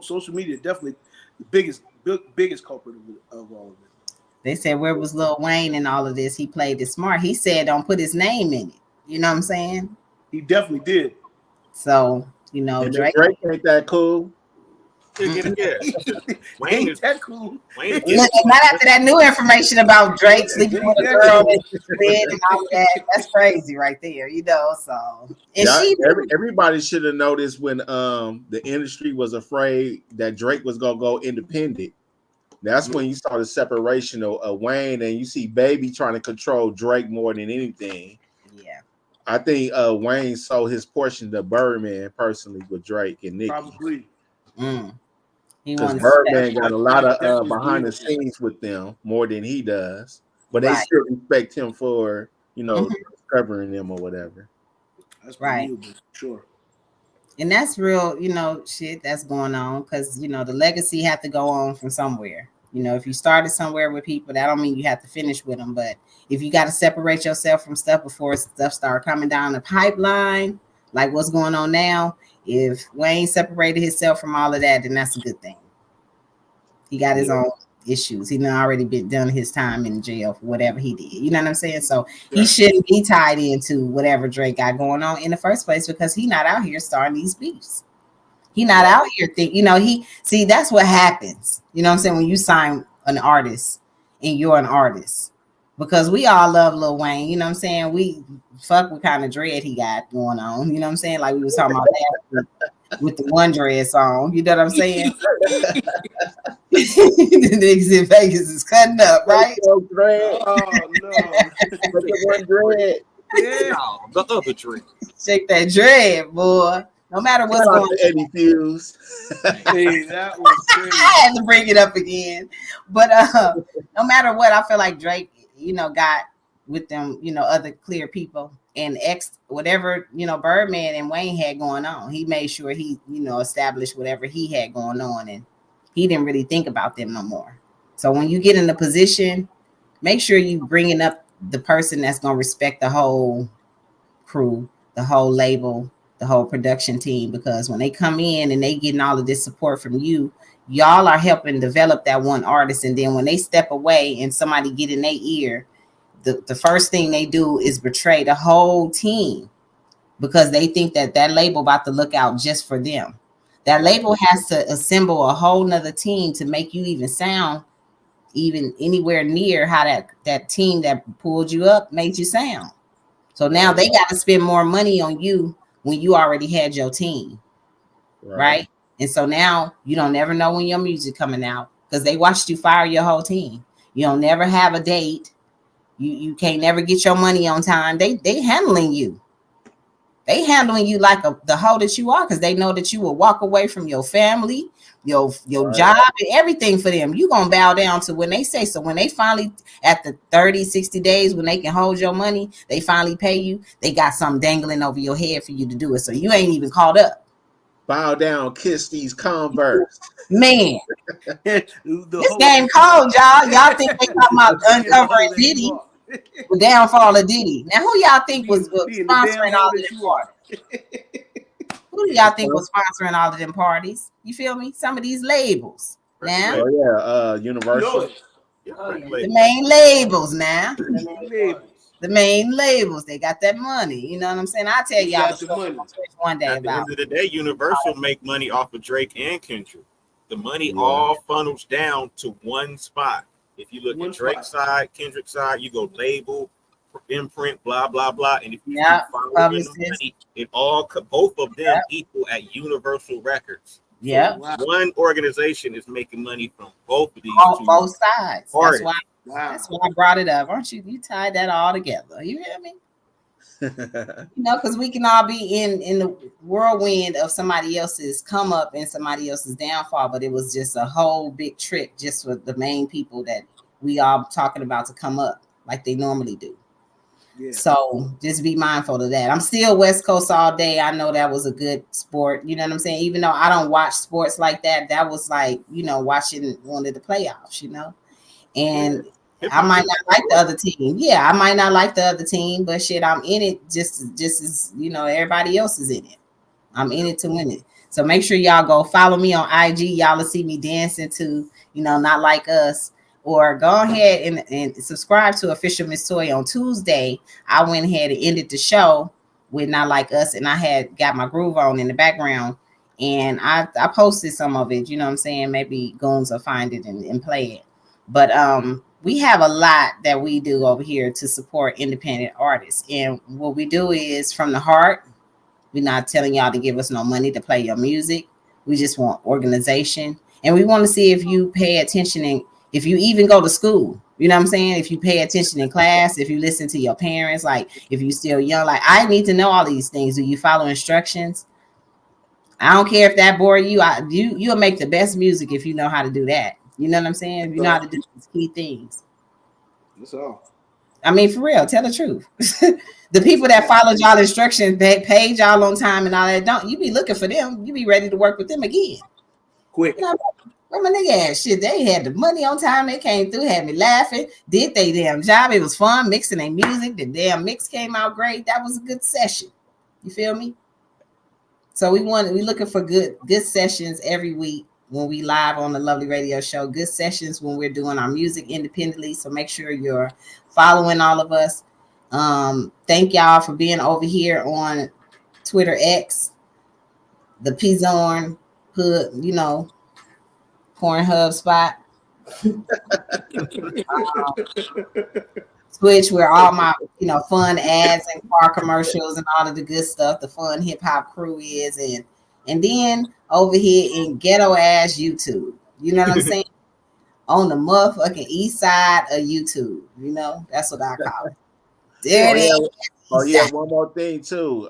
Speaker 2: Social media definitely the biggest culprit of all of it.
Speaker 1: They said, where was Lil Wayne in all of this? He played it smart. He said, don't put his name in it. You know what I'm saying?
Speaker 2: He definitely did.
Speaker 1: So,
Speaker 3: Drake ain't that cool.
Speaker 4: Yeah.
Speaker 2: Wayne ain't that cool.
Speaker 1: Not after that new information about Drake sleeping with a girl and all that. That's crazy right there, So
Speaker 3: everybody should have noticed when the industry was afraid that Drake was gonna go independent. That's when you saw the separation of Wayne, and you see Baby trying to control Drake more than anything.
Speaker 1: Yeah,
Speaker 3: I think Wayne sold his portion to Birdman personally with Drake and Nicki.
Speaker 2: Probably.
Speaker 3: Because Birdman got a lot of behind the scenes with them more than he does, but they still respect him for covering them or whatever.
Speaker 2: That's right, sure.
Speaker 1: And that's real, shit that's going on because the legacy have to go on from somewhere. If you started somewhere with people, that don't mean you have to finish with them. But if you got to separate yourself from stuff before stuff start coming down the pipeline, like what's going on now, if Wayne separated himself from all of that, then that's a good thing. He got his own issues. He already been done his time in jail for whatever he did. You know what I'm saying? So he shouldn't be tied into whatever Drake got going on in the first place because he not out here starting these beefs. He not out here that's what happens. You know what I'm saying? When you sign an artist and you're an artist, because we all love Lil Wayne. You know what I'm saying? We fuck what kind of dread he got going on. You know what I'm saying? Like we was talking about that with the One Dread song. You know what I'm saying? The niggas in Vegas is cutting up, right?
Speaker 2: Oh no!
Speaker 3: One dread.
Speaker 2: Yeah,
Speaker 4: the other dread.
Speaker 1: Shake that dread, boy. No matter what's going on.
Speaker 3: Eddie Fuse.
Speaker 2: Hey, that was crazy.
Speaker 1: I had to bring it up again. But no matter what, I feel like Drake, got with them, other clear people and whatever, Birdman and Wayne had going on. He made sure he, established whatever he had going on, and he didn't really think about them no more. So when you get in a position, make sure you bringing up the person that's going to respect the whole crew, the whole label, the whole production team, because when they come in and they getting all of this support from you, y'all are helping develop that one artist. And then when they step away and somebody get in their ear, the first thing they do is betray the whole team because they think that label about to look out just for them. That label has to assemble a whole nother team to make you even sound even anywhere near how that team that pulled you up made you sound. So now they got to spend more money on you when you already had your team, right? And so now you don't never know when your music coming out because they watched you fire your whole team. You don't never have a date. You can't never get your money on time. They handling you. They handling you like the hoe that you are because they know that you will walk away from your family, your job, and everything for them. You gonna bow down to when they say so. When they finally at the 30, 60 days when they can hold your money, they finally pay you. They got something dangling over your head for you to do it. So you ain't even caught up.
Speaker 3: Bow down, kiss these Converse.
Speaker 1: Man, this game cold, y'all. Y'all think they talking about uncovering Diddy? The downfall of Diddy. Now, who y'all think was sponsoring all of them parties? Who do y'all think was sponsoring all of them parties? You feel me? Some of these labels. Now,
Speaker 3: Universal.
Speaker 1: The main labels now. The main labels, they got that money. You know what I'm saying? I'll tell y'all the story on Twitch one day
Speaker 4: At the
Speaker 1: about
Speaker 4: end of the day, Universal make money off of Drake and Kendrick. The money
Speaker 3: Yeah.
Speaker 4: all funnels down to one spot. If you look
Speaker 2: One
Speaker 4: at Drake's
Speaker 2: spot.
Speaker 4: side, Kendrick's side, you go label, imprint, blah blah blah, and if you
Speaker 1: Yeah,
Speaker 4: keep following the
Speaker 1: publicist.
Speaker 4: money, it all both of them
Speaker 1: Yeah.
Speaker 4: equal at Universal Records.
Speaker 1: Yeah,
Speaker 2: Wow.
Speaker 4: One organization is making money from both of these
Speaker 1: on
Speaker 4: two
Speaker 1: both sides.
Speaker 4: parties.
Speaker 2: Wow.
Speaker 1: That's why I brought it up. Aren't you? You tied that all together. You hear me? You know, because we can all be in the whirlwind of somebody else's come up and somebody else's downfall, but it was just a whole big trick just with the main people that we all talking about to come up like they normally do.
Speaker 2: Yeah.
Speaker 1: So just be mindful of that. I'm still West Coast all day. I know that was a good sport. You know what I'm saying? Even though I don't watch sports like that, that was like, you know, watching one of the playoffs, you know. And I might not like the other team. Yeah, I might not like the other team, but shit, I'm in it just as, you know, everybody else is in it. I'm in it to win it. So make sure y'all go follow me on IG. Y'all will see me dancing to, you know, Not Like Us. Or go ahead and subscribe to Official Miss Toy on Tuesday. I went ahead and ended the show with Not Like Us, and I had got my groove on in the background. And I posted some of it, you know what I'm saying? Maybe Goons will find it and play it. But we have a lot that we do over here to support independent artists. And what we do is from the heart. We're not telling y'all to give us no money to play your music. We just want organization. And we want to see if you pay attention and if you even go to school. You know what I'm saying? If you pay attention in class, if you listen to your parents, like if you're still young, like I need to know all these things. Do you follow instructions? I don't care if that bore you. You'll make the best music if you know how to do that. You know what I'm saying? If you know how to do these key things.
Speaker 2: That's all.
Speaker 1: I mean, for real, tell the truth. The people that followed y'all instructions, they paid y'all on time and all that, don't you be looking for them. You be ready to work with them again.
Speaker 2: Quick.
Speaker 1: You know, where my nigga at? Shit, they had the money on time. They came through, had me laughing, did they damn job. It was fun mixing their music. The damn mix came out great. That was a good session. You feel me? So we looking for good sessions every week when we live on the Lovely Radio Show. Good sessions when we're doing our music independently. So make sure you're following all of us. Thank y'all for being over here on Twitter X, the P-Zorn Hood, you know, Pornhub spot. Twitch, where all my, you know, fun ads and car commercials and all of the good stuff, the fun hip hop crew is, and then over here in ghetto ass YouTube. You know what I'm saying? On the motherfucking east side of YouTube. You know, that's what I call it. There it is.
Speaker 3: Oh yeah, one more thing too.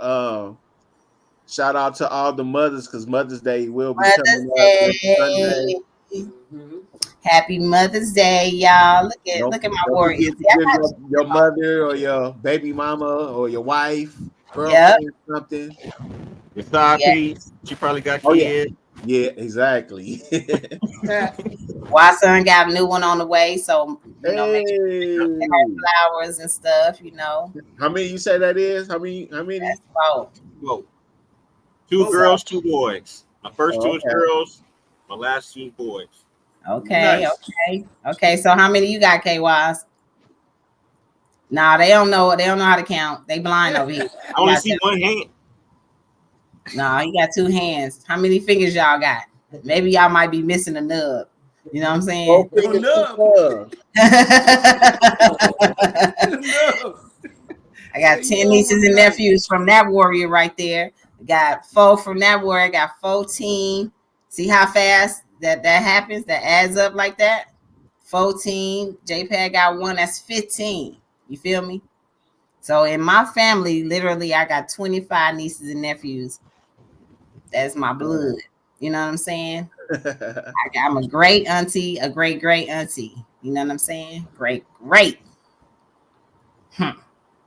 Speaker 3: Shout out to all the mothers because Mother's Day will be coming up next Sunday.
Speaker 1: Mm-hmm. Happy Mother's Day, y'all. Look at my warriors.
Speaker 3: Your mother or your baby mama or your wife, girlfriend, something.
Speaker 4: Your side piece. She probably got kids.
Speaker 3: Yeah, exactly.
Speaker 1: My son got a new one on the way, so you know, make sure you flowers and stuff. You know.
Speaker 3: How many you say that is? How many?
Speaker 1: That's both.
Speaker 4: 2 girls, 2 boys. My first 2 is girls. My last 2 is boys.
Speaker 1: Okay, okay. So how many you got, KYs? Nah, they don't know. They don't know how to count. They blind over here.
Speaker 4: I only see 1 hand.
Speaker 1: Nah, he got 2 hands. How many fingers y'all got? Maybe y'all might be missing a nub. You know what I'm saying? I got 10 nieces and nephews from that warrior right there. I got 4 from that warrior. I got 14. See how fast that happens? That adds up like that? 14. JPEG got 1. That's 15. You feel me? So in my family, literally, I got 25 nieces and nephews. That's my blood. You know what I'm saying? I'm a great auntie, a great auntie. You know what I'm saying? Great.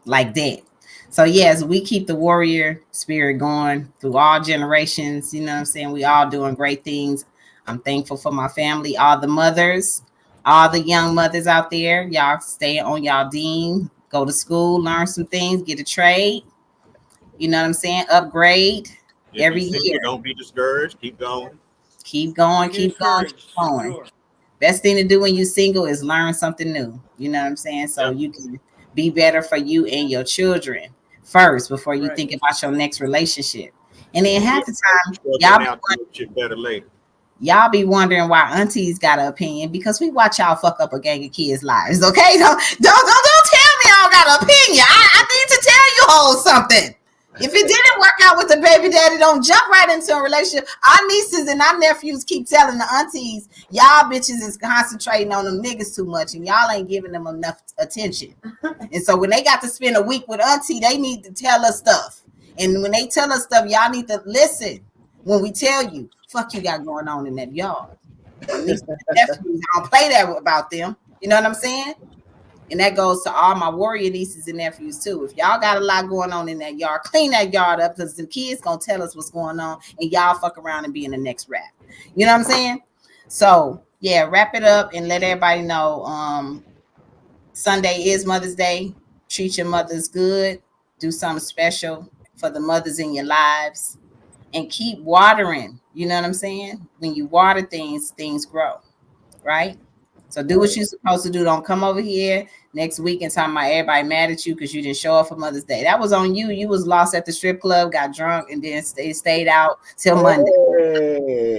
Speaker 1: Like that. So yes, we keep the warrior spirit going through all generations. You know what I'm saying? We all doing great things. I'm thankful for my family, all the mothers, all the young mothers out there. Y'all stay on y'all dean, go to school, learn some things, get a trade. You know what I'm saying? Upgrade every year.
Speaker 4: Don't be discouraged. Keep going.
Speaker 1: Keep going. Sure. Best thing to do when you're single is learn something new. You know what I'm saying? So you can be better for you and your children first before you
Speaker 2: Right.
Speaker 1: think about your next relationship. And then half the time,
Speaker 4: shit better later.
Speaker 1: y'all be wondering why aunties got an opinion because we watch y'all fuck up a gang of kids' lives. Okay, don't tell me I don't got an opinion. I need to tell you all something. If it didn't work out with the baby daddy, don't jump right into a relationship. Our nieces and our nephews keep telling the aunties, y'all bitches is concentrating on them niggas too much and y'all ain't giving them enough attention. And so when they got to spend a week with auntie, they need to tell us stuff. And when they tell us stuff, y'all need to listen when we tell you, fuck you got going on in that yard. My nieces and nephews, I don't play that about them. You know what I'm saying? And that goes to all my warrior nieces and nephews too. If y'all got a lot going on in that yard, clean that yard up because the kids gonna tell us what's going on and y'all fuck around and be in the next rap. You know what I'm saying? So yeah, wrap it up and let everybody know Sunday is Mother's Day. Treat your mothers good. Do something special for the mothers in your lives. And keep watering. You know what I'm saying? When you water things, things grow. Right? So do what you're supposed to do. Don't come over here next week and talk about everybody mad at you because you didn't show up for Mother's Day. That was on you. You was lost at the strip club, got drunk, and then stayed out till Monday.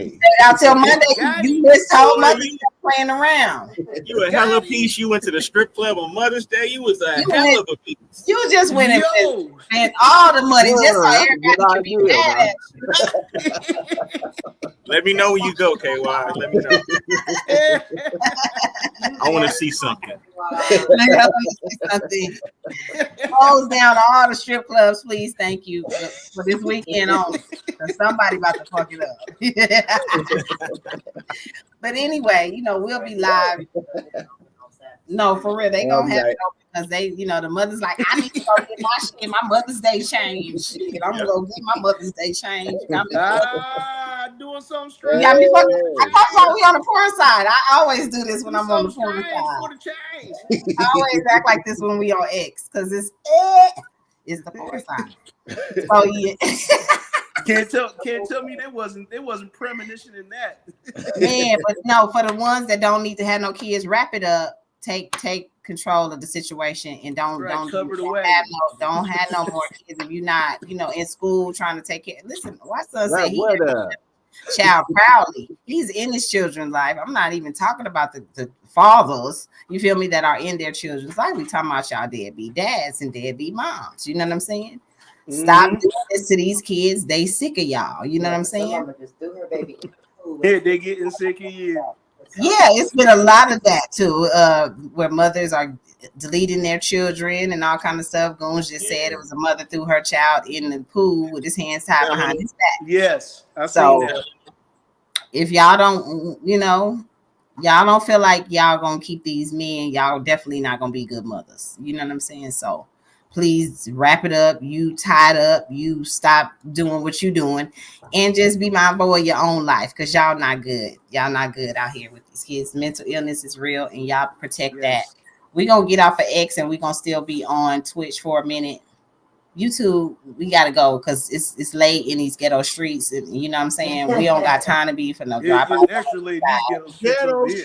Speaker 1: Stayed out till Monday. You missed whole Mother's Day playing around.
Speaker 4: You a hell of a piece. You went to the strip club on Mother's Day. You was a hell of a piece.
Speaker 1: You just went and spent all the money just so everybody could be mad at you.
Speaker 4: Let me know when you go, KY. Let me know. I want to see something.
Speaker 1: Close down all the strip clubs, please. Thank you for this weekend only. Somebody about to fuck it up. But anyway, you know, we'll be live. No, for real, they gonna have it open because they, you know, the mother's like, I need to go get my shit, my Mother's Day change. Shit, I'm gonna go get my Mother's Day change.
Speaker 2: Doing something straight.
Speaker 1: I talk about we on the porn side. I always do this when I'm on the porn side.
Speaker 2: For the change.
Speaker 1: I always act like this when we on X because it's the porn side. So yeah.
Speaker 2: Can't tell me there wasn't premonition in that.
Speaker 1: Man, but no, for the ones that don't need to have no kids, wrap it up. Take control of the situation and don't have no more kids if you're not, you know, in school trying to take care. Listen, my son said he child proudly. He's in his children's life. I'm not even talking about the fathers, you feel me, that are in their children's life. We talking about y'all deadbeat dads and deadbeat moms. You know what I'm saying? Stop doing this to these kids. They sick of y'all. You know what I'm saying?
Speaker 6: Just do her baby.
Speaker 2: Yeah, they getting sick of you.
Speaker 1: Yeah, it's been a lot of that too, where mothers are deleting their children and all kind of stuff. Goons just said it was a mother threw her child in the pool with his hands tied behind his back.
Speaker 2: Yes, I seen that.
Speaker 1: If y'all don't, you know, y'all don't feel like y'all gonna keep these men, y'all definitely not gonna be good mothers. You know what I'm saying? So please wrap it up. You tied up. You stop doing what you doing, and just be mindful of your own life because y'all not good. Y'all not good out here with these kids. Mental illness is real, and y'all protect that. We're gonna get off of X, and we're gonna still be on Twitch for a minute. YouTube, we gotta go because it's late in these ghetto streets, and you know what I'm saying. We don't got time to be for no drive.
Speaker 2: It's extra late. Ghetto streets.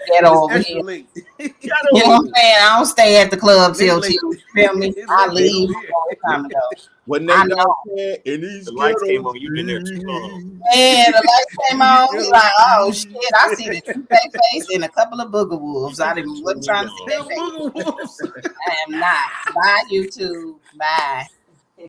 Speaker 1: Ghetto extra late. You know what I'm saying? I don't stay at the club till 2. You feel me? I leave a long time ago.
Speaker 3: When they
Speaker 4: the lights came on, you've been there too long.
Speaker 1: Man, the lights came on. We like, oh shit! I see the two-face face and a couple of booger wolves. I wasn't trying to see that face. I am not. Bye, YouTube. Bye.